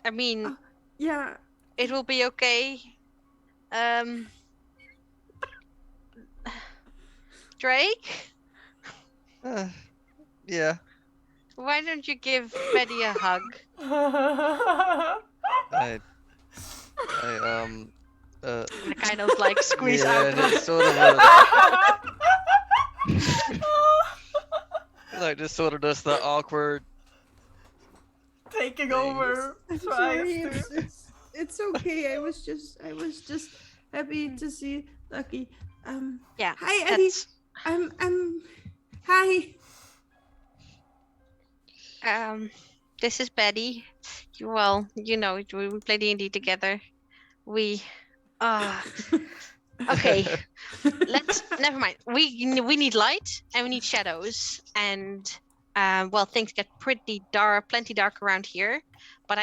I mean,
yeah,
it will be okay. Drake?
Yeah.
Why don't you give Betty a hug?
I
kind of like squeeze out.
And it's sort of like just sort of does the awkward
taking
things.
over.
I'm sorry, it's okay. I was just happy to see Lucky.
Yeah.
Hi, Eddie. Hi.
This is Betty. Well, you know, we play D&D together. Okay. Never mind. We need light and we need shadows, and well, things get plenty dark around here. But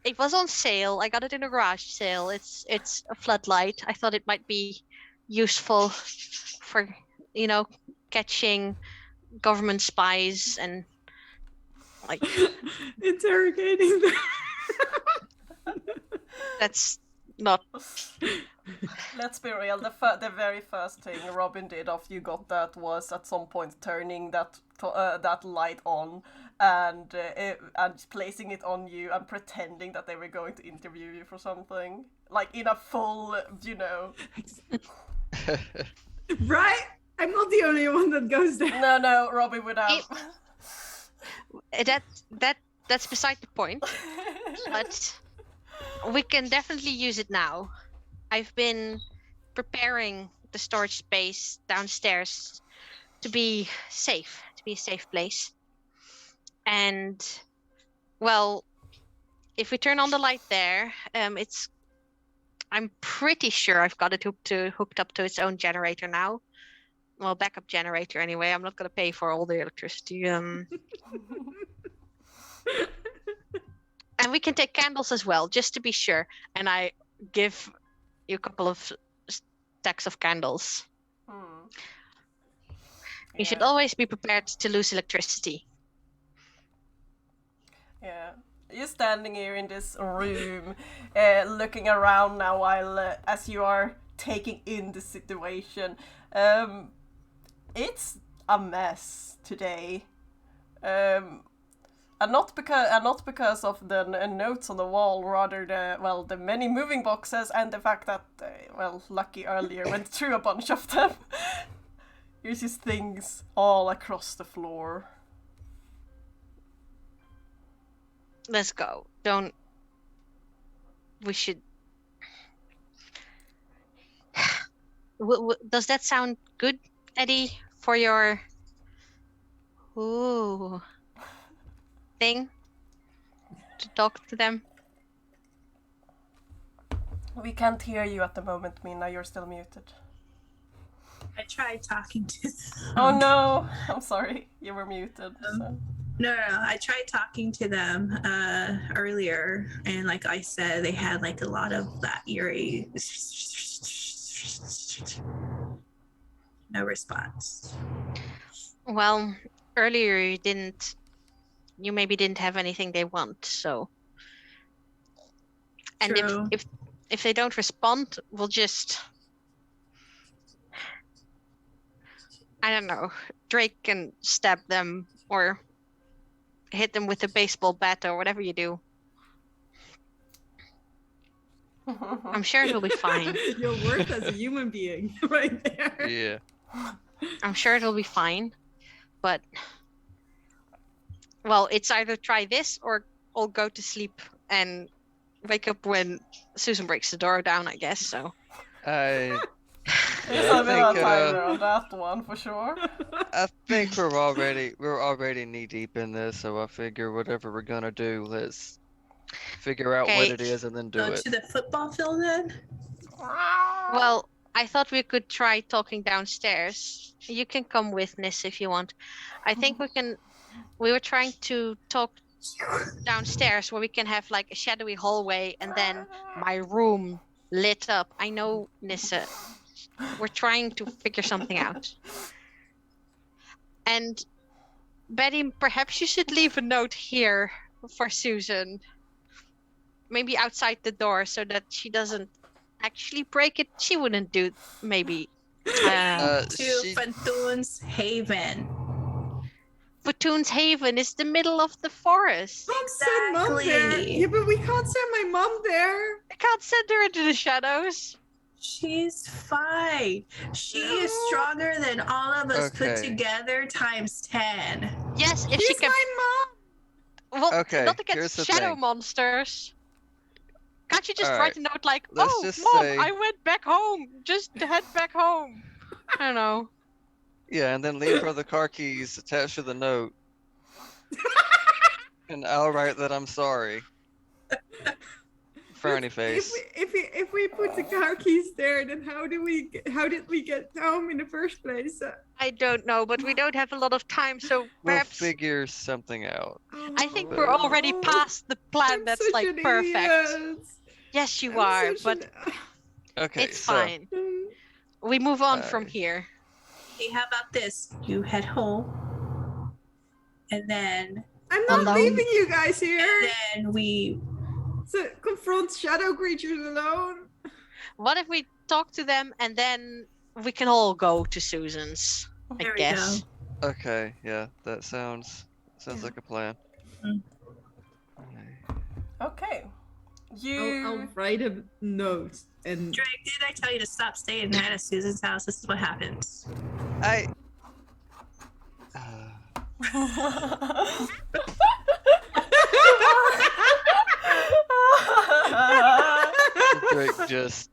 it was on sale. I got it in a garage sale. It's a floodlight. I thought it might be useful for, you know, catching government spies and like
interrogating them.
That's not.
Let's be real. The very first thing Robin did after you got that was at some point turning that light on and placing it on you and pretending that they were going to interview you for something, like in a full, you know.
Right? I'm not the only one that goes there.
No, Robbie would have.
That's beside the point. But we can definitely use it now. I've been preparing the storage space downstairs to be safe, to be a safe place. And well, if we turn on the light there, I'm pretty sure I've got it hooked up to its own generator now. Well, backup generator anyway. I'm not gonna pay for all the electricity. And we can take candles as well, just to be sure. And I give you a couple of stacks of candles. You should always be prepared to lose electricity.
Yeah. You're standing here in this room, looking around now while as you are taking in the situation. It's a mess today. And not because of the notes on the wall, rather the many moving boxes and the fact that Lucky earlier went through a bunch of them. There's just things all across the floor.
Let's go. We should. Does that sound good, Eddie, for your thing to talk to them?
We can't hear you at the moment, Mina. You're still muted.
I tried talking to them.
Oh no! I'm sorry. You were muted. So.
No. I tried talking to them earlier, and like I said, they had like a lot of that eerie. No response.
Well, earlier you maybe didn't have anything they want, so. And
True.
if they don't respond, we'll just, I don't know, Drake can stab them or hit them with a baseball bat or whatever you do. I'm sure it'll be fine.
Your worth as a human being, right there.
Yeah.
I'm sure it'll be fine, but well, it's either try this or I'll go to sleep and wake up when Susan breaks the door down, I guess. So
I
There's a bit of a timer on that one for sure.
I think we're already knee deep in this, so I figure whatever we're gonna do, let's figure out what
Okay.
it is and then do
Go
it.
to the football field then.
well, I thought we could try talking downstairs. You can come with Nis if you want. I think we were trying to talk downstairs where we can have like a shadowy hallway and then my room lit up. I know, Nissa. We're trying to figure something out. And Betty, perhaps you should leave a note here for Susan. Maybe outside the door so that she doesn't actually break it. She wouldn't do, maybe.
To
She-
Fantoon's Haven.
Platoon's Haven is the middle of the forest.
Can't send mom there.
Exactly.
Yeah, but we can't send my mom there.
I can't send her into the shadows.
She's fine. She is stronger than all of us put
Okay.
together times 10.
Yes, if she
She's
can.
my mom.
Well,
Okay,
not
here's
against
the
shadow
thing.
monsters. Can't you just
All
write
right,
a note like,
let's
"Oh,
just
mom,
say-
I went back home. Just head back home." I don't know.
Yeah, and then leave her the car keys attached to the note. And I'll write that I'm sorry. Frowny face.
If we put the car keys there, then how did we get home in the first place?
I don't know, but we don't have a lot of time, so
We'll
perhaps
figure something out.
I think we're already past the plan
I'm
that's
such
like
an
perfect.
idiot.
Yes, you
I'm
are,
such
but
Okay,
it's
so
fine. We move on from
Alright.
here.
Hey, how about this? You head home, and then
I'm not
Alone.
leaving you guys here
we
to confront shadow creatures alone.
What if we talk to them and then we can all go to Susan's? I
There we
guess.
go.
okay, yeah, that sounds like a plan.
Mhm.
Okay.
I'll write a note and
Drake, did I tell you to stop staying at Susan's house? This is what happens.
I. Drake just.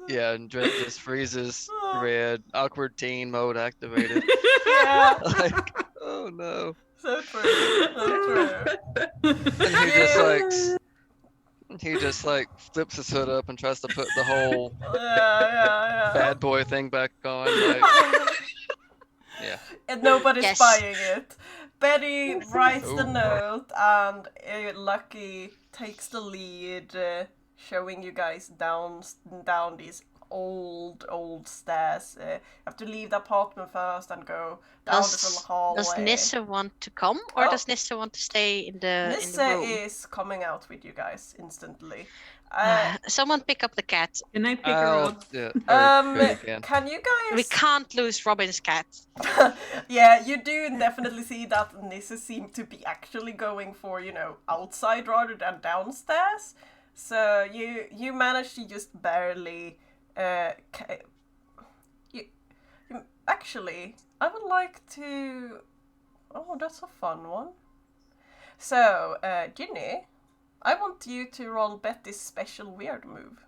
Yeah, and Drake just freezes red. Awkward teen mode activated.
Yeah,
Like, oh no.
so true, so true.
And he just like flips his hood up and tries to put the whole
Yeah.
bad boy thing back on. Like, yeah.
And nobody's
Yes.
buying it. Betty writes the
Ooh.
note, and Lucky takes the lead, showing you guys down these old stairs. You have to leave the apartment first and go down this little hallway.
Does Nissa want to come, or
Oh.
does Nissa want to stay in the
Nissa
room?
is coming out with you guys instantly.
Someone pick up the cat.
Can I pick her
I'll
up?
do it. Or Drake again.
Can you guys?
We can't lose Robin's cat.
Yeah, you do definitely see that Nissa seem to be actually going for, outside rather than downstairs. So you managed to just barely. Actually, I would like to. Oh, that's a fun one. So, Ginny, I want you to roll Betty's special weird move.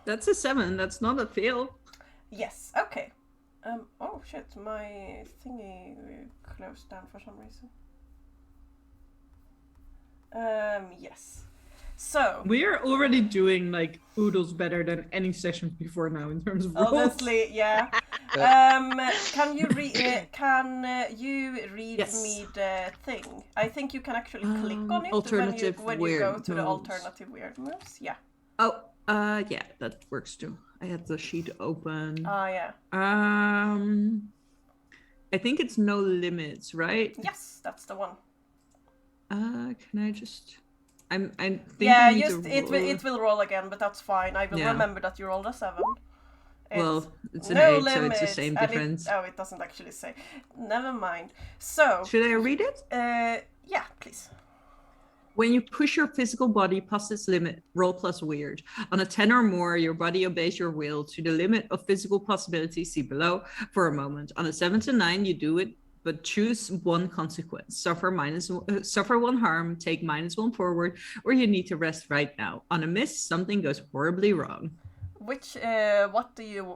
That's a 7. That's not a fail.
Yes, okay. Oh shit, my thingy closed down for some reason. Yes. So,
We're already doing like oodles better than any session before now in terms of rolls.
honestly, yeah. Can you read
Yes.
me the thing? I think you can actually click on it
alternative
when you go
weird
to the
moves.
alternative weird moves. Yeah.
Oh, yeah, that works too. I had the sheet open.
Yeah.
I think it's no limits, right?
Yes, that's the one.
Can I just? I think
Yeah,
I need
just
to
it will roll again, but that's fine. I will
Yeah.
remember that you rolled a 7.
Well, it's an
no
8,
limits,
so it's the same
and
difference.
it doesn't actually say. Never mind. So,
Should I read it?
yeah, please.
When you push your physical body past its limit, roll plus weird. On a 10 or more, your body obeys your will to the limit of physical possibilities. See below for a moment. On a 7 to 9, you do it, but choose one consequence. Suffer 1 harm, take -1 forward, or you need to rest right now. On a miss, something goes horribly wrong.
What do you,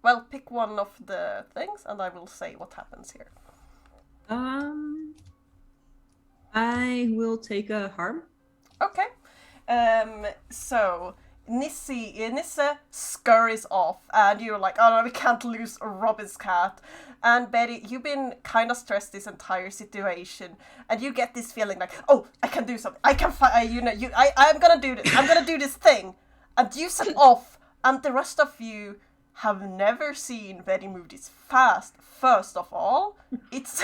well, pick one of the things, and I will say what happens here.
I will take a harm.
Okay. So Nissa scurries off, and you're like, oh no, we can't lose Robin's cat. And Betty, you've been kind of stressed this entire situation, and you get this feeling like, oh, I can do something. I can I'm gonna do this. I'm gonna do this thing. And you set off, and the rest of you have never seen Betty move this fast. First of all, it's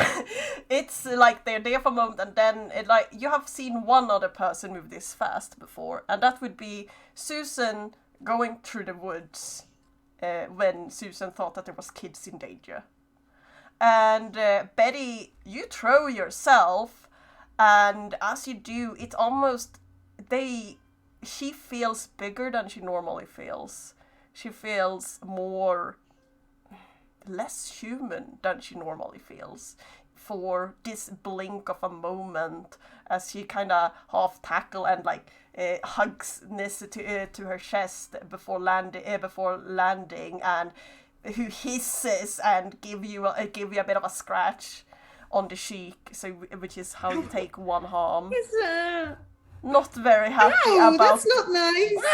like they're there for a moment, and then you have seen one other person move this fast before, and that would be Susan going through the woods when Susan thought that there was kids in danger. And Betty, you throw yourself, and as you do, it's almost she feels bigger than she normally feels. She feels less human than she normally feels for this blink of a moment, as she kind of half tackle and hugs Nissa to her chest before landing, and who hisses and give you a bit of a scratch on the cheek, so which is how you take 1 harm. Not very happy about.
That's not nice.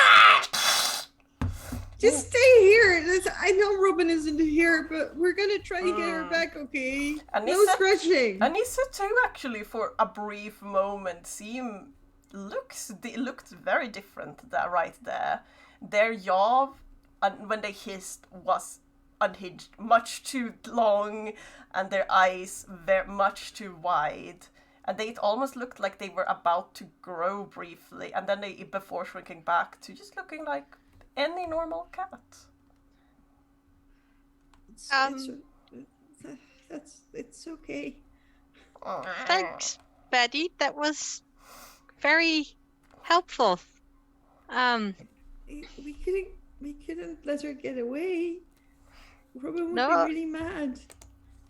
Just stay here. I know Robin isn't here, but we're gonna try to get her back, okay? No scratching.
Anissa too, actually, for a brief moment, looked very different right there. Their jaw, and when they hissed, was unhinged, much too long, and their eyes very much too wide. And it almost looked like they were about to grow briefly, and then before shrinking back to just looking like any normal cat.
It's okay.
Thanks. Betty. That was very helpful.
We couldn't let her get away. Robin would
No.
be really mad.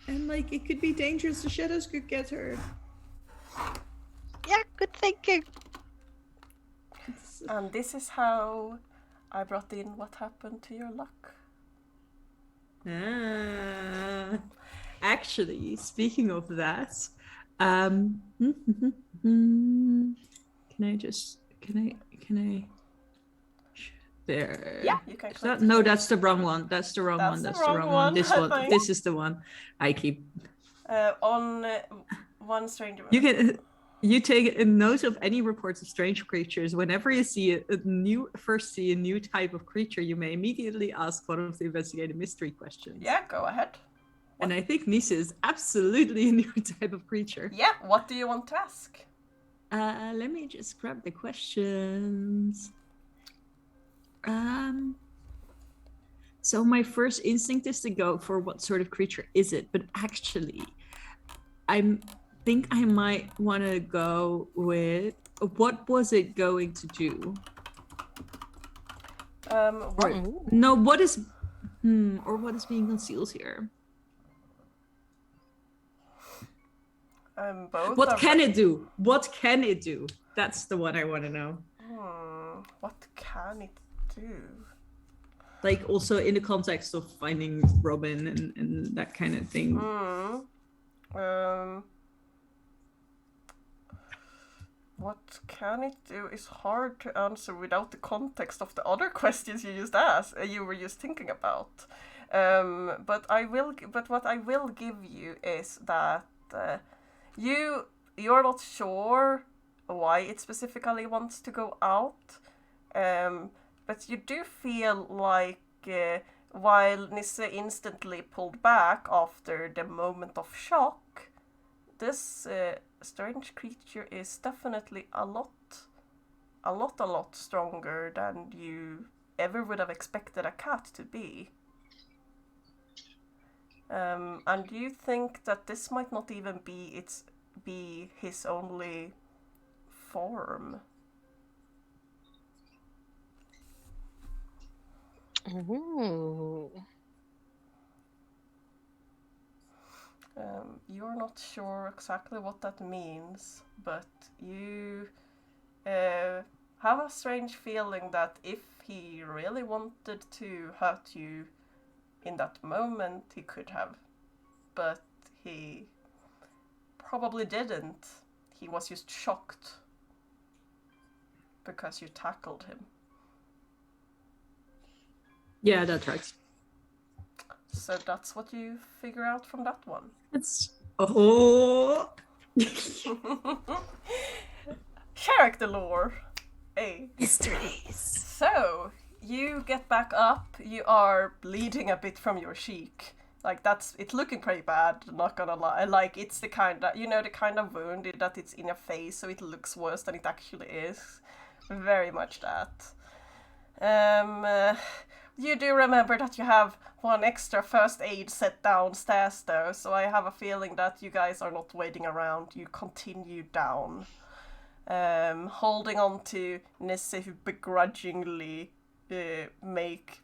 And like it could be dangerous. The shadows could get her.
Yeah, good thinking.
And this is how I brought in what happened to your luck.
Actually, speaking of that, can I there?
Yeah, you can click.
No, that's the wrong one. That's the wrong one.
That's
That's
the
the
wrong
wrong one.
one,
This
I
one.
think.
This is the one I keep.
On one stranger.
You take a note of any reports of strange creatures. Whenever you see a new type of creature, you may immediately ask one of the investigative mystery questions.
Yeah, go ahead.
And I think Nisa is absolutely a new type of creature.
Yeah, what do you want to ask?
Let me just grab the questions. So my first instinct is to go for what sort of creature is it, but actually, I think I might want to go with what was it going to do? What is being concealed here?
Both.
What can it do? What can it do? That's the one I want to know.
What can it do?
Like also in the context of finding Robin and that kind of thing.
What can it do is hard to answer without the context of the other questions you just asked. You were just thinking about. But what I will give you is that you're not sure why it specifically wants to go out. But you do feel like while Nisse instantly pulled back after the moment of shock, this strange creature is definitely a lot stronger than you ever would have expected a cat to be. And you think that this might not even be his only form.
Ooh.
You're not sure exactly what that means, but you have a strange feeling that if he really wanted to hurt you in that moment, he could have. But he probably didn't. He was just shocked because you tackled him.
Yeah, that's right.
So that's what you figure out from that one. Character lore. Hey.
Mysteries.
So you get back up. You are bleeding a bit from your cheek. Like it's looking pretty bad. Not gonna lie. Like it's the kind of the kind of wound that it's in your face, so it looks worse than it actually is. Very much that. You do remember that you have one extra first aid set downstairs though, so I have a feeling that you guys are not waiting around. You continue down, holding on to Nisse, who begrudgingly make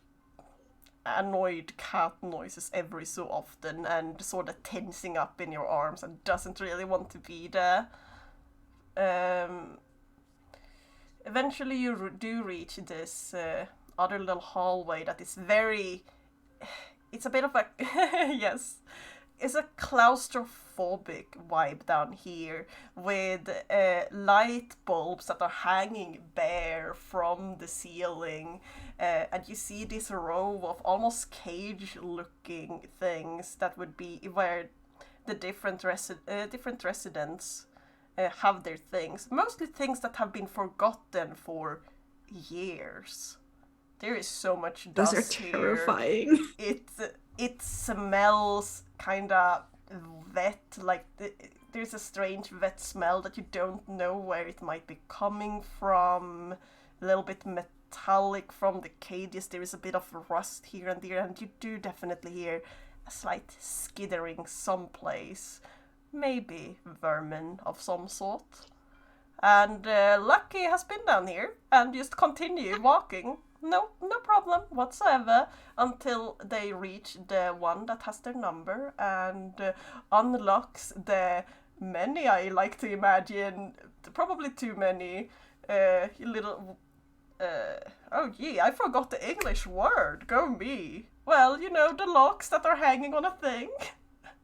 annoyed cat noises every so often and sort of tensing up in your arms and doesn't really want to be there. Eventually you do reach this other little hallway that is it's a bit of a yes, it's a claustrophobic vibe down here with light bulbs that are hanging bare from the ceiling, and you see this row of almost cage looking things that would be where the different residents have their things, mostly things that have been forgotten for years. There is so much dust.
Those are terrifying.
Here. It smells kind of wet, like there's a strange wet smell that you don't know where it might be coming from. A little bit metallic from the cages. There is a bit of rust here and there, and you do definitely hear a slight skittering someplace. maybe vermin of some sort. And Lucky has been down here and just continue walking. No problem whatsoever until they reach the one that has their number and unlocks the many, I like to imagine, probably too many little... oh gee, I forgot the English word. Go me. Well, you know, the locks that are hanging on a thing.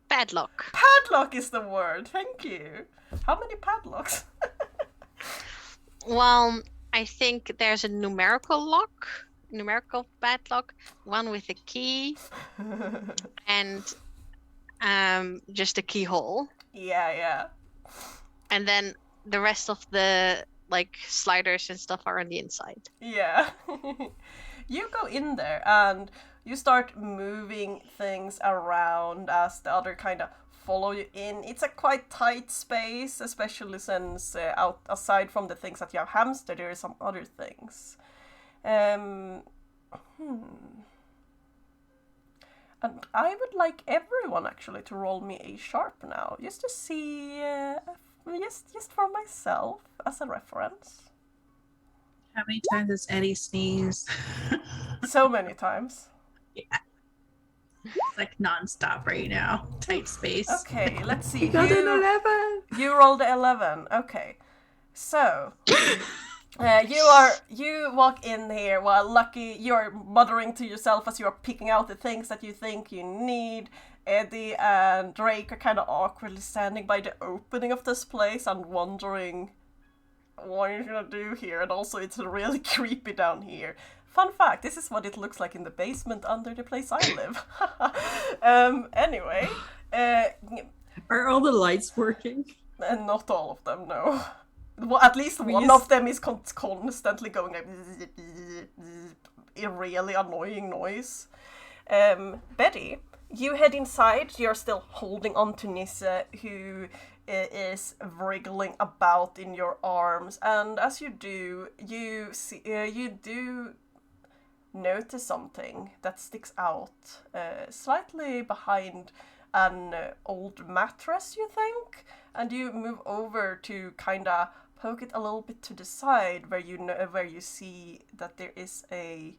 Padlock.
Padlock is the word. Thank you. How many padlocks?
Well, I think there's a numerical padlock, one with a key, and just a keyhole.
Yeah.
And then the rest of the like sliders and stuff are on the inside.
Yeah. You go in there and you start moving things around as the other kind of follow you in. It's a quite tight space, especially since aside from the things that you have hamstered, there are some other things. And I would like everyone actually to roll me a sharp now, just to see, just for myself as a reference.
How many times does Eddie sneeze?
So many times.
Yeah. It's like nonstop right now. Tight space.
Okay, let's see.
Got an 11.
You rolled 11. Okay, so you walk in here while Lucky, you're muttering to yourself as you are picking out the things that you think you need. Eddie and Drake are kind of awkwardly standing by the opening of this place and wondering what you're gonna do here, and also it's really creepy down here. Fun fact, this is what it looks like in the basement under the place I live. Anyway,
Are all the lights working?
and not all of them, no. Well, at least one of them is constantly going like a really annoying noise. Betty, you head inside. You're still holding on to Nisse, who is wriggling about in your arms, and as you do, you see, you do notice something that sticks out slightly behind an old mattress, you think, and you move over to kind of poke it a little bit to the side, where you see that there is a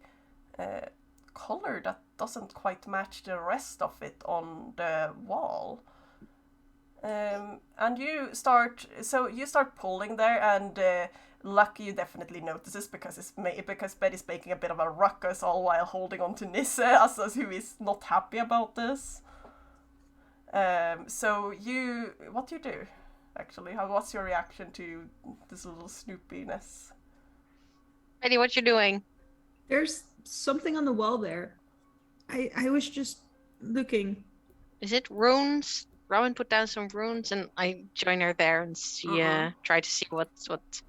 color that doesn't quite match the rest of it on the wall. And you start pulling there, and Lucky, you definitely notices because Betty's making a bit of a ruckus all while holding on to Nisse, as who is not happy about this. So what do you do? Actually, what's your reaction to this little snoopiness?
Betty, what you doing?
There's something on the wall there. I was just looking.
Is it runes? Rowan put down some runes, and I join her there and see, try to see what's what.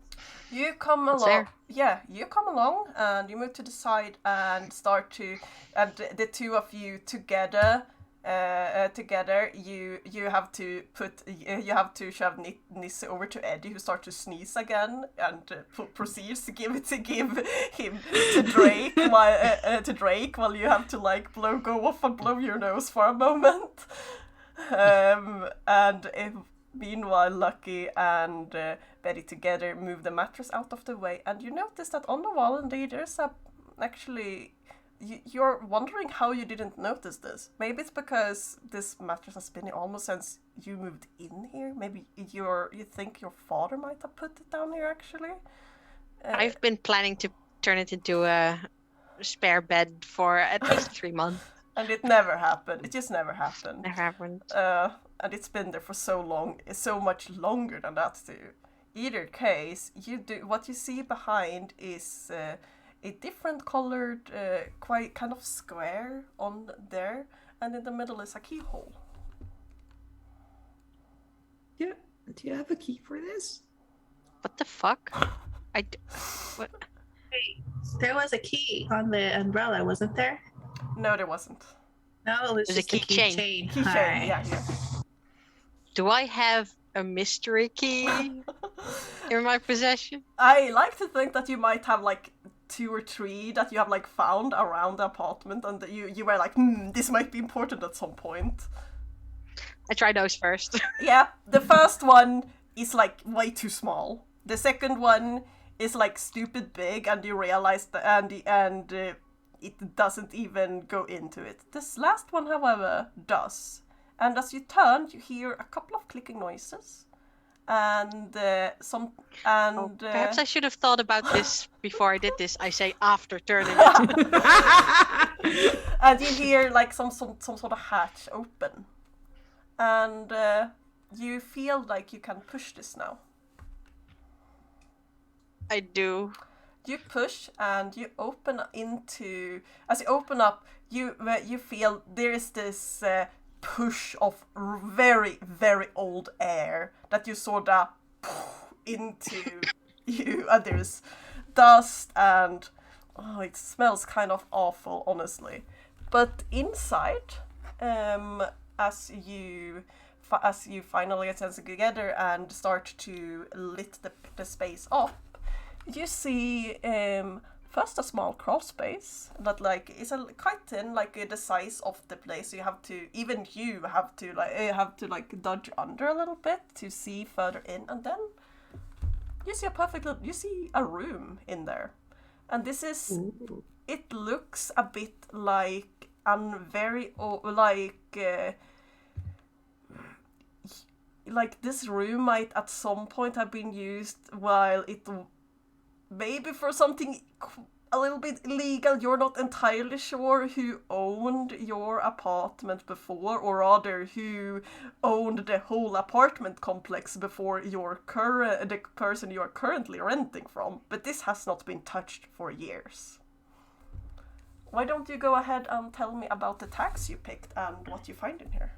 You come
What's
along.
there?
Yeah, you come along and you move to the side and start to, and the two of you together, you have to shove Nisse over to Eddie, who starts to sneeze again, and proceeds to give him to Drake while you have to like go off and blow your nose for a moment. Meanwhile, Lucky and Betty together move the mattress out of the way, and you notice that on the wall indeed there's you're wondering how you didn't notice this. Maybe it's because this mattress has been here almost since you moved in here. Maybe you think your father might have put it down here actually.
I've been planning to turn it into a spare bed for at least 3 months.
And it never happened. It just never happened.
Never happened.
And it's been there for so long, so much longer than that too. Either case, what you see behind is a different colored, quite kind of square on there, and in the middle is a keyhole.
Yeah. Do you have a key for this?
What the fuck? What?
Wait, there was a key on the umbrella, wasn't there?
No, there wasn't.
No, it was
There's a
just a
keychain.
Keychain,
Alright.
yeah.
Do I have a mystery key in my possession?
I like to think that you might have like 2 or 3 that you have like found around the apartment, and that you were like, this might be important at some point.
I try those first.
Yeah, the first one is like way too small. The second one is like stupid big, and you realize that, and it doesn't even go into it. This last one, however, does. And as you turn, you hear a couple of clicking noises, and
Perhaps I should have thought about this before I did this. I say after turning it.
and you hear like some sort of hatch open, and you feel like you can push this now.
I do.
You push and you open into. As you open up, you feel there is this push of very, very old air that you sort of into you, and there's dust, and it smells kind of awful, honestly. But inside, as you finally get things together and start to lit the space up, you see first a small crawl space that like is quite thin, like the size of the place. So you have to dodge under a little bit to see further in, and then you see a room in there, and this is. Ooh. It looks a bit like like this room might at some point have been used while it maybe for something a little bit illegal. You're not entirely sure who owned your apartment before, or rather who owned the whole apartment complex before the person you are currently renting from. But this has not been touched for years. Why don't you go ahead and tell me about the tags you picked and what you find in here?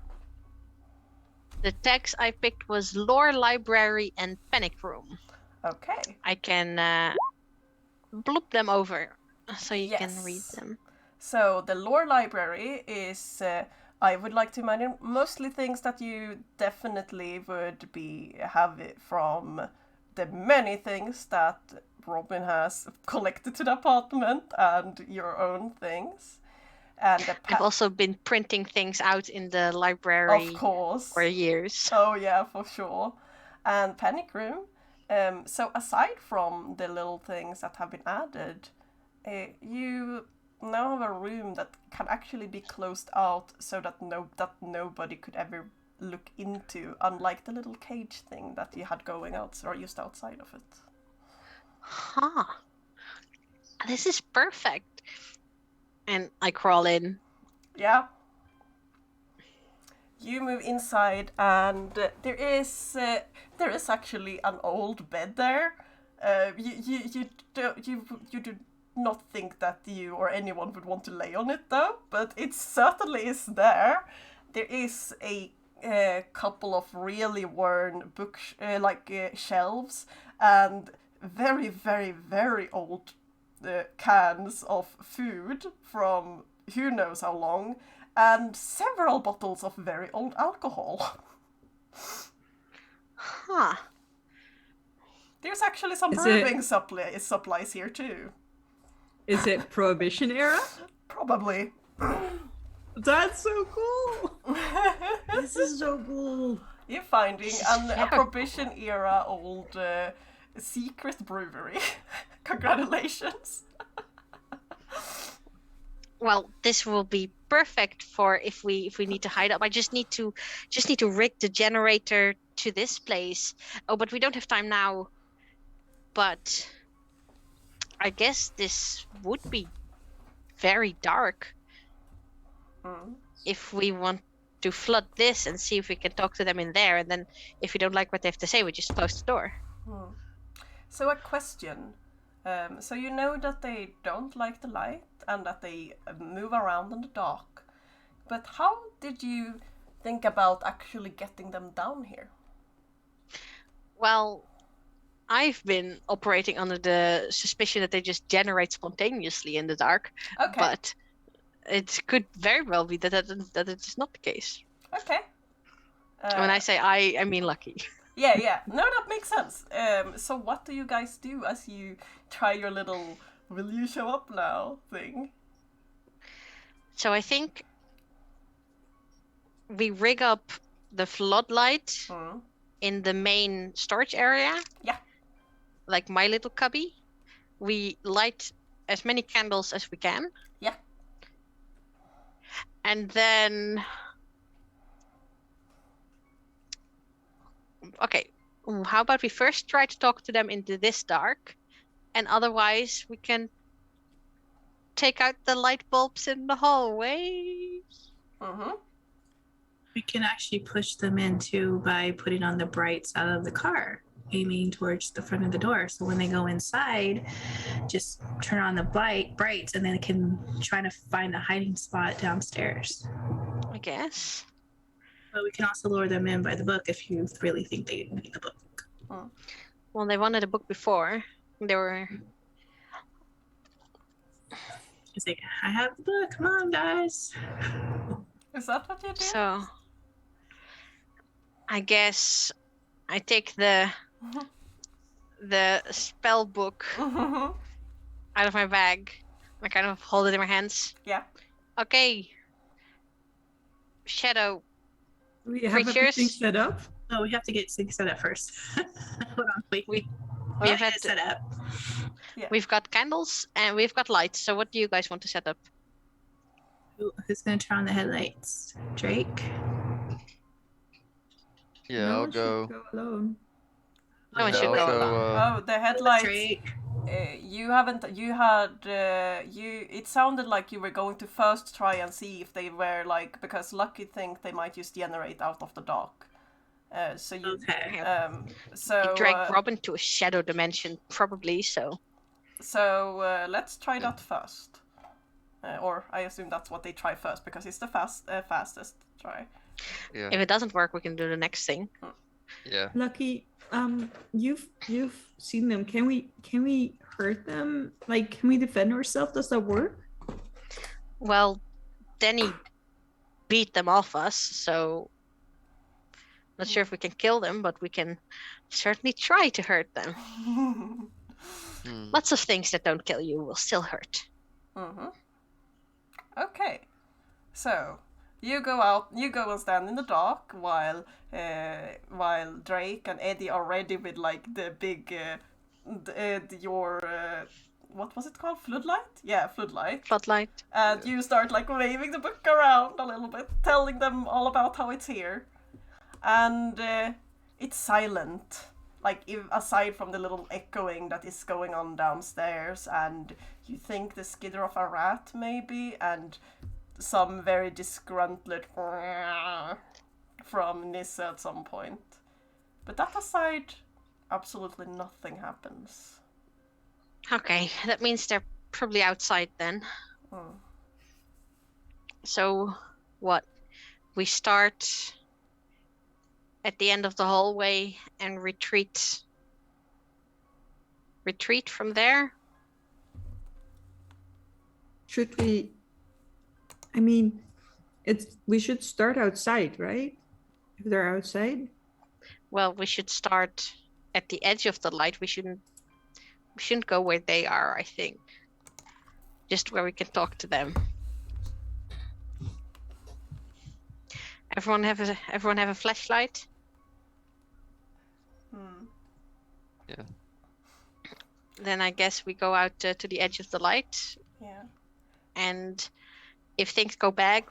The tags I picked was Lore Library and Panic Room.
Okay.
I can bloop them over so you can read them.
So the Lore Library is, I would like to imagine, mostly things that you definitely would have from the many things that Robin has collected to the apartment and your own things. And
I've also been printing things out in the library,
of course,
for years.
Oh yeah, for sure. And Panic Room. So aside from the little things that have been added, you now have a room that can actually be closed out so that nobody could ever look into, unlike the little cage thing that you had going out or just outside of it.
Huh. This is perfect. And I crawl in.
Yeah. You move inside, and there is actually an old bed there. You do not think that you or anyone would want to lay on it though, but it certainly is there. There is a couple of really worn shelves and very, very, very old cans of food from who knows how long, and several bottles of very old alcohol.
Huh.
There's actually some brewing supplies here too.
Is it Prohibition era?
Probably.
That's so cool. This is so cool.
You're finding a Prohibition era old secret brewery. Congratulations.
Well, this will be perfect for if we need to hide up. I just need to rig the generator to this place. Oh, but we don't have time now. But I guess this would be very dark. If we want to flood this and see if we can talk to them in there, and then if we don't like what they have to say, we just close the door.
So a question. So you know that they don't like the light and that they move around in the dark. But how did you think about actually getting them down here?
Well, I've been operating under the suspicion that they just generate spontaneously in the dark.
Okay.
But it could very well be that it is not the case.
Okay.
When I say I mean Lucky.
Yeah. No, that makes sense. So what do you guys do as you try your little "will you show up now" thing?
So I think we rig up the floodlight
Hmm.
in the main storage area.
Yeah.
Like my little cubby. We light as many candles as we can.
Yeah.
And then... Okay, how about we first try to talk to them into this dark, and otherwise we can take out the light bulbs in the hallway.
Mm-hmm.
We can actually push them in too by putting on the brights out of the car, aiming towards the front of the door. So when they go inside, just turn on the brights, and then they can try to find a hiding spot downstairs.
I guess.
But we can also lure them in by the book if you really think they need the book.
Well, they wanted a book before. They were...
It's like, I have the book. Come on, guys.
Is that what you do?
So... I guess I take the spell book
Mm-hmm.
out of my bag. I kind of hold it in my hands.
Yeah.
Okay. Shadow.
We have
Creatures.
everything set up.
Oh, we have to get things set up first. Hold on, wait.
We've
Yeah,
had
it's set up.
We've got candles and we've got lights. So what do you guys want to set up?
Who's gonna turn on the headlights? Drake?
Yeah,
No
I'll
one should
go.
go alone.
No one
Yeah,
should
I'll
go
go,
alone.
Oh, the headlights.
Drake.
You haven't. You had. It sounded like you were going to first try and see if they were like, because Lucky think they might just generate out of the dark. So you.
Okay.
So.
Drag Robin to a shadow dimension, probably. So
Let's try that first. Or I assume that's what they try first because it's the fastest try.
Yeah,
if it doesn't work, we can do the next thing.
yeah.
Lucky, you've seen them. Can we hurt them? Like, can we defend ourselves? Does that work?
Well, Denny beat them off us, so not sure if we can kill them, but we can certainly try to hurt them.
Hmm.
Lots of things that don't kill you will still hurt.
Mm-hmm. Okay, so you go out. You go and stand in the dark while Drake and Eddie are ready with like the big what was it called? Floodlight? Yeah, floodlight.
Floodlight.
And you start like waving the book around a little bit, telling them all about how it's here, and it's silent. Like, aside from the little echoing that is going on downstairs, and you think the skitter of a rat, maybe, and some very disgruntled from Nissa at some point. But that aside, absolutely nothing happens.
Okay, that means they're probably outside then.
Hmm.
So, what? We start at the end of the hallway and retreat. Retreat from there?
Should we? I mean, we should start outside, right? If they're outside.
Well, we should start at the edge of the light. We shouldn't go where they are, I think. Just where we can talk to them. Everyone have a flashlight?
Hmm.
Yeah.
Then I guess we go out to the edge of the light,
Yeah.
and if things go bad,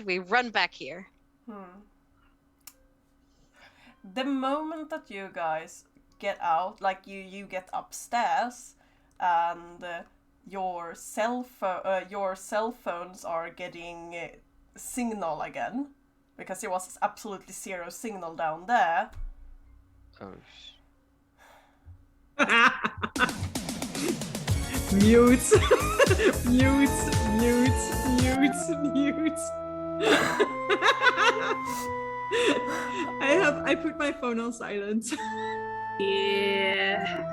we run back here.
Hmm. The moment that you guys get out, like you get upstairs, and your cell phones are getting signal again, because there was absolutely zero signal down there.
Oh,
Mute. Mute. I put my phone on silent.
Yeah.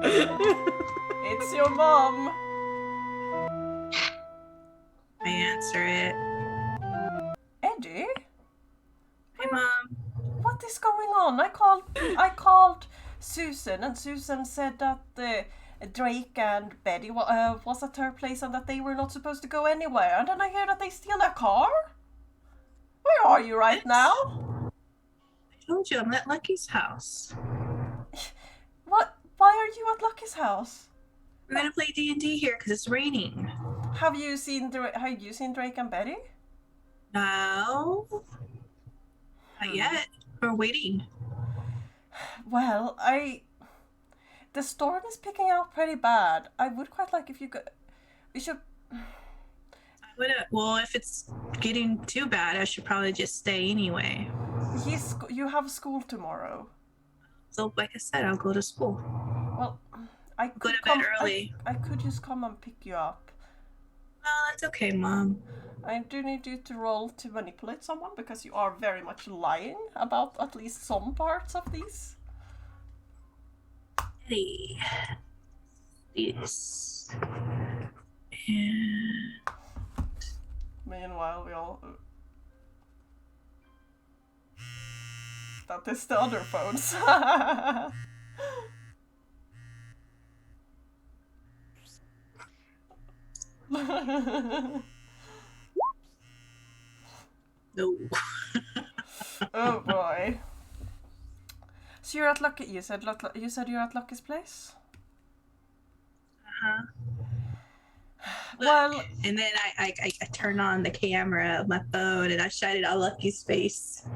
It's your mom.
I answer it.
Eddie,
Hey, Mom.
what is going on? I called Susan, and Susan said that Drake and Betty was at her place and that they were not supposed to go anywhere. And then I hear that they steal a car. Where are you right now?
I told you I'm at Lucky's house.
What? Why are you at Lucky's house?
We're gonna play D&D here because it's raining.
Have you seen Drake and Betty?
No. Not yet. We're waiting.
Well, the storm is picking up pretty bad. I would quite like if you could. We should.
Well, if it's getting too bad, I should probably just stay anyway.
You have school tomorrow.
So, like I said, I'll go to school.
Well, I
Go
could
to bed early.
I could just come and pick you up.
Oh, that's okay, Mom.
I do need you to roll to manipulate someone because you are very much lying about at least some parts of these.
Eddie. This. And
Meanwhile, we all. That is the other phones.
no.
Oh boy. So you're at Lucky. You said you're at Lucky's place.
Uh-huh.
Well,
And then I turn on the camera of my phone and I shine it on Lucky's face.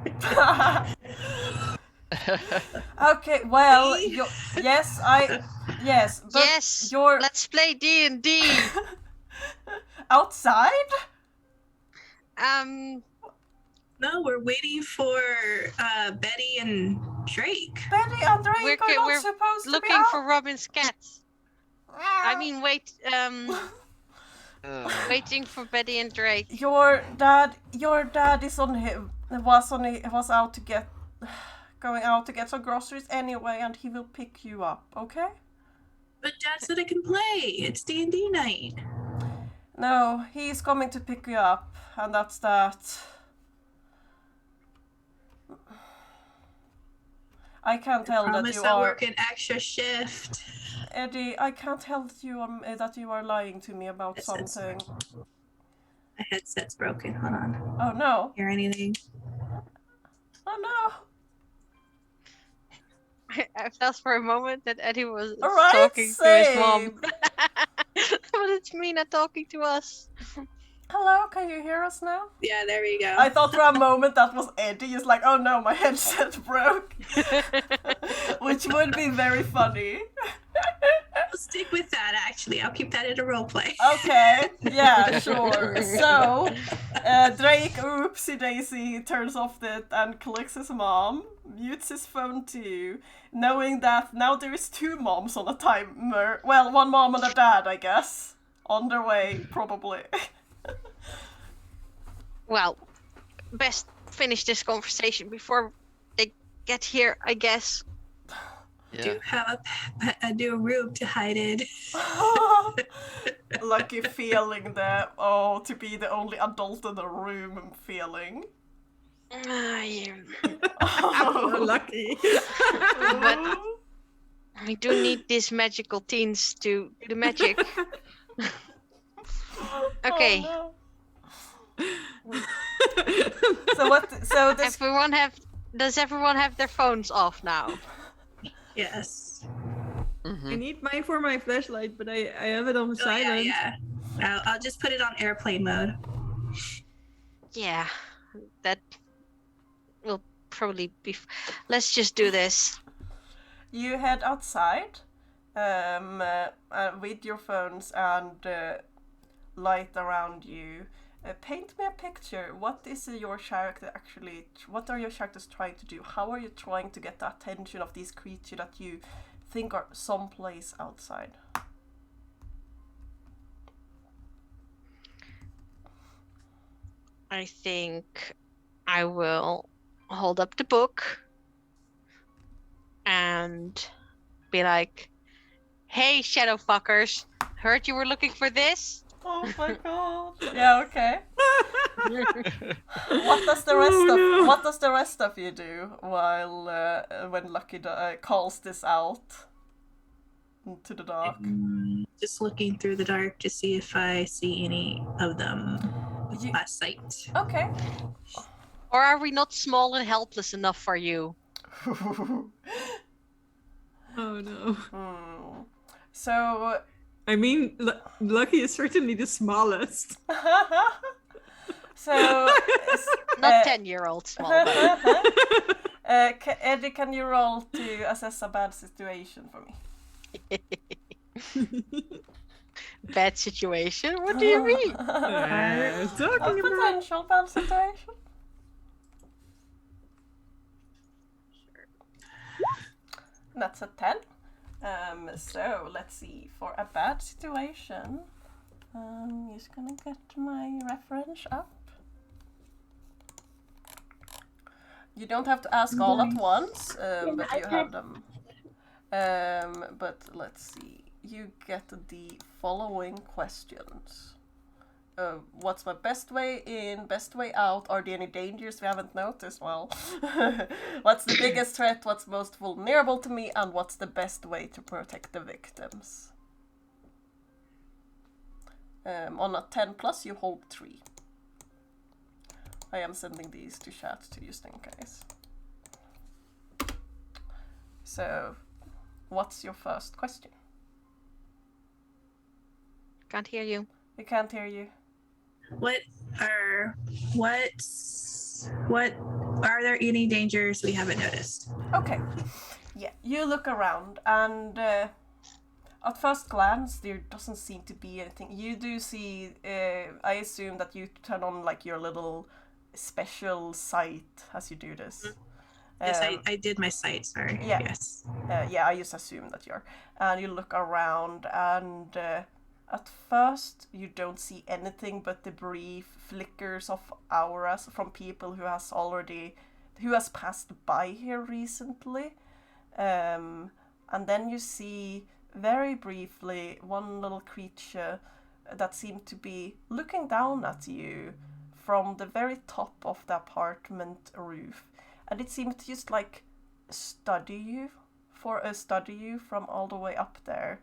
okay. Well, yes, but
Yes.
you're
Let's play D&D.
outside.
No, we're waiting for Betty and Drake.
Betty and Drake
We're
are not
we're
supposed to be
Looking
out.
for Robin's cats. I mean, waiting for Betty and Drake.
Your dad is was out to get going out to get some groceries anyway, and he will pick you up. Okay?
But Dad said I can play. It's D&D night.
No, he's coming to pick you up, and that's that. I can't tell that
Promise
you
I'll
are
work an extra shift.
Eddie. I can't tell that you are lying to me about
Headset's
something.
My headset's broken. Hold on.
Oh no!
Hear anything?
Oh no!
I felt for a moment that Eddie was
Alright,
talking to his mom.
same.
But it's Mina talking to us.
Hello, can you hear us now?
Yeah, there we go.
I thought for a moment that was Eddie. He's like, oh no, my headset broke. Which would be very funny.
I'll stick with that, actually. I'll keep that in a roleplay.
Okay, yeah, sure. So, Drake, oopsie daisy, turns off it and clicks his mom, mutes his phone too, knowing that now there is two moms on a timer. Well, one mom and a dad, I guess. On their way, probably.
Well, best finish this conversation before they get here, I guess.
Do have a new room to hide in.
Lucky feeling to be the only adult in the room feeling.
Yeah.
We're lucky.
But we do need these magical teens to do the magic. Okay.
Oh, no. So what? So this.
Does everyone have their phones off now?
Yes.
I need mine for my flashlight, but I have it on silent.
Yeah. I'll just put it on airplane mode.
Yeah, that will probably be. Let's just do this.
You head outside, with your phones and light around you. Paint me a picture. What is your character actually? What are your characters trying to do? How are you trying to get the attention of these creatures that you think are someplace outside?
I think I will hold up the book and be like, "Hey, shadow fuckers! Heard you were looking for this."
Oh my god. Yeah, okay. What does the rest of you do while when Lucky calls this out into the dark?
Just looking through the dark to see if I see any of them with my sight.
Okay.
Or are we not small and helpless enough for you?
Oh no.
So,
I mean, Lucky is certainly the smallest.
so
Not 10-year-old small, though.
Eddie, can you roll to assess a bad situation for me?
Bad situation? What do you mean?
A
Talking about.
potential bad situation. That's a 10. So let's see, for a bad situation, just gonna get my reference up. You don't have to ask all at once, but you have them. But let's see, you get the following questions. What's my best way in, best way out? Are there any dangers we haven't noticed? Well, what's the biggest threat? What's most vulnerable to me? And what's the best way to protect the victims? On a 10 plus, you hold 3. I am sending these to chat to just in case. So, what's your first question?
Can't hear you.
We can't hear you.
What are there any dangers we haven't noticed?
Okay. Yeah, you look around and at first glance there doesn't seem to be anything. You do see, I assume that you turn on like your little special sight as you do this.
Yes, I did my sight, sorry.
Yeah.
Yes.
Yeah, I just assume that you're. And you look around and at first you don't see anything but the brief flickers of auras from people who has passed by here recently. And then you see very briefly one little creature that seemed to be looking down at you from the very top of the apartment roof. And it seemed to just like study you from all the way up there.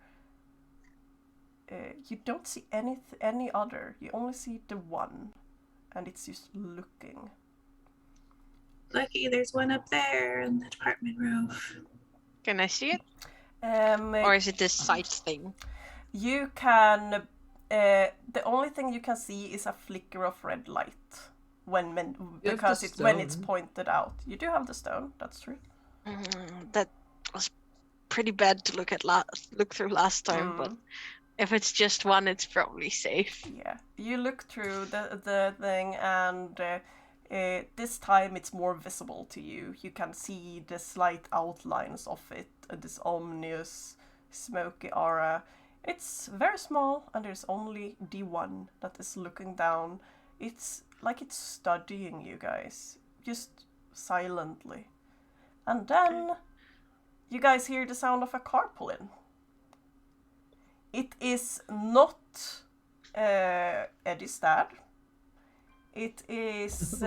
You don't see any other. You only see the one, and it's just looking.
Lucky, there's one up there on the apartment roof.
Can I see it? Or is it this sight thing?
You can. The only thing you can see is a flicker of red light when it's pointed out. You do have the stone. That's true.
That was pretty bad to look through last time, but if it's just one, it's probably safe.
Yeah, you look through the thing, and this time it's more visible to you. You can see the slight outlines of it, this ominous, smoky aura. It's very small, and there's only the one that is looking down. It's like it's studying you guys, just silently. And then you guys hear the sound of a car pull in. It is not Eddie's dad. It is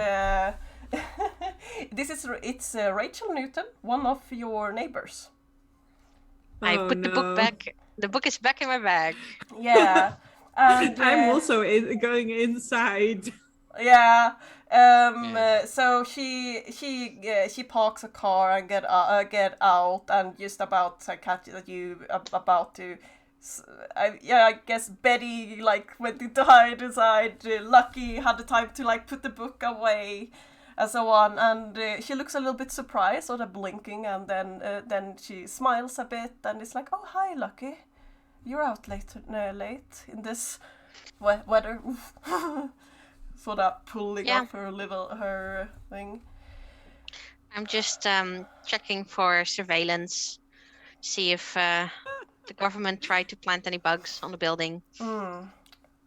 it's Rachel Newton, one of your neighbors.
I put the book back. The book is back in my bag.
Yeah, and
I'm also going inside.
Yeah. So she parks a car and get out and just about to catch you about to. I guess Betty like went into hide inside. Lucky had the time to like put the book away, and so on. And she looks a little bit surprised, sort of blinking, and then she smiles a bit and it's like, "Oh, hi, Lucky, you're out late in this weather." Sort of pulling off her thing.
I'm just checking for surveillance, see if the government tried to plant any bugs on the building.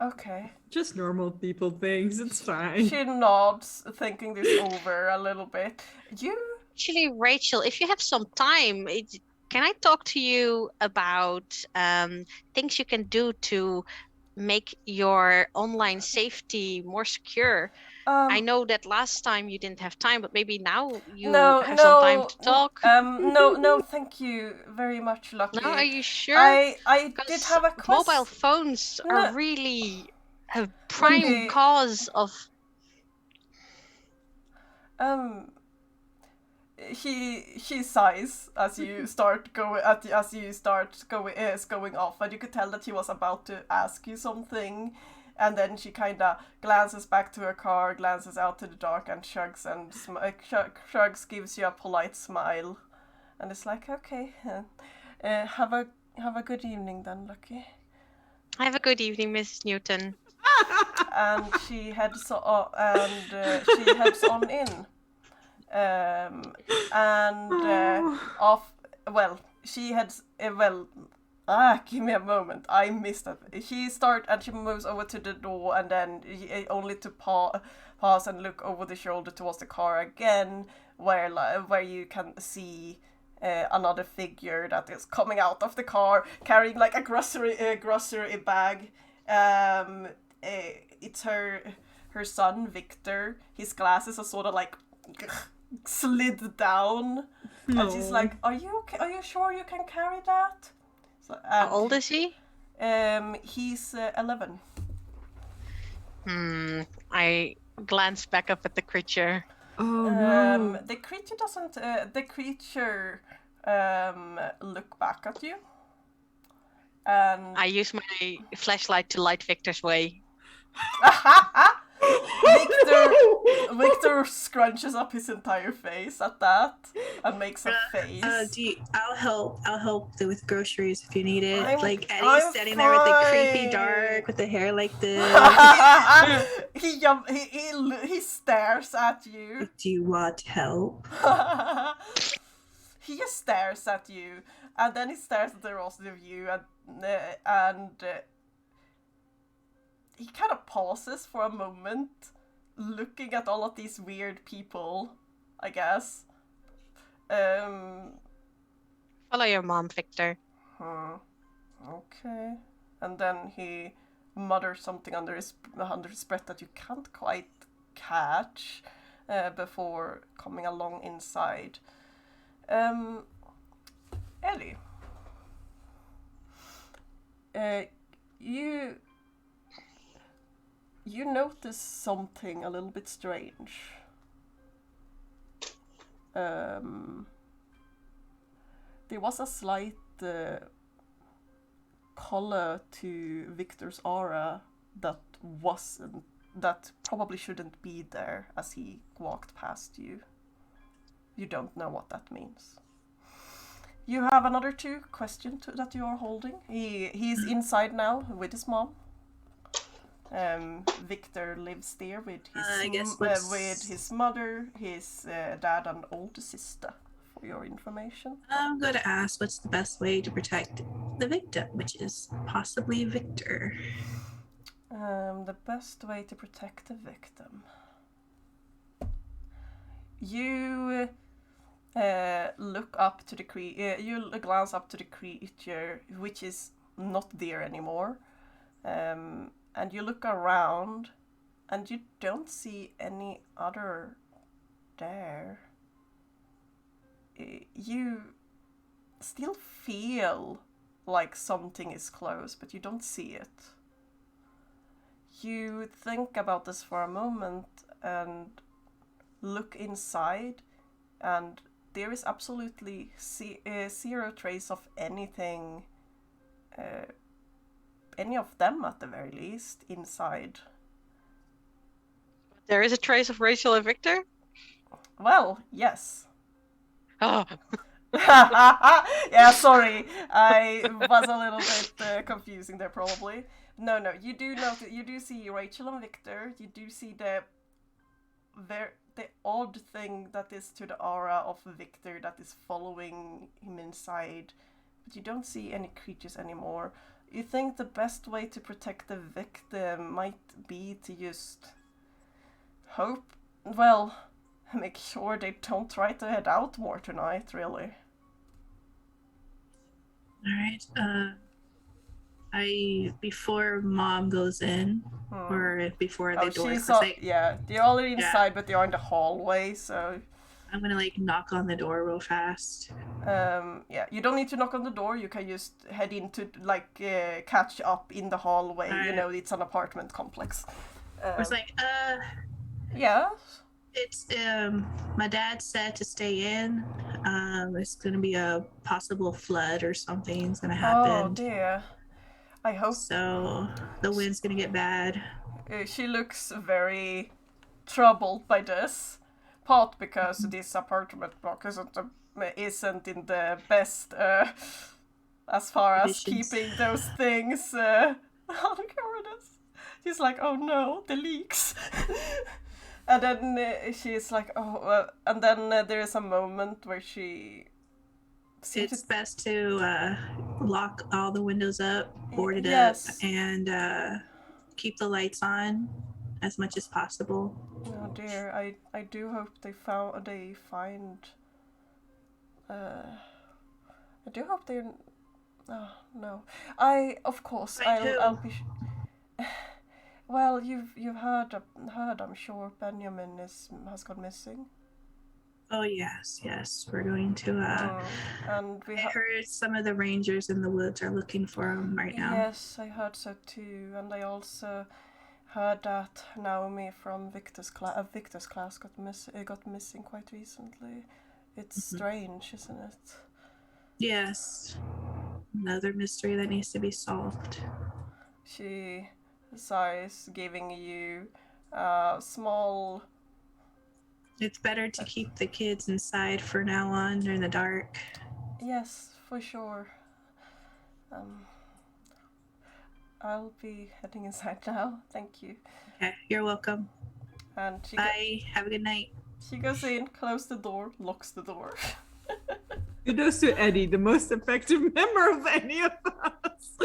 Okay.
Just normal people things, it's fine.
She nods, thinking this over a little bit.
Actually, Rachel, if you have some time, can I talk to you about things you can do to make your online safety more secure? I know that last time you didn't have time, but maybe now you have some time to talk.
No, thank you very much, Lucky.
No, are you sure?
I did have a question.
Mobile phones are really a prime cause of.
She sighs as you start going going off, and you could tell that she was about to ask you something, and then she kind of glances back to her car, glances out to the dark, and shrugs and shrugs, gives you a polite smile, and it's like, okay, have a good evening then, Lucky.
Have a good evening, Mrs. Newton.
And she heads on in. She heads give me a moment, I missed that. She moves over to the door, and then only to pause and look over the shoulder towards the car again, where you can see another figure that is coming out of the car carrying like a grocery bag. It's her son Victor. His glasses are sort of like slid down, and she's like, "Are you okay? Are you sure you can carry that?" So,
How old is he?
He's 11.
I glance back up at the creature.
Oh no.
The creature doesn't. The creature look back at you. And
I use my flashlight to light Victor's way.
Victor scrunches up his entire face at that and makes a face.
I'll help with groceries if you need it. Eddie's
I'm
standing there with the creepy dark with the hair like this.
He stares at you.
Do you want help?
He just stares at you, and then he stares at the rest of you, and he kind of pauses for a moment, looking at all of these weird people, I guess.
Follow your mom, Victor.
Okay. And then he mutters something under his breath that you can't quite catch before coming along inside. Ellie. You notice something a little bit strange. There was a slight color to Victor's aura that probably shouldn't be there as he walked past you. You don't know what that means. You have another 2 questions that you are holding. He's inside now with his mom. Victor lives there with his mother, his dad, and older sister. For your information,
I'm going to ask what's the best way to protect the victim, which is possibly Victor.
The best way to protect the victim. You look up to the you glance up to the creature, which is not there anymore. And you look around, and you don't see any other there. You still feel like something is close, but you don't see it. You think about this for a moment and look inside, and there is absolutely zero trace of anything, any of them at the very least, inside.
There is a trace of Rachel and Victor?
Well, yes.
Oh.
Yeah, sorry. I was a little bit confusing there, probably. No, you do notice. You do see Rachel and Victor. You do see the odd thing that is to the aura of Victor that is following him inside, but you don't see any creatures anymore. You think the best way to protect the victim might be to just make sure they don't try to head out more tonight, really.
Alright, before Mom goes in, or before the door closes.
Yeah, they're already inside, but they're in the hallway, so...
I'm gonna knock on the door real fast.
Yeah, you don't need to knock on the door, you can just head into, catch up in the hallway. Right. You know, it's an apartment complex.
I was
Yeah?
It's my dad said to stay in. It's gonna be a possible flood or something's gonna
Oh
happen.
dear. I hope
So the wind's gonna get bad.
she looks very troubled by this. Part because this apartment block isn't in the best as far as
Conditions.
keeping those things how do you cover this? She's like, oh no, the leaks. And then she's like, oh, and then there is a moment where she seems
It's best to lock all the windows up, board it
yes.
up, and keep the lights on as much as possible.
Oh dear, I do hope they find. I do hope they. Oh no, of course I'll be. Well, you've heard I'm sure Benjamin has gone missing.
Oh yes, we're going to.
And we
I heard some of the rangers in the woods are looking for him right now.
Yes, I heard so too, and I also heard that Naomi from Victor's class got missing quite recently. It's strange, isn't it?
Yes, another mystery that needs to be solved.
She sighs, giving you a small.
It's better to keep the kids inside for now on. They're in the dark.
Yes, for sure. I'll be heading inside now. Thank you.
Okay, you're welcome.
And
bye. Have a good night.
She goes in, closes the door, locks the door.
Kudos to Eddie, the most effective member of any of us.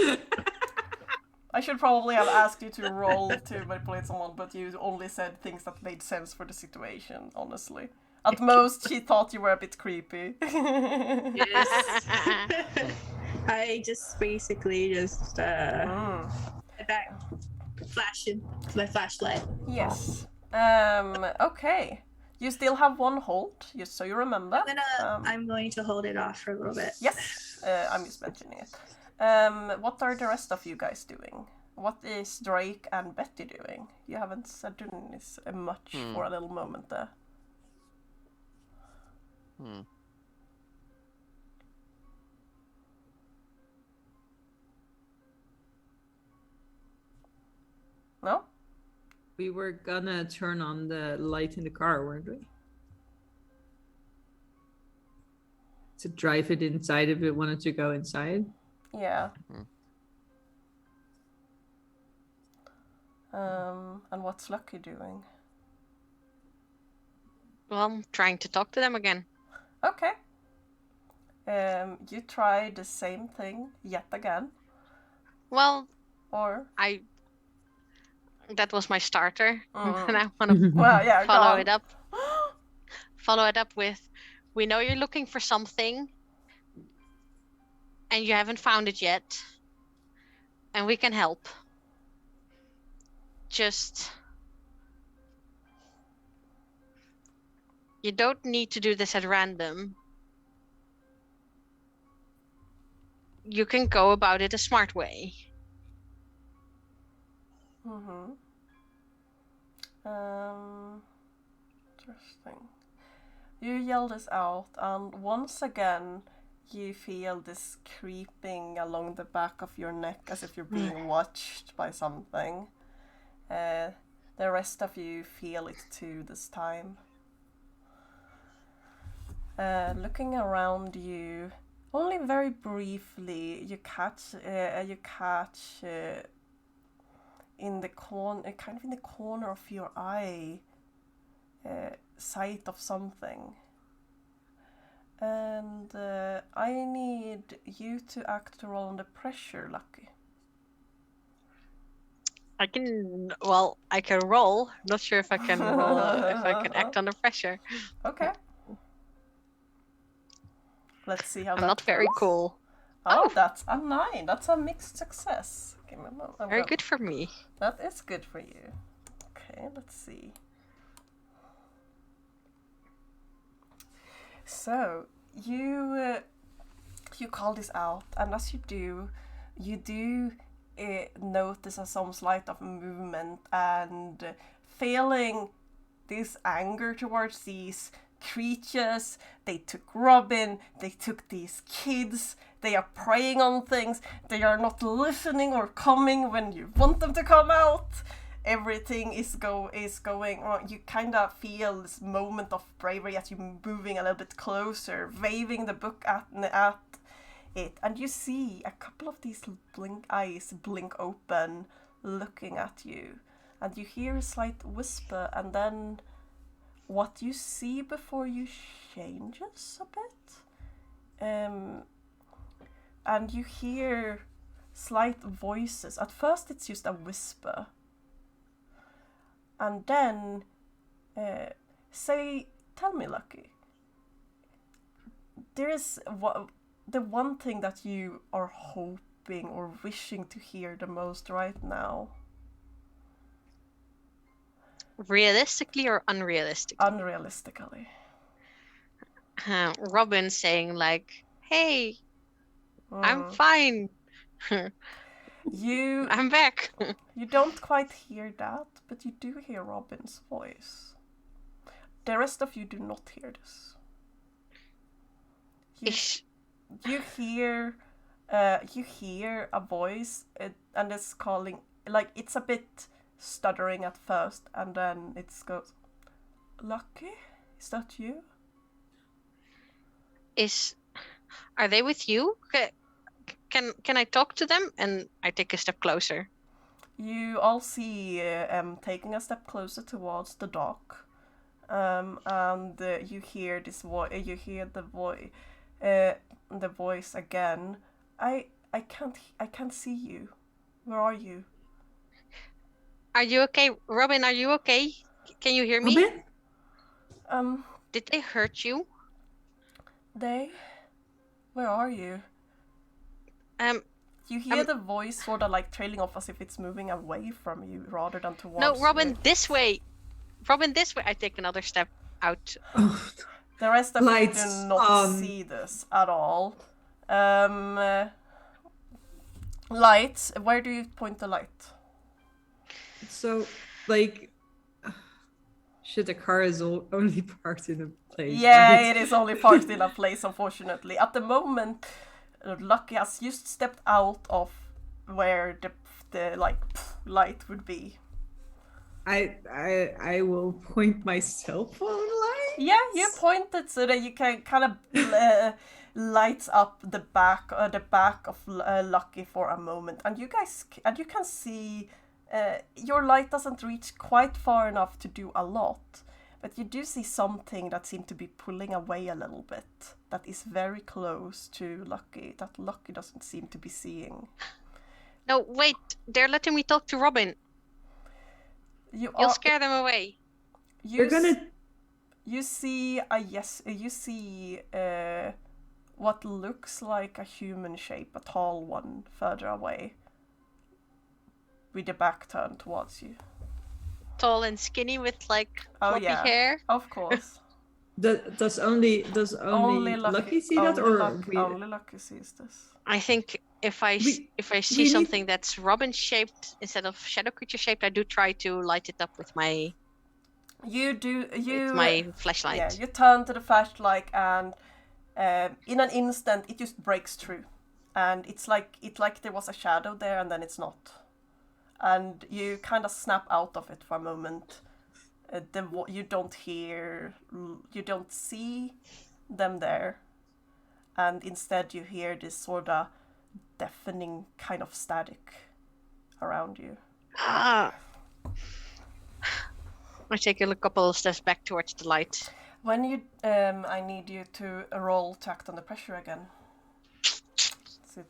I should probably have asked you to roll to manipulate someone, but you only said things that made sense for the situation, honestly. At most, she thought you were a bit creepy.
Yes. I just basically back flashing my flashlight.
Yes. Okay. You still have one hold, just so you remember.
I'm going to hold it off for a little bit.
Yes, I'm just mentioning it. What are the rest of you guys doing? What is Drake and Betty doing? You haven't said this much for a little moment there. No?
We were gonna turn on the light in the car, weren't we? To drive it inside if it wanted to go inside.
Yeah. And what's Lucky doing?
Well, I'm trying to talk to them again.
Okay. You try the same thing yet again.
Well,
or
that was my starter, and I want to follow it up. Follow it up with, we know you're looking for something, and you haven't found it yet, and we can help. Just, you don't need to do this at random. You can go about it a smart way.
Interesting. You yell this out, and once again, you feel this creeping along the back of your neck as if you're being watched by something. The rest of you feel it too this time. Looking around you, only very briefly, you catch in the corner, kind of in the corner of your eye, sight of something. And I need you to act to roll under pressure, Lucky.
I can roll. Not sure if I can roll, if I can act under pressure.
Okay. Let's see how
I'm not very cool.
Oh, that's a 9. That's a mixed success. Give me a moment.
Very good for me.
That is good for you. Okay, let's see. So you call this out, and as you do notice some slight of movement and feeling this anger towards these creatures. They took Robin, they took these kids, they are preying on things, they are not listening or coming when you want them to come out. Everything is going on. You kind of feel this moment of bravery as you're moving a little bit closer, waving the book at it, and you see a couple of these eyes blink open, looking at you, and you hear a slight whisper, and then what you see before you changes a bit. And you hear slight voices. At first it's just a whisper. And then, tell me, Lucky, there is the one thing that you are hoping or wishing to hear the most right now.
Realistically or unrealistically?
Unrealistically.
Robin saying like, "Hey, I'm fine. I'm back."
You don't quite hear that, but you do hear Robin's voice. The rest of you do not hear this. You hear a voice, and it's calling, like, it's a bit stuttering at first, and then it goes, "Lucky, is that you?"
Are they with you? Can I talk to them? And I take a step closer.
You all see taking a step closer towards the dock, and you hear this voice. You hear the voice again. I can't see you. Where are you?
Are you okay, Robin? Are you okay? Can you hear me?
Robin?
Did they hurt you?
Where are you? You hear the voice sort of like trailing off as if it's moving away from you rather than towards you.
No, Robin, this way. Robin, this way. I take another step out.
The rest of you do not see this at all. Lights. Where do you point the light?
So, like, shit, the car is only parked in a place.
Yeah,
right?
it is only parked in a place, unfortunately. At the moment, Lucky has just stepped out of where the like light would be.
I will point my cell phone light.
Yeah, you point it so that you can kind of lights up the back of Lucky for a moment, and you can see your light doesn't reach quite far enough to do a lot, but you do see something that seems to be pulling away a little bit. That is very close to Lucky. That Lucky doesn't seem to be seeing.
No, wait! They're letting me talk to Robin. You'll scare them away.
You see what looks like a human shape, a tall one, further away, with the back turned towards you.
Tall and skinny with like floppy hair.
Of course.
Does only Lucky see that, or
only Lucky sees this?
I think if I see something that's Robin shaped instead of shadow creature shaped, I do try to light it up with my. With my flashlight.
Yeah, you turn to the flashlight, and in an instant it just breaks through, and it's like there was a shadow there, and then it's not, and you kind of snap out of it for a moment. You don't see them there, and instead you hear this sort of deafening kind of static around you.
I take a couple of steps back towards the light.
When you, I need you to roll to act under pressure again. That's it.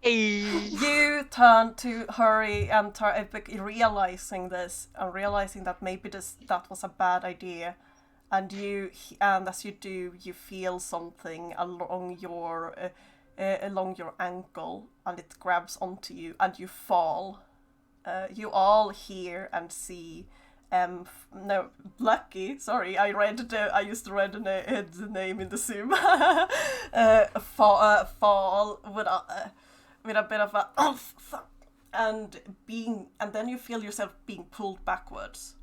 You turn to hurry and realizing this, and realizing that maybe that was a bad idea, and as you do, you feel something along your ankle, and it grabs onto you, and you fall. You all hear and see. No, Lucky. Sorry, I used to read the name in the Zoom. Fall with with a bit of a and then you feel yourself being pulled backwards,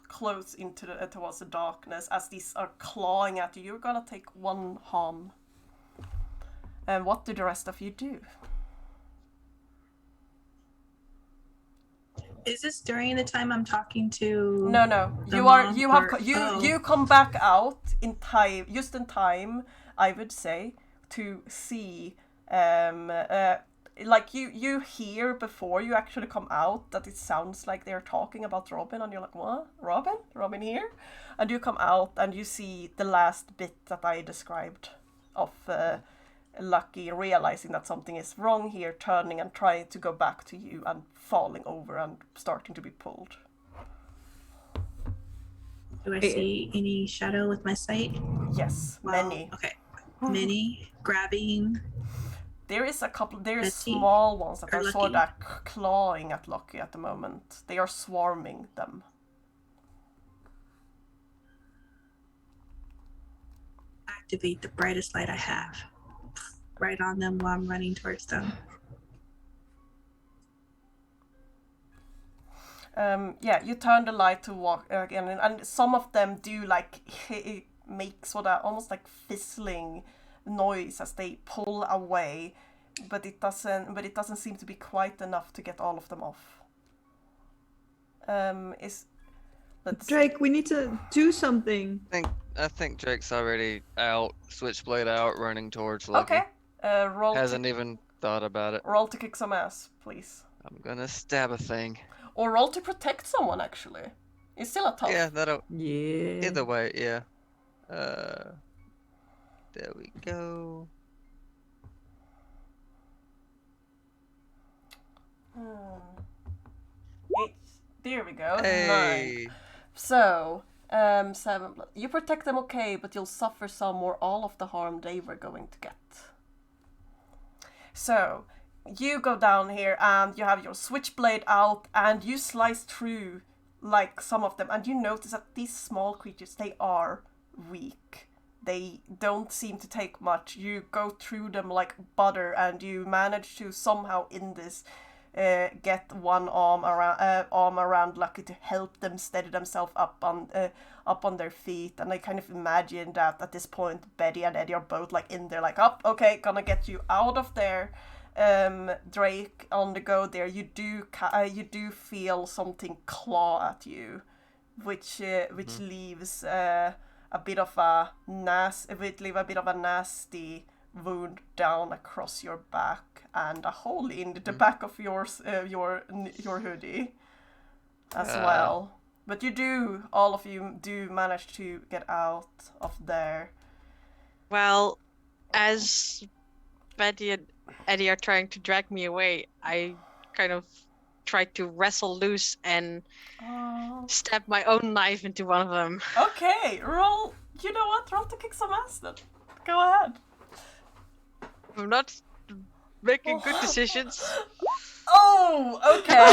close into towards the darkness as these are clawing at you. You're gonna take 1 harm. And what do the rest of you do?
Is this during the time I'm talking to?
No. You come back out in time, just in time, I would say, to see like you hear before you actually come out that it sounds like they're talking about Robin, and you're like, what? Robin here? And you come out and you see the last bit that I described of Lucky realizing that something is wrong here, turning and trying to go back to you and falling over and starting to be pulled.
Do I see any shadow with my sight?
Yes, many.
Okay, many grabbing.
There is
Betty,
small ones that are sort
Lucky.
of clawing at Lucky at the moment. They are swarming them.
Activate the brightest light I have. Right on them while I'm running towards them.
You turn the light to walk again, and some of them do like make sort of almost like fizzling noise as they pull away, but it doesn't seem to be quite enough to get all of them off.
Drake, we need to do something.
I think Drake's already out, switchblade out, running towards Lucky.
Okay.
Hasn't even thought about it.
Roll to kick some ass, please.
I'm gonna stab a thing.
Or roll to protect someone, actually. It's still a tough.
Yeah, that'll.
Yeah.
Either way, yeah. There we go.
There we go.
Hey.
9. So, 7. You protect them okay, but you'll suffer some or all of the harm they were going to get. So, you go down here and you have your switchblade out and you slice through like some of them, and you notice that these small creatures, they are weak. They don't seem to take much. You go through them like butter and you manage to somehow in this get one arm around Lucky to help them steady themselves up on their feet. And I kind of imagine that at this point Betty and Eddie are both like in there, like, up, okay, gonna get you out of there. Drake on the go there. You do feel something claw at you, which leaves a bit of a nasty wound down across your back and a hole in the back of your hoodie as well. But all of you do manage to get out of there.
Well, as Betty and Eddie are trying to drag me away, I kind of try to wrestle loose and stab my own knife into one of them.
Okay, roll. You know what? Roll to kick some ass then. Go ahead.
I'm not making good decisions.
Oh, okay.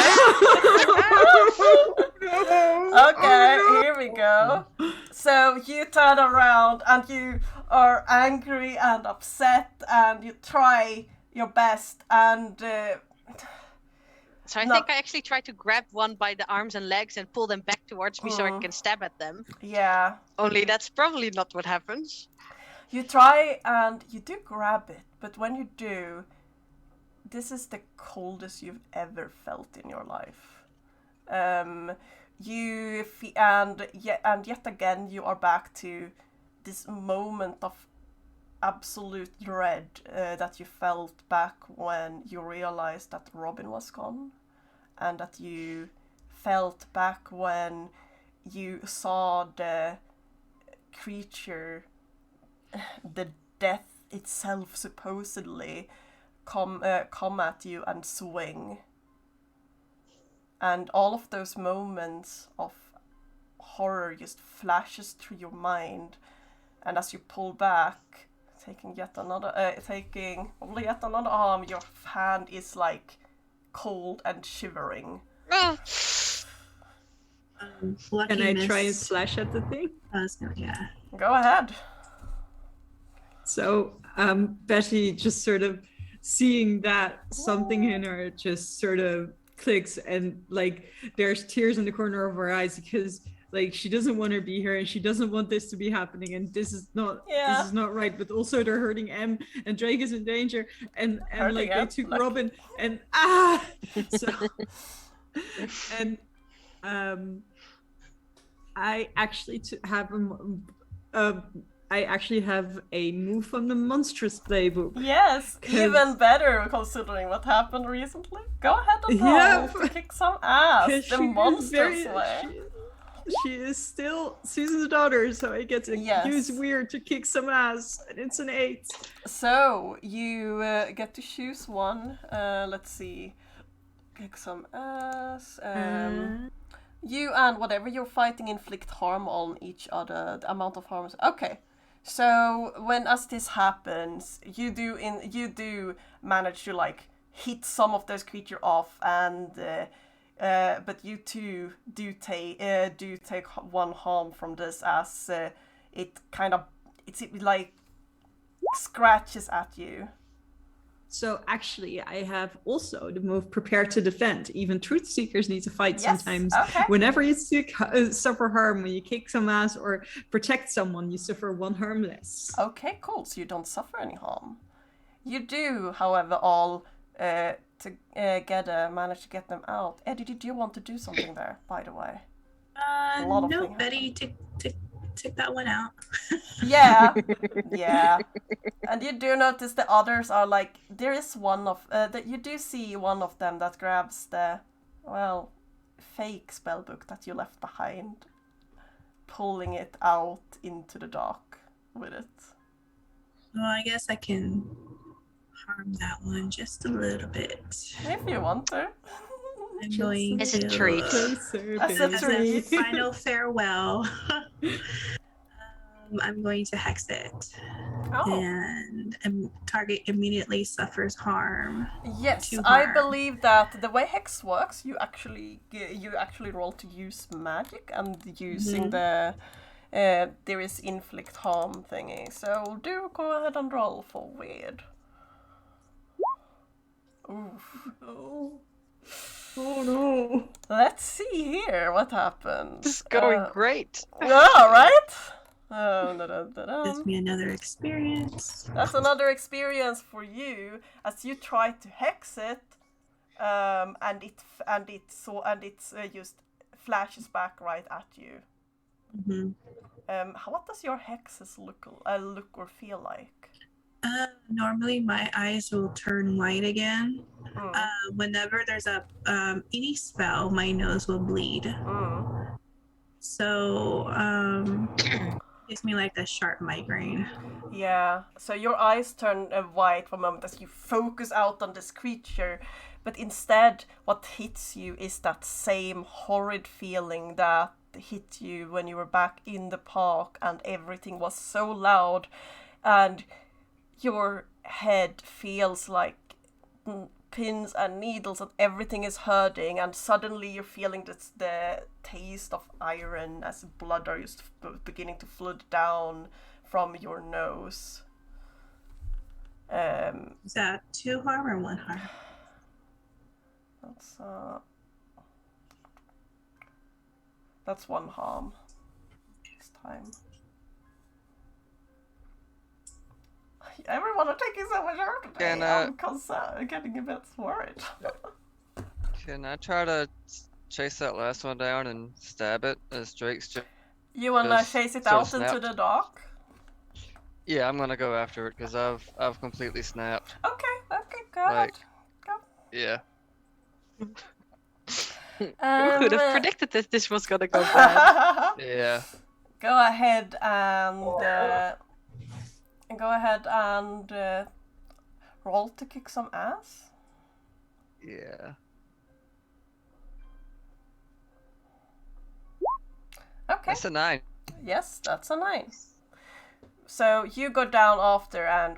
Okay, here we go. So you turn around and you are angry and upset and you try your best and...
So I think I actually try to grab one by the arms and legs and pull them back towards me so I can stab at them.
Yeah.
Only that's probably not what happens. You
try and you do grab it, but when you do, this is the coldest you've ever felt in your life. And yet again you are back to this moment of absolute dread that you felt back when you realized that Robin was gone, and that you felt back when you saw the creature, the death itself supposedly, come at you and swing. And all of those moments of horror just flashes through your mind, and as you pull back, taking yet another arm, your hand is like cold and shivering.
Can I try and slash at the thing?
Yeah.
Go ahead.
So Betty just sort of seeing that something in her just sort of clicks, and like there's tears in the corner of her eyes because like she doesn't want to be here and she doesn't want this to be happening, and this is not right, but also they're hurting Em, and Drake is in danger, and like they took Robin, and so and I actually have a move from the Monstrous playbook.
Yes, even better considering what happened recently. Go ahead and roll to kick some ass the Monstrous way.
She is still Susan's daughter, so I get to use weird to kick some ass, and it's an 8.
So you get to choose one. Let's see. Kick some ass. You and whatever you're fighting inflict harm on each other. The amount of harm. Okay. So as this happens, you do manage to like hit some of those creatures off, and but you too do take one harm from this, as it like scratches at you.
So actually, I have also the move Prepare to Defend. Even truth seekers need to fight sometimes. Okay. Whenever you suffer harm, when you kick some ass or protect someone, you suffer 1 harm less.
Okay, cool. So you don't suffer any harm. You do, however, all manage to get them out. Eddie, did you want to do something there, by the way?
No, Betty, take that one out.
Yeah. And you do notice the others are like, there is one of that you do see one of them that grabs the fake spellbook that you left behind, pulling it out into the dark with it.
Well, I guess I can harm that one just a little bit.
If you want to.
I'm going
as a treat.
As a
final farewell. I'm going to hex it. And target immediately suffers harm.
Yes, I believe that the way hex works, you actually roll to use magic, and using the there is inflict harm thingy. So do go ahead and roll for weird. Oof.
Oh no.
Let's see here what happens.
This is going great.
All right.
Gives me another experience.
That's another experience for you as you try to hex it, and it just flashes back right at you.
Mm-hmm.
What does your hexes look or feel like?
Normally my eyes will turn white again. Whenever there's any spell, my nose will bleed. So gives me like a sharp migraine.
Yeah, so your eyes turn white for a moment as you focus out on this creature, but instead what hits you is that same horrid feeling that hit you when you were back in the park and everything was so loud, and your head feels like pins and needles and everything is hurting, and suddenly you're feeling the taste of iron as blood are just beginning to flood down from your nose.
Is that 2 harm or 1 harm?
That's 1 harm this time. Everyone are taking so much hurt today. I'm getting a bit worried.
Can I try to chase that last one down and stab it as Drake's just...
You wanna chase it out into the dark?
Yeah, I'm gonna go after it because I've completely snapped.
Okay, go ahead. Go.
Yeah.
Who could have predicted that this was gonna go bad?
Yeah.
Go ahead and roll to kick some ass.
Yeah.
Okay.
That's a 9.
Yes, that's a 9. So you go down after, and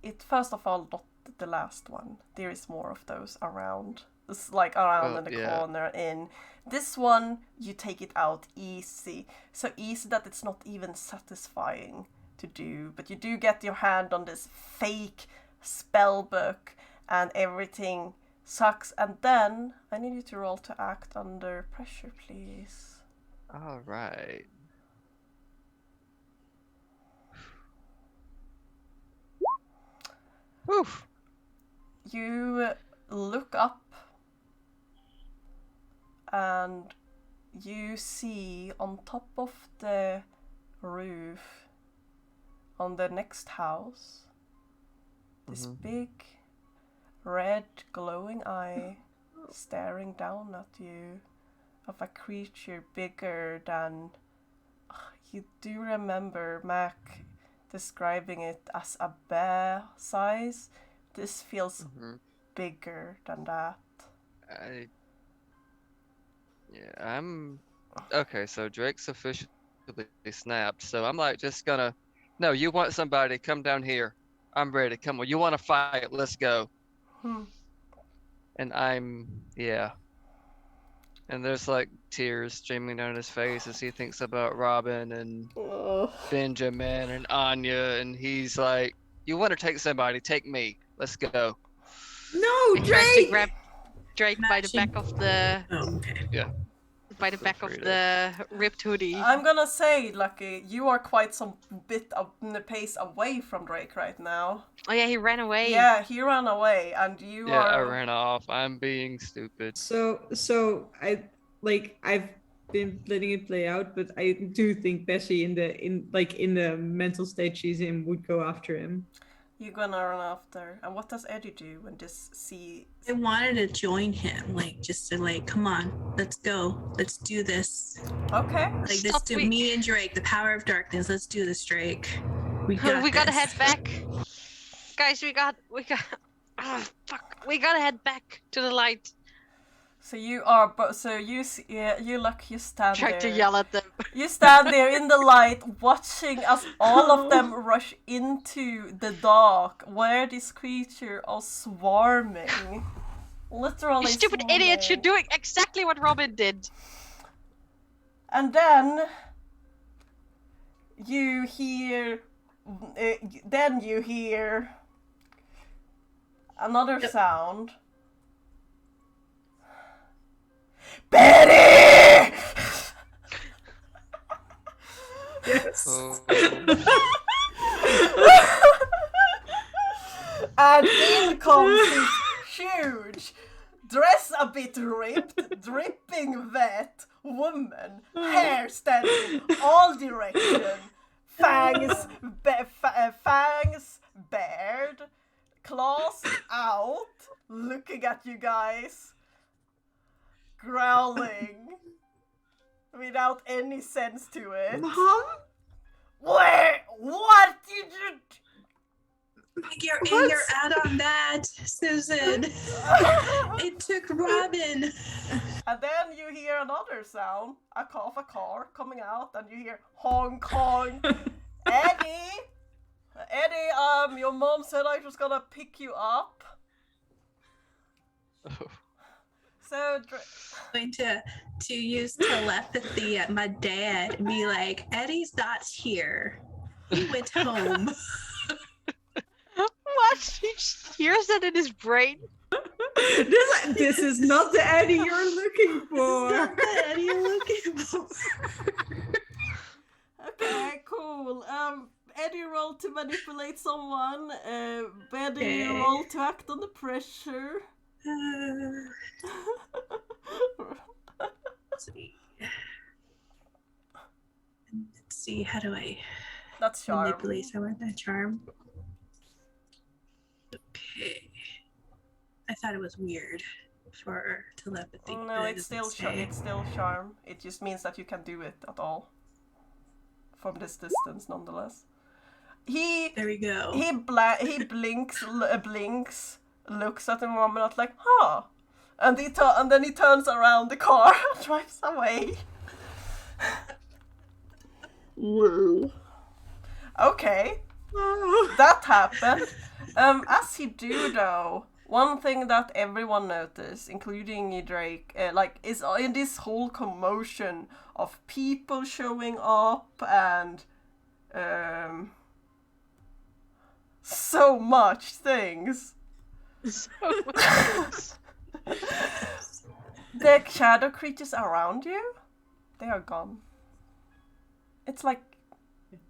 it first of all not the last one. There is more of those around. It's like around in the corner. In this one, you take it out easy. So easy that it's not even satisfying to do, but you do get your hand on this fake spell book, and everything sucks. And then I need you to roll to act under pressure, please.
All right. Oof.
You look up and you see on top of the roof on the next house this big red glowing eye staring down at you of a creature bigger than you do remember Mac describing it as a bear size. This feels bigger than that.
I'm okay. So Drake's officially snapped. So I'm like just gonna. No, you want somebody? Come down here. I'm ready. Come on. You want to fight? Let's go. And And there's like tears streaming down his face as he thinks about Robin and Benjamin and Anya, and he's like, "You want to take somebody? Take me. Let's go."
No,
He tries to
Drake!
grab Drake by the back of the by the
Feel
back of
free to-
the ripped hoodie.
I'm gonna say, Lucky, you are quite some bit of the pace away from Drake right now.
Oh yeah, he ran away.
Yeah, he ran away, and you
Yeah, I
are.
ran off. I'm being stupid.
So I've been letting it play out, but I do think Bessie in the mental state she's in would go after him.
You're gonna run after. And what does Eddie do when this see?
I wanted to join him, like just to like, come on, let's go, let's do this.
Okay.
Like this,
Stop,
do
we-
me and Drake, the power of darkness. Let's do this, Drake. We gotta
head back. Guys, we gotta head back to the light.
So you are, so you you stand
Try
there.
to yell at them.
You stand there in the light, watching as all of them rush into the dark, where this creature are swarming. Literally.
You stupid
swarming.
idiot, you're doing exactly what Robin did.
And then you hear, another sound. Betty!
Yes.
Oh,
And in comes this huge, dress a bit ripped, dripping wet woman, hair standing all direction, fangs bared, claws out, looking at you guys, growling, without any sense to it.
Mom?
Where? What did you?
Make your anger out on that, Susan. It took Robin.
And then you hear another sound, a car coming out, and you hear honk honk. Eddie, your mom said I was gonna pick you up. So
Going to use telepathy at my dad and be like, Eddie's not here. He went home.
What? He just hears that in his brain.
This is not the Eddie you're looking for.
Not the Eddie you're looking for.
okay, cool. Eddie rolled to manipulate someone. Betty
Okay.
rolled to act under pressure.
Let's see, how do I
That's charm.
manipulate someone? That charm. Okay. I thought it was weird for telepathy.
No,
but it
it's
doesn't
still
say.
it's still charm. It just means that you can do it at all. From this distance, nonetheless. He
There we go.
blinks, looks at the woman, not like, huh? And then he turns around the car and drives away.
Whoa.
Okay, that happened. As he do though, one thing that everyone noticed, including Drake, is in this whole commotion of people showing up and so much things.
So much.
The shadow creatures around you, they are gone. It's like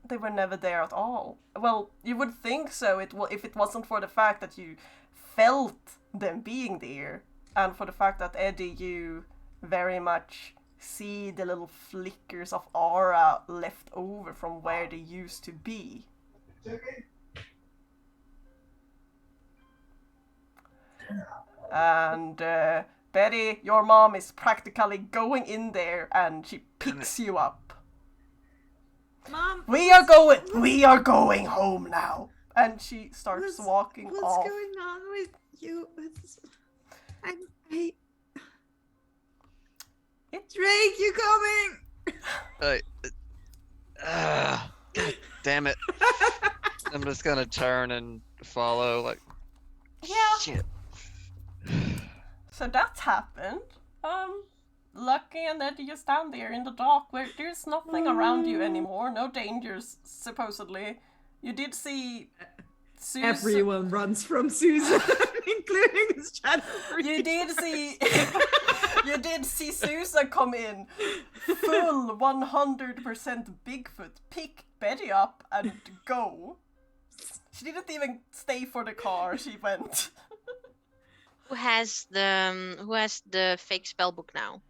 they were never there at all. Well, you would think so if it wasn't for the fact that you felt them being there, and for the fact that Eddie, you very much see the little flickers of aura left over from where they used to be. And Betty, your mom is practically going in there, and she picks you up.
Mom,
We are going home now. And she starts walking
what's
off.
What's going on with you? Drake, you coming?
God damn it. I'm just gonna turn and follow, like,
Yeah.
shit.
So that's happened. Lucky and Eddie, you stand there in the dark where there's nothing around you anymore. No dangers, supposedly. You did see Susan.
Everyone runs from Susan, including his shadow creature.
You did see you did see Susan come in, full 100% Bigfoot, pick Betty up and go. She didn't even stay for the car, she went.
Who has the fake spell book now?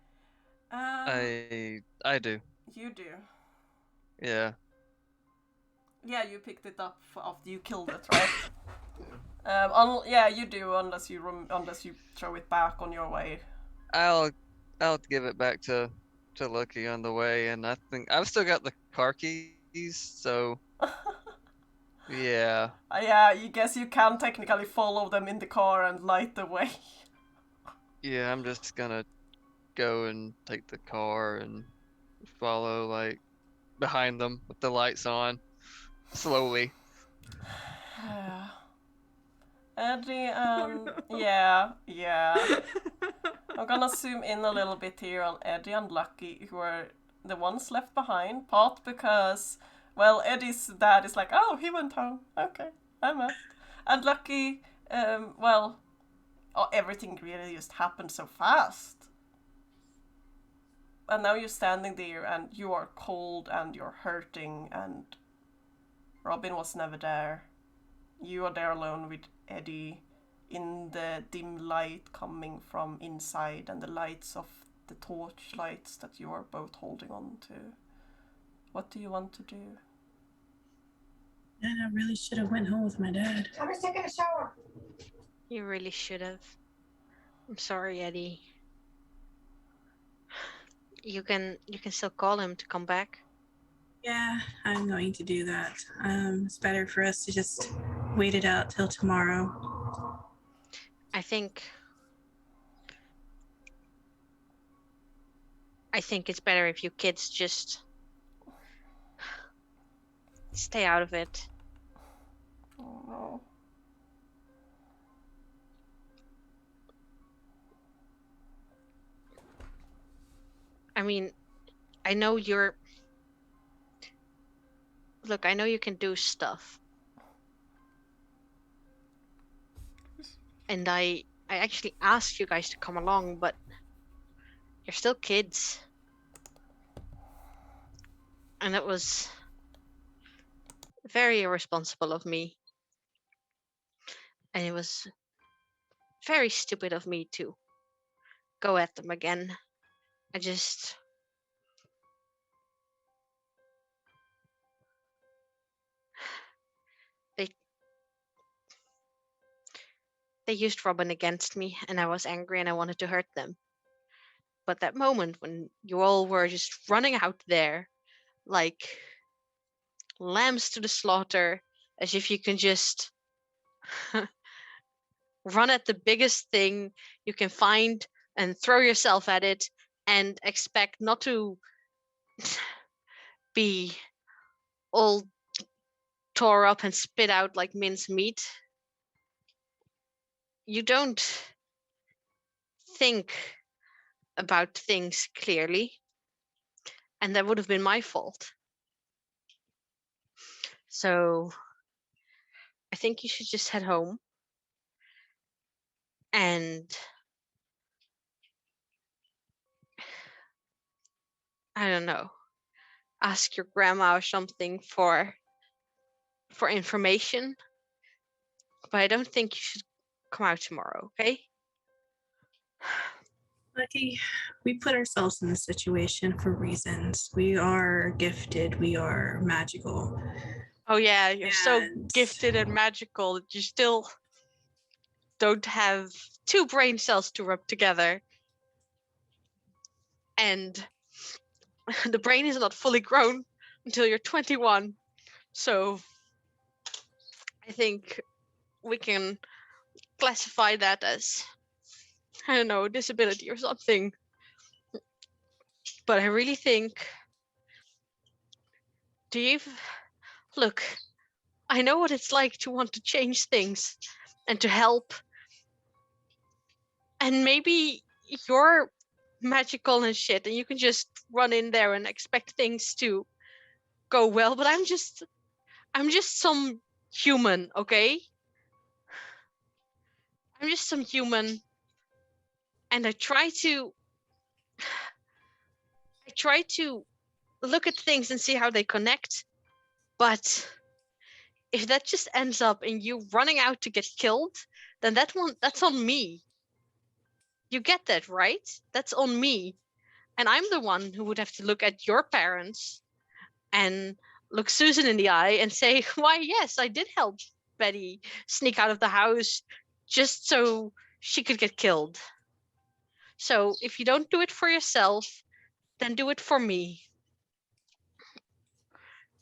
I do.
You do.
Yeah.
Yeah, you picked it up after you killed it, right? Yeah, you do, unless you throw it back on your way.
I'll give it back to Lucky on the way, and I think I've still got the car keys, so yeah.
Yeah, you guess you can technically follow them in the car and light the way.
Yeah, I'm just gonna go and take the car and follow, like, behind them with the lights on, slowly.
Eddie, yeah. I'm gonna zoom in a little bit here on Eddie and Lucky, who are the ones left behind. Part because, well, Eddie's dad is like, oh, he went home. Okay, I'm out. And Lucky, everything really just happened so fast. And now you're standing there and you are cold and you're hurting, and Robin was never there. You are there alone with Eddie in the dim light coming from inside and the lights of the torch lights that you are both holding on to. What do you want to do?
And I really should have went home with my dad.
I was taking a shower.
You really should have. I'm sorry, Eddie. You can still call him to come back.
Yeah, I'm going to do that. It's better for us to just wait it out till tomorrow.
I think it's better if you kids just stay out of it.
Oh no.
I mean, I know you're... Look, I know you can do stuff. And I actually asked you guys to come along, but you're still kids. And it was very irresponsible of me. And it was very stupid of me to go at them again. They used Robin against me, and I was angry and I wanted to hurt them. But that moment when you all were just running out there like lambs to the slaughter, as if you can just run at the biggest thing you can find and throw yourself at it and expect not to be all tore up and spit out like minced meat. You don't think about things clearly, and that would have been my fault. So I think you should just head home and I don't know, ask your grandma or something for information. But I don't think you should come out tomorrow, okay?
Lucky, we put ourselves in this situation for reasons. We are gifted. We are magical.
Oh yeah, you're so
And-
gifted and magical that you still don't have 2 brain cells to rub together. And the brain is not fully grown until you're 21. So I think we can classify that as, I don't know, disability or something. But I really think, look, I know what it's like to want to change things and to help. And maybe you're magical and shit and you can just run in there and expect things to go well, but I'm just some human, okay? I'm just some human, and I try to look at things and see how they connect. But if that just ends up in you running out to get killed, then that's on me. You get that, right? That's on me. And I'm the one who would have to look at your parents and look Susan in the eye and say, why, yes, I did help Betty sneak out of the house just so she could get killed. So if you don't do it for yourself, then do it for me.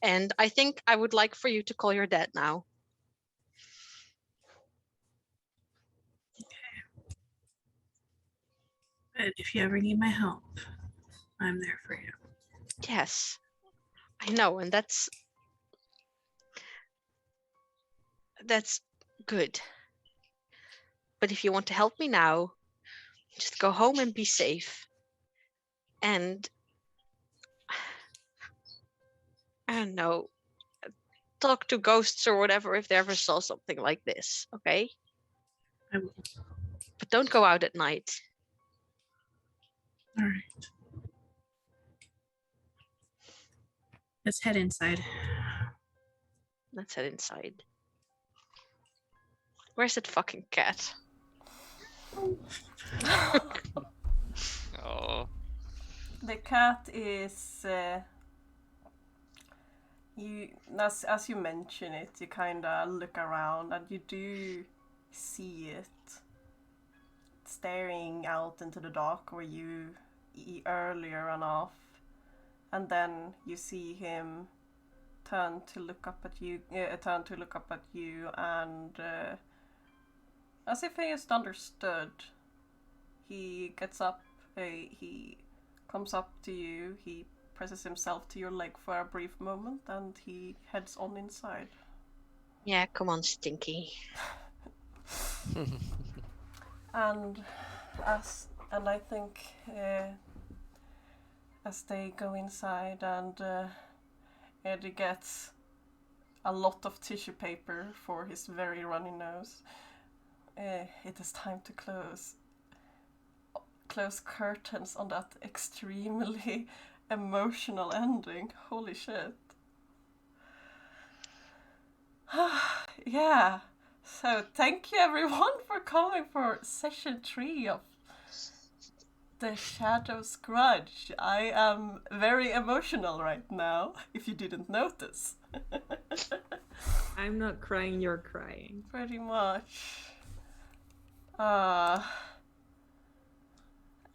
And I think I would like for you to call your dad now.
But if you ever need my help, I'm there for you.
Yes, I know, and that's good. But if you want to help me now, just go home and be safe. And I don't know, talk to ghosts or whatever if they ever saw something like this, okay?
I will.
But don't go out at night.
All right. Let's head inside.
Let's head inside. Where's that fucking cat?
Oh,
The cat is you as you mention it, you kind of look around and you do see it staring out into the dark where you earlier ran off, and then you see him turn to look up at you, and as if he just understood, he gets up, he comes up to you, he presses himself to your leg for a brief moment, and he heads on inside.
Yeah, come on, Stinky.
And I think as they go inside and Eddie gets a lot of tissue paper for his very runny nose, it is time to close curtains on that extremely emotional ending. Holy shit. Yeah. So thank you everyone for coming for session 3 of The Shadows Grudge. I am very emotional right now, if you didn't notice.
I'm not crying, you're crying.
Pretty much.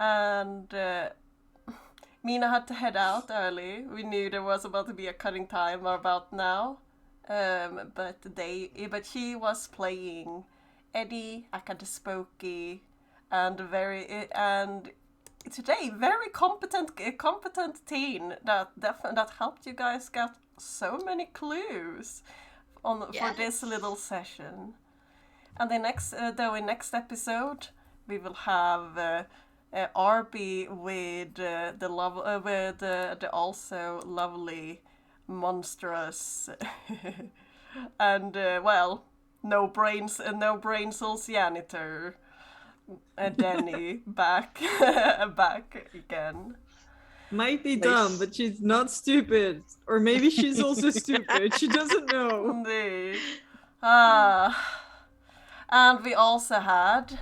And Mina had to head out early. We knew there was about to be a cutting time about now. But she was playing Eddie, Akada Spooky, and today very competent teen that helped you guys get so many clues for this little session. And the next episode we will have Arby with the also lovely monstrous and no brain cells janitor, Denny back back again.
Might be
Nice.
dumb, but she's not stupid. Or maybe she's also stupid. She doesn't know.
Indeed. And we also had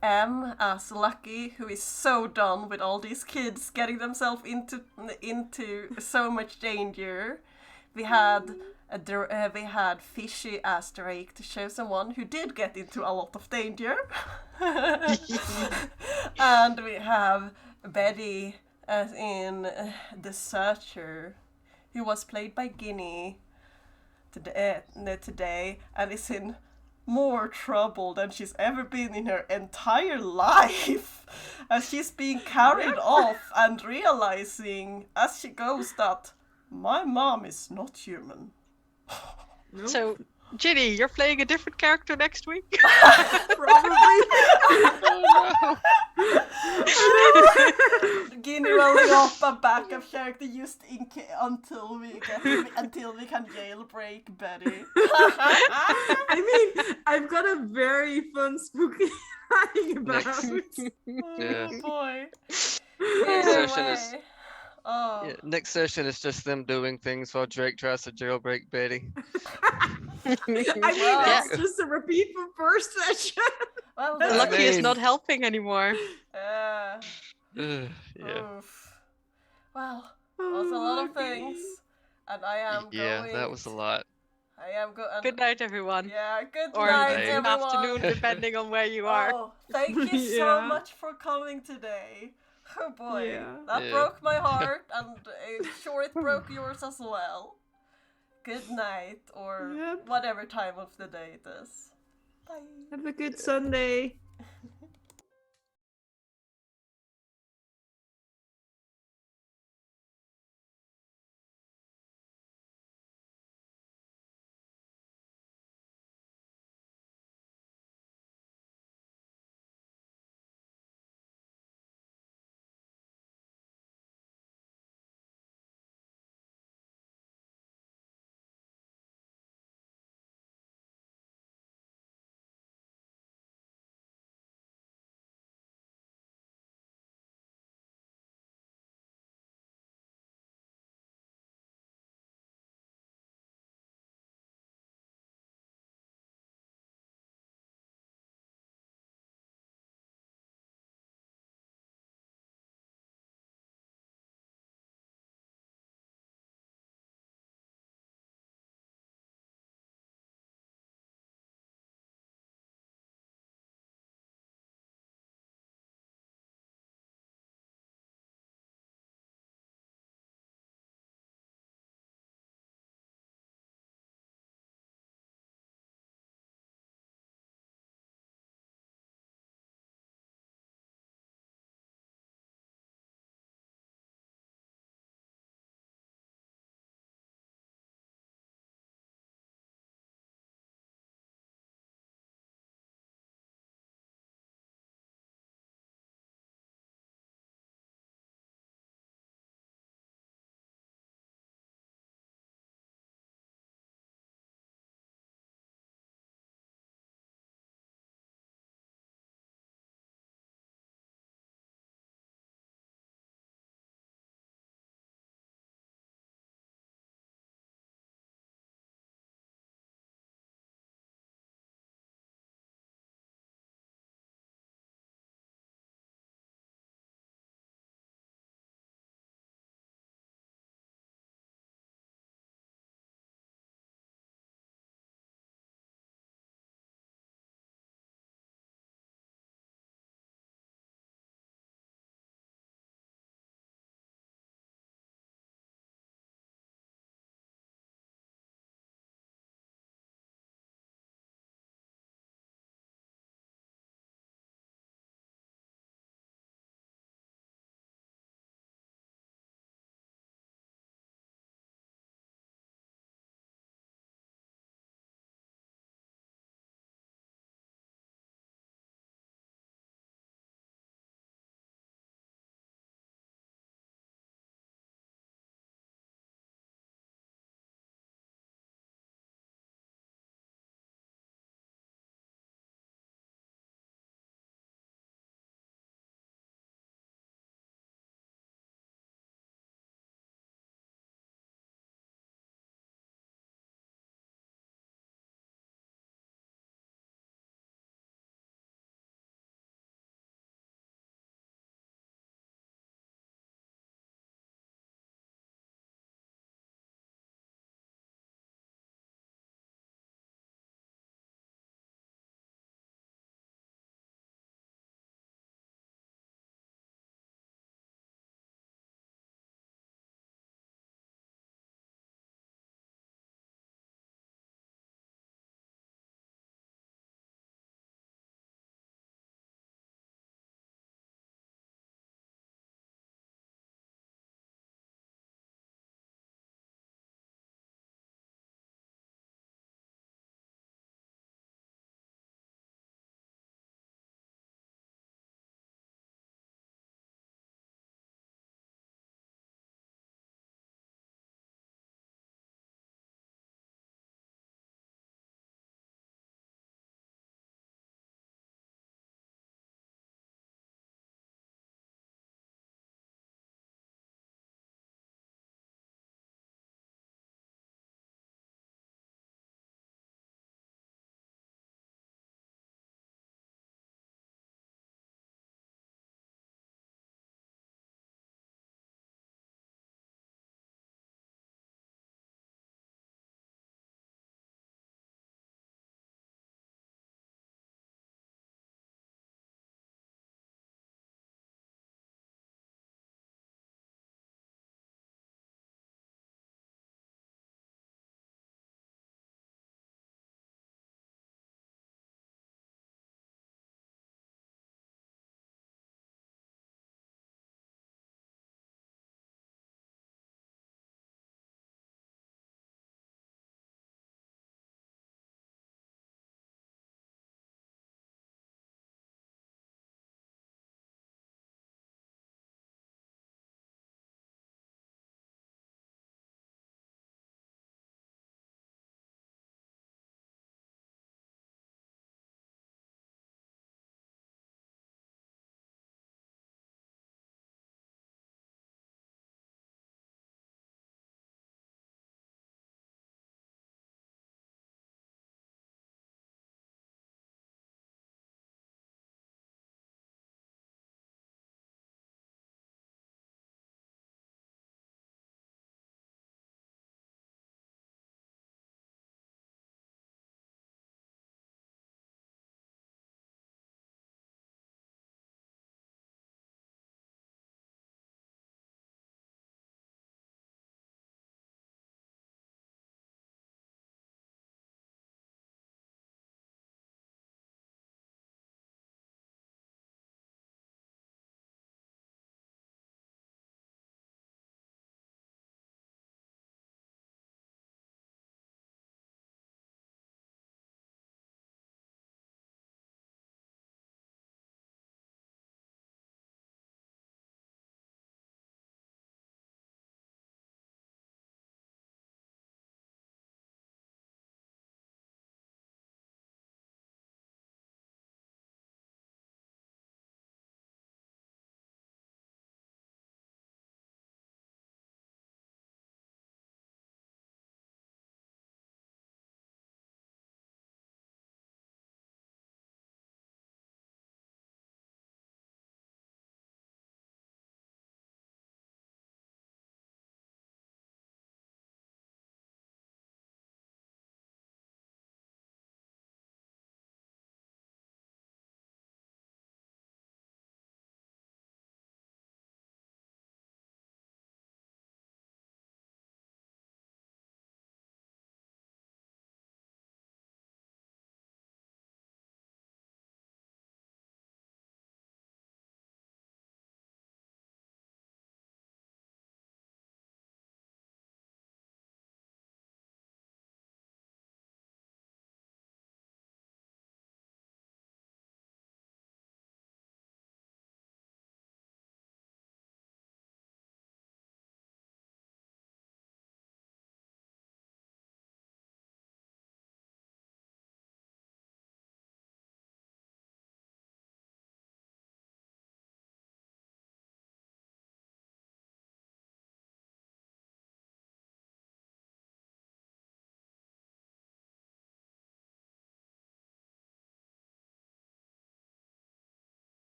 M as Lucky, who is so done with all these kids getting themselves into so much danger. We had Fishy as Drake, to show someone who did get into a lot of danger. And we have Betty as in the Searcher, who was played by Guinea today, and is in more trouble than she's ever been in her entire life. As she's being carried off and realizing as she goes that my mom is not human.
Nope.
So, Ginny, you're playing a different character next week?
Probably.
Oh
Guinea rolling off a backup character just until we can jailbreak Betty.
I mean, I've got a very fun spooky lying about.
Yeah.
Oh boy.
Next session is
Anyway. Oh.
yeah, next session is just them doing things while Drake tries to jailbreak Betty.
I mean,
Yeah.
it's just a repeat from first session.
Well,
I
Lucky is
mean-
not helping anymore.
Yeah.
Oof. Well, was a lot of things, and I am
Yeah,
going.
that was a lot.
I am going.
Good night, everyone.
Yeah, good
Or
night,
night.
good
everyone.
afternoon, depending on where you are.
Oh, thank you so
Yeah.
much for coming today. Oh boy,
Yeah.
that
Yeah.
broke my heart, and sure it broke yours as well. Good night, or
Yep.
whatever time of the day it is. Bye.
Have a good Sunday.